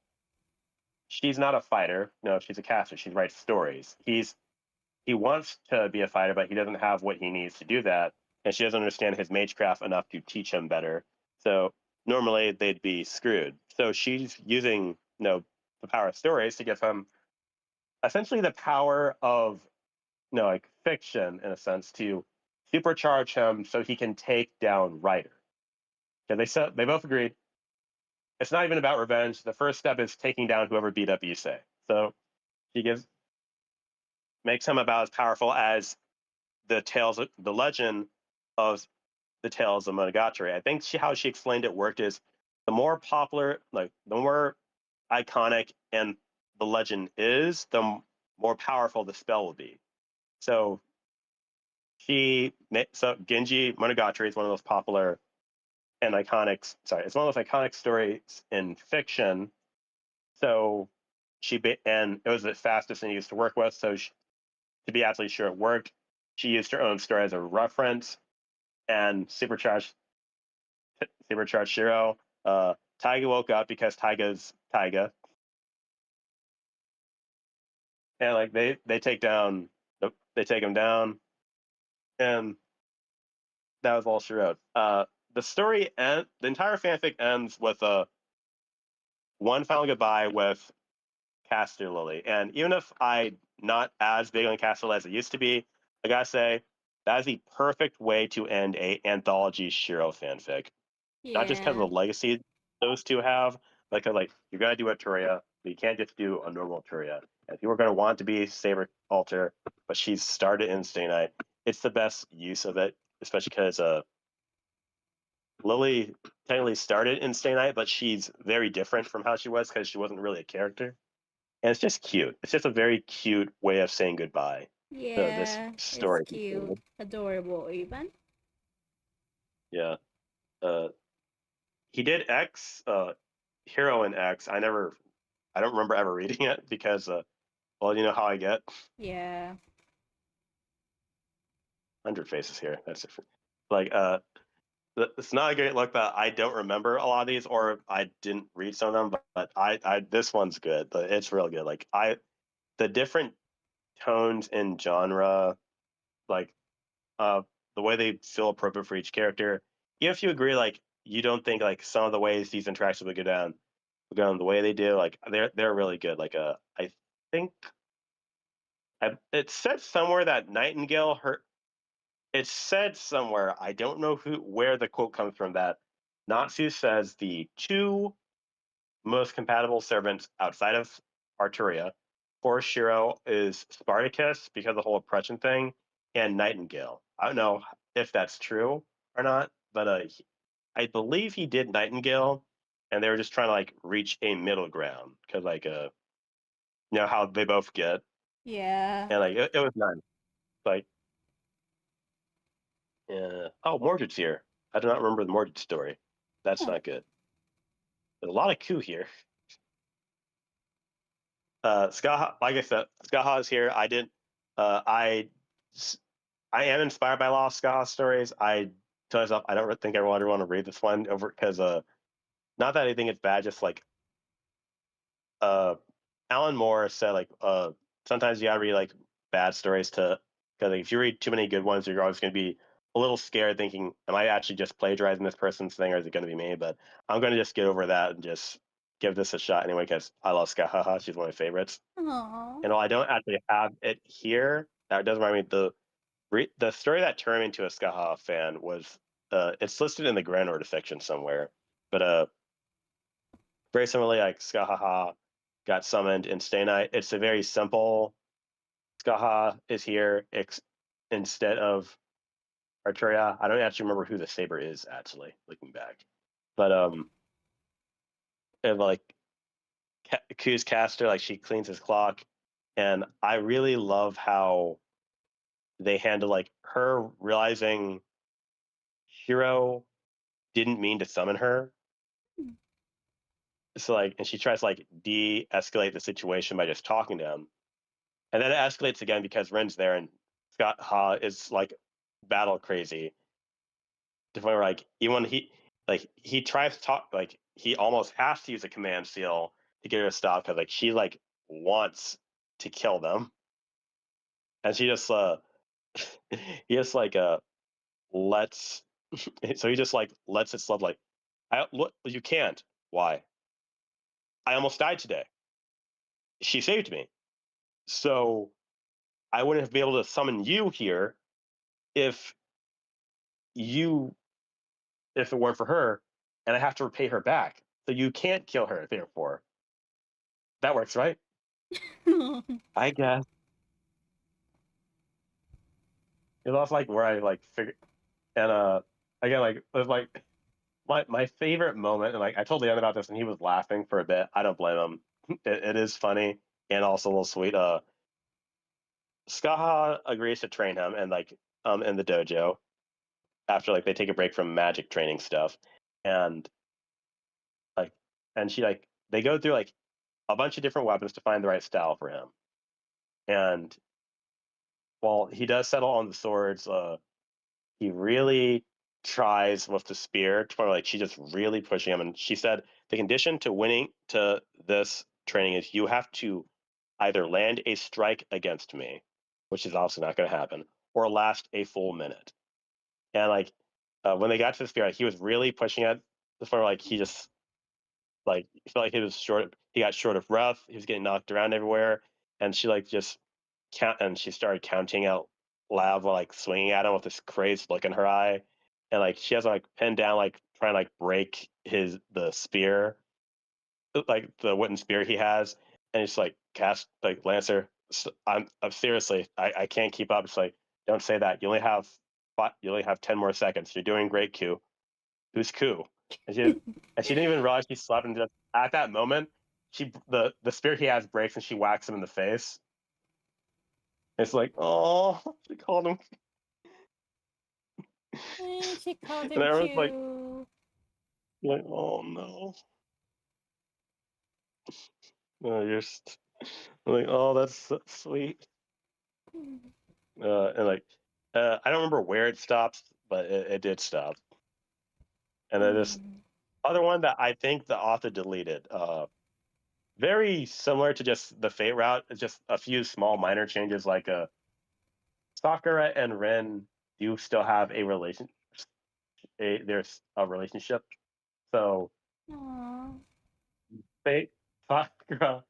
she's not a fighter, no, she's a caster. She writes stories. He wants to be a fighter, but he doesn't have what he needs to do that, and she doesn't understand his magecraft enough to teach him better. So normally they'd be screwed. So she's using the power of stories to give him essentially the power of like fiction in a sense to supercharge him so he can take down Ryder. Yeah, they both agreed it's not even about revenge. The first step is taking down whoever beat up Issei. So she makes him about as powerful as the legend of the Tales of Monogatari. I think how she explained it worked is the more popular, like the more iconic and the legend is, the more powerful the spell will be. So Genji Monogatari is one of those popular and iconic. Sorry, it's one of those iconic stories in fiction. So and it was the fastest thing used to work with. So to be absolutely sure it worked, she used her own story as a reference and supercharged Shiro. Taiga woke up because Taiga's Taiga, and like they take him down, and that was all she wrote. The entire fanfic ends with a one final goodbye with Caster Lily. And even if I'm not as big on Caster Lily as I used to be, I gotta say that is the perfect way to end a anthology Shiro fanfic. Not just because of Yeah. the legacy those two have, but because like you gotta do a Turia, but you can't just do a normal Turia. And people are gonna want to be Saber Alter, but she's started in Stay Night. It's the best use of it, especially because Lily technically started in Stay Night, but she's very different from how she was because she wasn't really a character. And it's just cute. It's just a very cute way of saying goodbye to this Yeah. It's story. cute. Adorable, even. Yeah. Uh, he did X, Hero in X. I don't remember ever reading it because, well, you know how I get. Yeah. 100 faces here. That's it. Like, it's not a great look that I don't remember a lot of these, or I didn't read some of them, but this one's good. But it's real good. Like, the different tones in genre, like, uh, the way they feel appropriate for each character. Even if you agree, like, you don't think like some of the ways these interactions would go down the way they do, like they're really good. Like, I think it said somewhere that Nightingale hurt. It said somewhere, I don't know where the quote comes from, that Natsu says the two most compatible servants outside of Arturia for Shiro is Spartacus because of the whole oppression thing, and Nightingale. I don't know if that's true or not, but I believe he did Nightingale, and they were just trying to like reach a middle ground because like you know how they both get, Yeah. and like it was nice. Like oh, Mordred's here. I do not remember the Mordred story. That's Huh. not good. There's a lot of coup here. Skaha, like I said, Skaha is here. I didn't. I am inspired by a lot of Skaha stories. I tell myself I don't think I want to read this one over because not that I think it's bad, just like uh Alan Moore said like sometimes you gotta read like bad stories to because like, if you read too many good ones, you're always gonna be a little scared thinking, am I actually just plagiarizing this person's thing or is it gonna be me? But I'm gonna just get over that and just give this a shot anyway because I love Skaha. She's one of my favorites. Aw. And while I don't actually have it here, that does remind me the story that turned me into a Skaha fan was it's listed in the Grand Order section somewhere, but very similarly like Skaha got summoned in Stay Night. It's a very simple Skaha is here instead of Arturia. I don't actually remember who the Saber is actually looking back, but and like Q's caster like she cleans his clock, and I really love how they handle like her realizing Hero didn't mean to summon her. So like, and she tries to like de-escalate the situation by just talking to him, and then it escalates again because Ren's there and Scott Ha is like battle crazy to the point where like even when he tries to talk like he almost has to use a command seal to get her to stop because like she like wants to kill them, and she just he just like lets so he just like lets it slip like I what you can't. Why? I almost died today. She saved me. So I wouldn't have been able to summon you here if you if it weren't for her, and I have to repay her back. So you can't kill her, therefore. That works, right? I guess. It was like where I like figured and again like it was like my favorite moment and like I told Leon about this and he was laughing for a bit. I don't blame him. It is funny and also a little sweet. Skaha agrees to train him and like in the dojo after like they take a break from magic training stuff and like and she like they go through like a bunch of different weapons to find the right style for him and while he does settle on the swords he really tries with the spear to where like she's just really pushing him and she said the condition to winning to this training is you have to either land a strike against me, which is also not going to happen, or last a full minute. And like when they got to the spear, he was really pushing it. Before like he just like felt like he was short. He got short of breath. He was getting knocked around everywhere, and she like just count and she started counting out loud while like swinging at him with this crazed look in her eye, and like she has like pinned down like trying to like break the spear, like the wooden spear he has, and he's like cast like Lancer. I'm seriously I can't keep up. It's like don't say that. You only have 10 more seconds. You're doing great, Q. Who's Ku? And she didn't even realize she slept. And just at that moment, the spear he has breaks and she whacks him in the face. It's like, oh, she called him. She called And him everyone's Q. like, oh no, no, like, oh, that's so sweet. And like, I don't remember where it stops, but it did stop. And then this other one that I think the author deleted. Very similar to just the Fate route. It's just a few small minor changes, like Sakura and Ren do still have there's a relationship. So Aww. Fate Sakura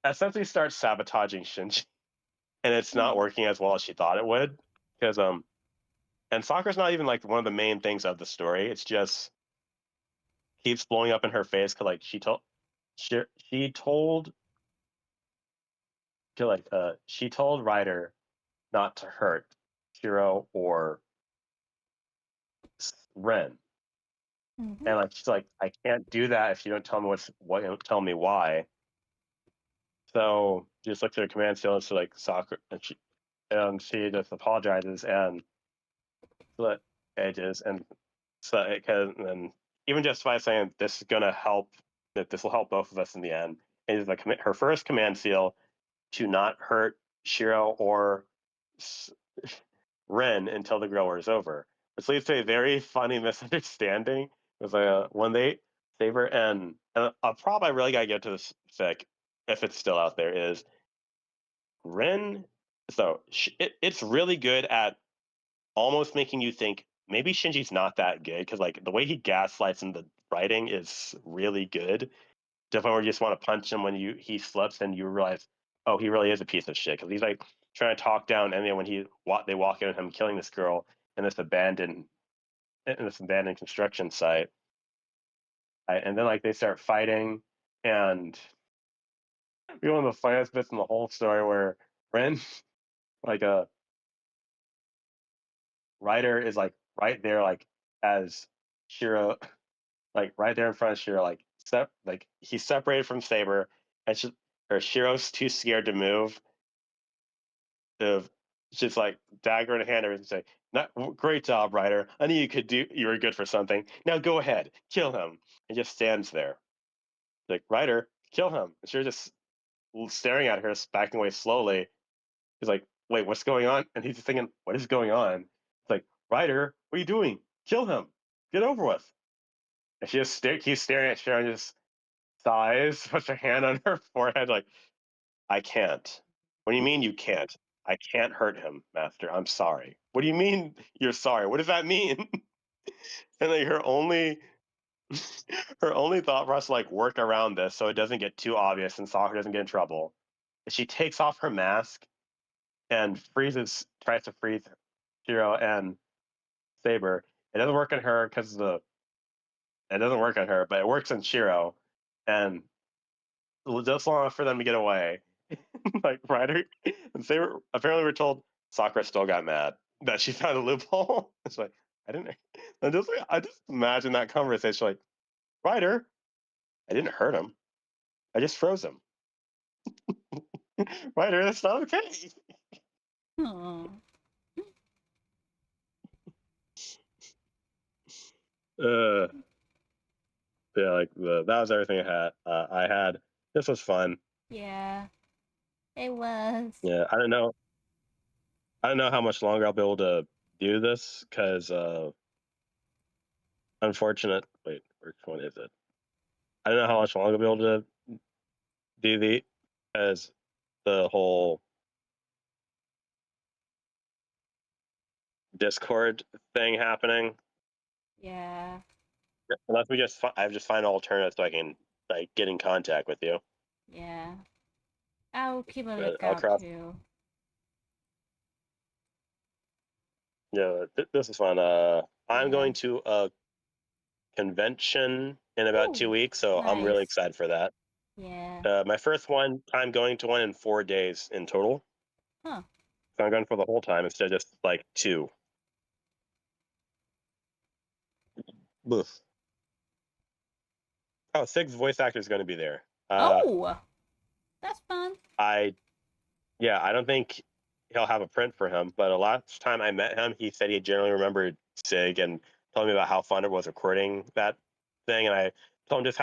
essentially starts sabotaging Shinji, and it's not working as well as she thought it would. Because and Sakura's not even like one of the main things of the story. It's just keeps blowing up in her face because like she told she told Ryder not to hurt Shiro or Ren. Mm-hmm. And like she's like, I can't do that if you don't tell me tell me why. So she just looks at her command seal and she's like Sakura, and she just apologizes and split edges, and so and even just by saying this is gonna help, that this will help both of us in the end, is her first command seal to not hurt Shiro or Ren until the grower is over, which leads to a very funny misunderstanding. It's like when they Saber and a problem I really gotta get to this fic, if it's still out there, is Ren. So it's really good at almost making you think maybe Shinji's not that good, because like the way he gaslights in the writing is really good. To the point where you just want to punch him when he slips, and you realize, oh, he really is a piece of shit, because he's like trying to talk down, and then when they walk in on him killing this girl in this abandoned construction site, and then like they start fighting, and one of the funniest bits in the whole story where Ren, like a Ryder is like right there, like as Shiro, like right there in front of Shiro, like he's separated from Saber, and Shiro's too scared to move. Of just like dagger in hand, and say, "Not great job, Ryder. I knew you were good for something. Now go ahead, kill him." And just stands there, like Ryder, kill him. And Shiro just staring at her, backing away slowly. He's like, "Wait, what's going on?" And he's just thinking, "What is going on?" It's like, "Ryder, what are you doing? Kill him. Get over with." And she just keeps staring at Sharon, and just sighs, puts her hand on her forehead, like, "I can't." "What do you mean you can't?" "I can't hurt him, Master. I'm sorry." "What do you mean you're sorry? What does that mean?" And like her only thought process, like, work around this so it doesn't get too obvious and Sakura doesn't get in trouble, is she takes off her mask and tries to freeze Shiro and Saber. It doesn't work on her it doesn't work on her, but it works on Shiro, and just long enough for them to get away. Like Ryder and Saber, apparently we're told Sakura still got mad that she found a loophole. It's like, I just imagine that conversation, like, Ryder, I didn't hurt him. I just froze him. Ryder, that's not okay. Aw. Uh, yeah, like that was everything I had. This was fun. Yeah, it was. Yeah, I don't know. I don't know how much longer I'll be able to do this, because unfortunate. Wait, which one is it? I don't know how much longer I'll be able to do as the whole Discord thing happening. Yeah, Unless I just find an alternative so I can like get in contact with you. yeah. I'll keep a But I'll lookout cross. too. Yeah, this is fun. I'm Yeah. going to a convention in about 2 weeks, so I'm really Nice. excited for that. Yeah. My first one, I'm going to one in 4 days in total. Huh. So I'm going for the whole time instead of just like 2. Oof. Oh, 6 voice actors going to be there. Oh, that's fun. I don't think he'll have a print for him, but the last time I met him, he said he generally remembered Sig and told me about how fun it was recording that thing. And I told him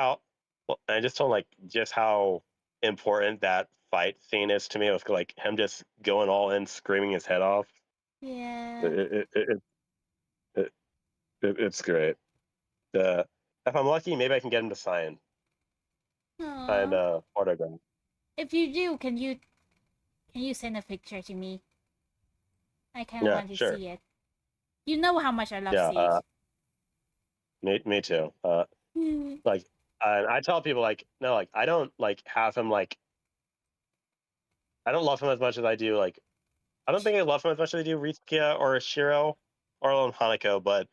I just told him like just how important that fight scene is to me. It was like him just going all in, screaming his head off. Yeah. It, it's great. If I'm lucky, maybe I can get him to sign Aw. autograph. If you do, can you send a picture to me? I kind of Yeah, want to sure. see it. You know how much I love Yeah, Siege. me too. Hmm. Like, I tell people like, no, like I don't like have him like, I don't love him as much as I do like, I don't think I love him as much as I do Ritsuya or Shiro or Lone Hanako, but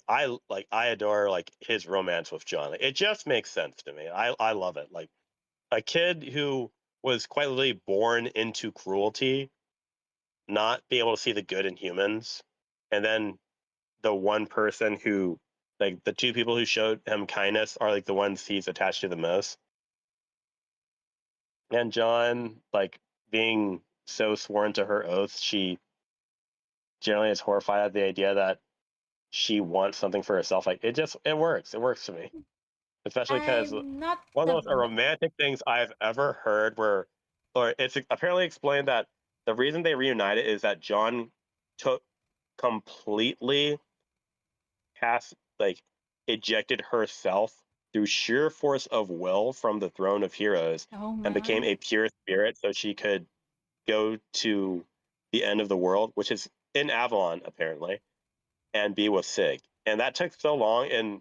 I adore like his romance with John. Like, it just makes sense to me. I love it. Like a kid who was quite literally born into cruelty, not being able to see the good in humans, and then the one person who, like, the two people who showed him kindness are like the ones he's attached to the most. And John, like, being so sworn to her oath, she generally is horrified at the idea that she wants something for herself. Like, it works. It works for me, especially because I'm not one of the the most romantic things I've ever heard. Or it's apparently explained that the reason they reunited is that John took completely cast, like, ejected herself through sheer force of will from the throne of heroes oh and became my. a pure spirit so she could go to the end of the world, which is in Avalon apparently, and be with Sig. And that took so long, and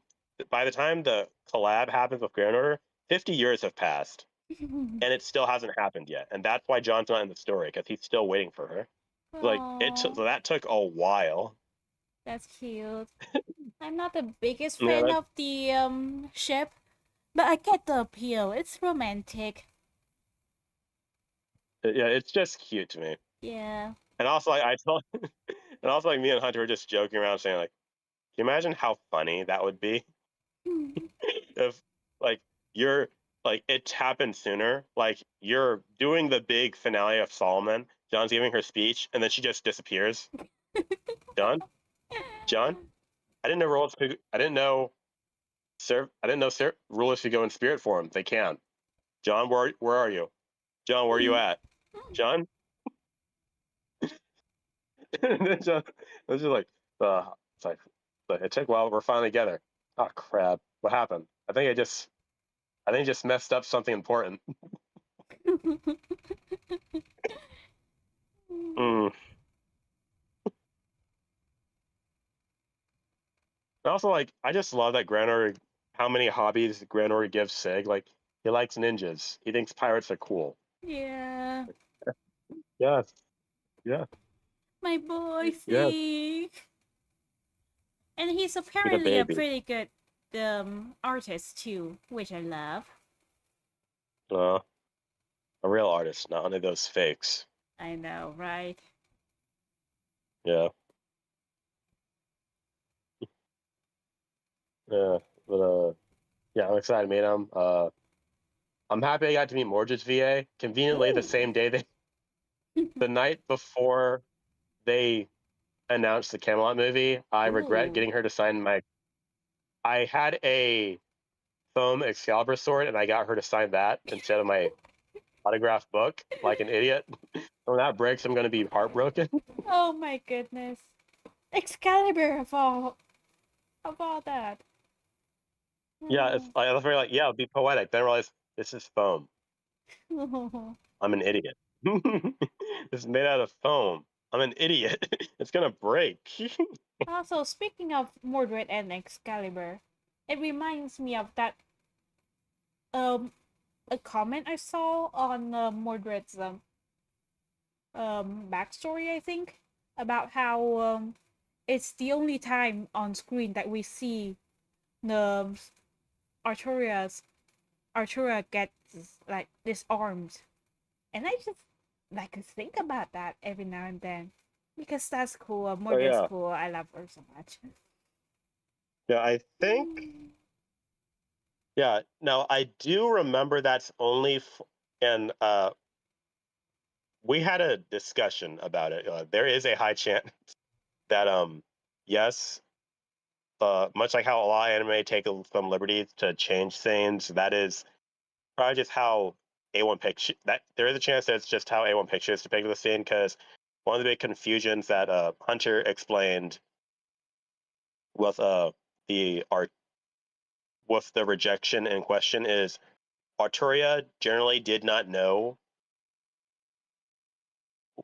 by the time the collab happens with Grand Order, 50 years have passed and it still hasn't happened yet. And that's why John's not in the story, because he's still waiting for her. Like, Oh, so that took a while. that's cute. I'm not the biggest Yeah, fan of the ship, but I get the appeal. It's romantic. yeah, it's just cute to me. Yeah. And also, like, I told, and also, like, me and Hunter were just joking around saying, like, can you imagine how funny that would be if, like, you're, like, it happened sooner. Like, you're doing the big finale of Solomon, John's giving her speech, and then she just disappears. John, John, I didn't know roles. I didn't know rulers could go in spirit form. They can. John, where are you? John, where are you at? John? And then John was just like, it's like, but it took a while. We're finally together. Oh crap! What happened? I think I just messed up something important. Mm. And also, like, I just love that Grand Order. How many hobbies Grand Order gives Sig? Like, he likes ninjas. He thinks pirates are cool. Yeah. Yes. Yeah. My boy Yes. Sig. And he's He's a apparently a baby. pretty good artist too, which I love. Uh, a real artist, not one of those fakes. I know, right? Yeah. Yeah. But yeah, I'm excited to meet him. I'm happy I got to meet Mordred's VA. Conveniently, the Ooh. same day the night before they announced the Camelot movie, I regret Ooh. getting her to sign my. I had a foam Excalibur sword, and I got her to sign that instead of my autographed book, like an idiot. When that breaks, I'm gonna be heartbroken. Oh my goodness. Excalibur of all that. Yeah, it's. I was very like, yeah, it'd be poetic. Then I realized this is foam. I'm an idiot. This is made out of foam. I'm an idiot. It's gonna break. Also, speaking of Mordred and Excalibur, it reminds me of that um a comment I saw on Mordred's backstory, I think, about how it's the only time on screen that we see the Arturia's Arturia gets like disarmed, and I just like to think about that every now and then because that's cool. Oh Mordred's yeah, cool. I love her so much. yeah. I think. Yeah. Now I do remember that's only, and we had a discussion about it. There is a high chance that yes, much like how a lot of anime take some liberties to change things, that is probably just how A1 picture that there is a chance that it's just how A1 pictures depicted the scene, because one of the big confusions that Hunter explained with the art with the rejection in question is Arturia generally did not know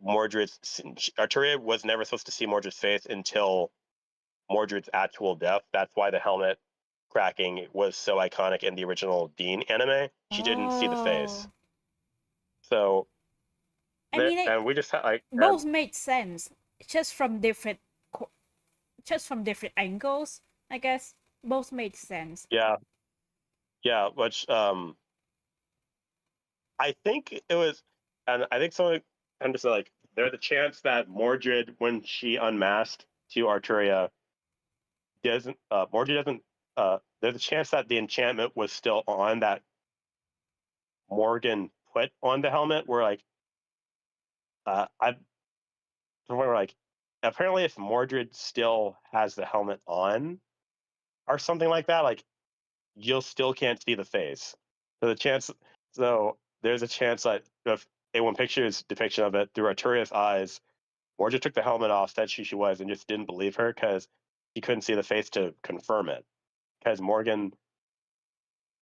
Mordred's. Arturia was never supposed to see Mordred's face until Mordred's actual death. That's why the helmet cracking was so iconic in the original Dean anime. She didn't see the face. Oh, So I there, mean, it and we just had like, both made sense, just from different, just from different angles. I guess both made sense. yeah, yeah, which I think it was, and I think someone kind of said like there's a chance that Mordred, when she unmasked to Arturia, doesn't Mordred doesn't. There's a chance that the enchantment was still on that Morgan put on the helmet. Where like I where like apparently if Mordred still has the helmet on or something like that, like you'll still can't see the face. So there's a chance that if anyone pictures depiction of it through Arturia's eyes, Mordred took the helmet off, said she was, and just didn't believe her because he couldn't see the face to confirm it. Because Morgan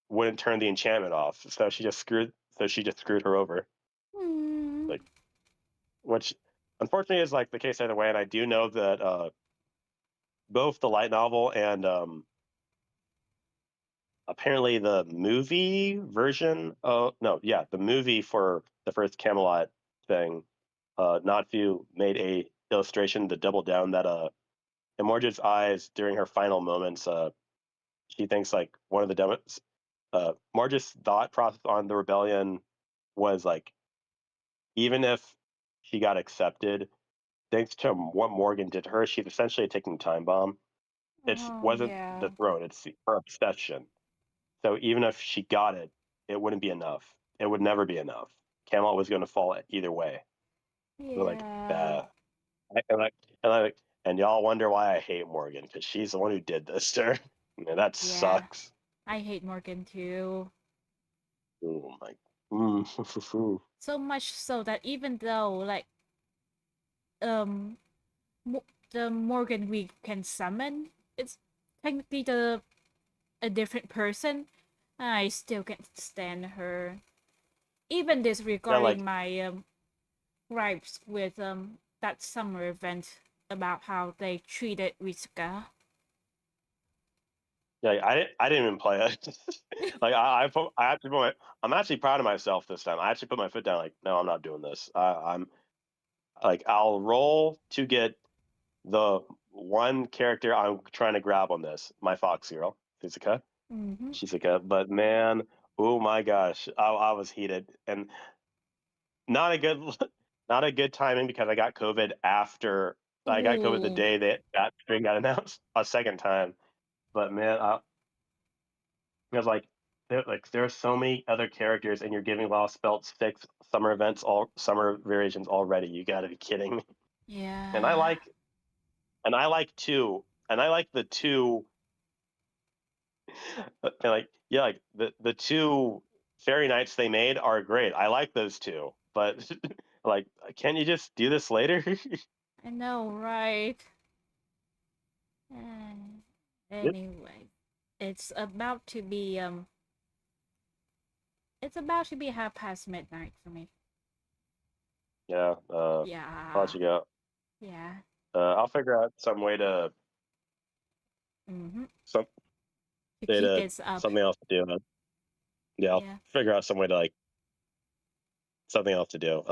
wouldn't turn the enchantment off, so she just screwed her over. Hmm. Like, which unfortunately is like the case either way. And I do know that both the light novel and apparently the movie version. Oh no, yeah, the movie for the first Camelot thing. Notfu made a illustration to double down that in Mordred's eyes during her final moments, she thinks like one of the demos. Mordred's thought process on the rebellion was like, even if she got accepted, thanks to what Morgan did to her, she's essentially a ticking time bomb. It Oh wasn't the yeah. throne; it's her obsession. So even if she got it, it wouldn't be enough. It would never be enough. Camelot was going to fall either way. So like, Yeah. and like, and like, and y'all wonder why I hate Morgan because she's the one who did this to her. Man, that Yeah. sucks. I hate Morgan too. Oh my. So much so that even though like um the Morgan we can summon, it's technically a different person. I still can't stand her. Even Yeah, disregarding like my gripes with that summer event about how they treated Ritsuka. yeah, I didn't even play it. Like I actually I'm actually proud of myself this time. I actually put my foot down. Like, no, I'm not doing this. I'm like I'll roll to get the one character I'm trying to grab on this. My fox girl, Shizuka. Mm-hmm. Shizuka. But man, oh my gosh, I was heated and not a good not a good timing because I got COVID after I got COVID the Ooh, day that that string got announced a second time. But man, because like there are so many other characters, and you're giving Lost Belt 6 summer events, all summer variations already. You got to be kidding me. And I yeah. like and I like two, and I like the two, and like yeah, like the two fairy nights they made are great. I like those two, but like, can't you just do this later? I know, right? Uh, anyway, it's about to be it's about to be midnight for me. Yeah, I'll let Yeah, you go. yeah. I'll figure out some way to Mm-hmm. some To day keep to this up. something else to do. Yeah, I'll Yeah. figure out some way to like something else to do.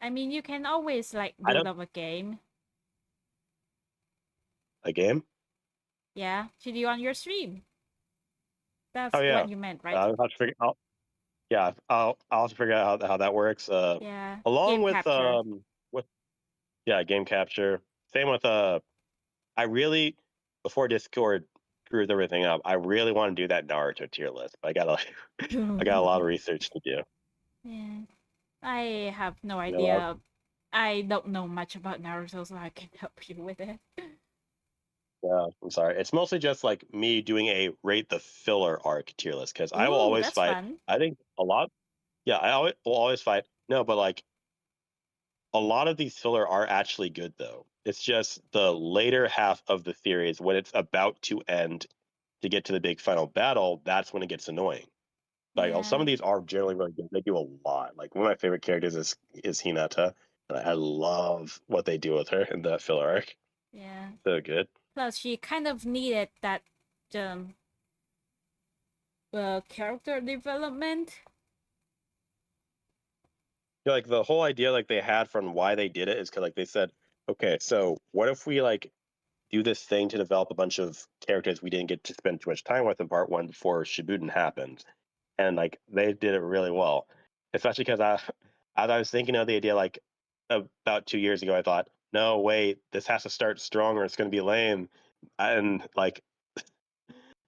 I mean, you can always like I build don't up a game. a game. Yeah, to do on your stream. Oh That's yeah, what you meant, right? I'll have to figure. Yeah, I'll have to figure out how that works. Yeah. Along Game capture. with yeah, game capture. Same with I really before Discord screws everything up. I really want to do that Naruto tier list, but I got I got a lot of research to do. Yeah. I have no You know, idea. I don't know much about Naruto, so I can help you with it. yeah, I'm sorry. It's mostly just like me doing a rate the filler arc tier list because I will Ooh, always that's fight. fun. I think a lot. Yeah, will always fight. No, but like a lot of these filler are actually good though. It's just the later half of the series when it's about to end to get to the big final battle, that's when it gets annoying. Like some Yeah, of these are generally really good. They do a lot. Like one of my favorite characters is Hinata. And I love what they do with her in that filler arc. yeah. So good. Plus, she kind of needed that um character development. Yeah, like the whole idea like they had from why they did it is because like they said, okay, so what if we like do this thing to develop a bunch of characters we didn't get to spend too much time with in part one before Shippuden happened, and like they did it really well. especially because as I was thinking of the idea like about 2 years ago, I thought, no, wait, this has to start strong or it's going to be lame, and like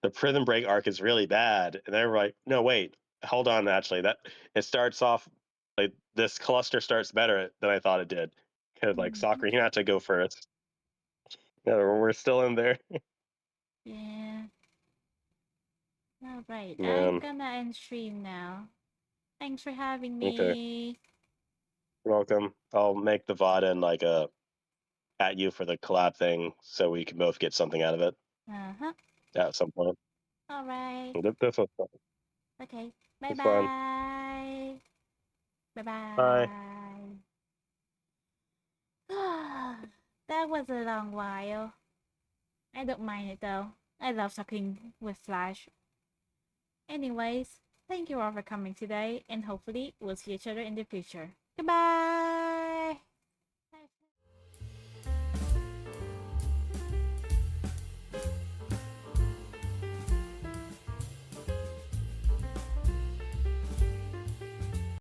the Prison Break arc is really bad, and they were like, no, wait, hold on, actually, that it starts off like this cluster starts better than I thought it did, because like Mhm. soccer, you have to go first. Yeah, we're still in there, Yeah. Alright, I'm man. gonna end stream now. Thanks for having Okay, me. you're welcome. I'll make the VOD and like at you for the collab thing, so we can both get something out of it Uh-huh. at some point. Alright. This was fun. Okay. It's fun. Bye-bye. Bye. Bye-bye. That was a long while. I don't mind it though. I love talking with Flash. Anyways, thank you all for coming today, and hopefully we'll see each other in the future. Goodbye!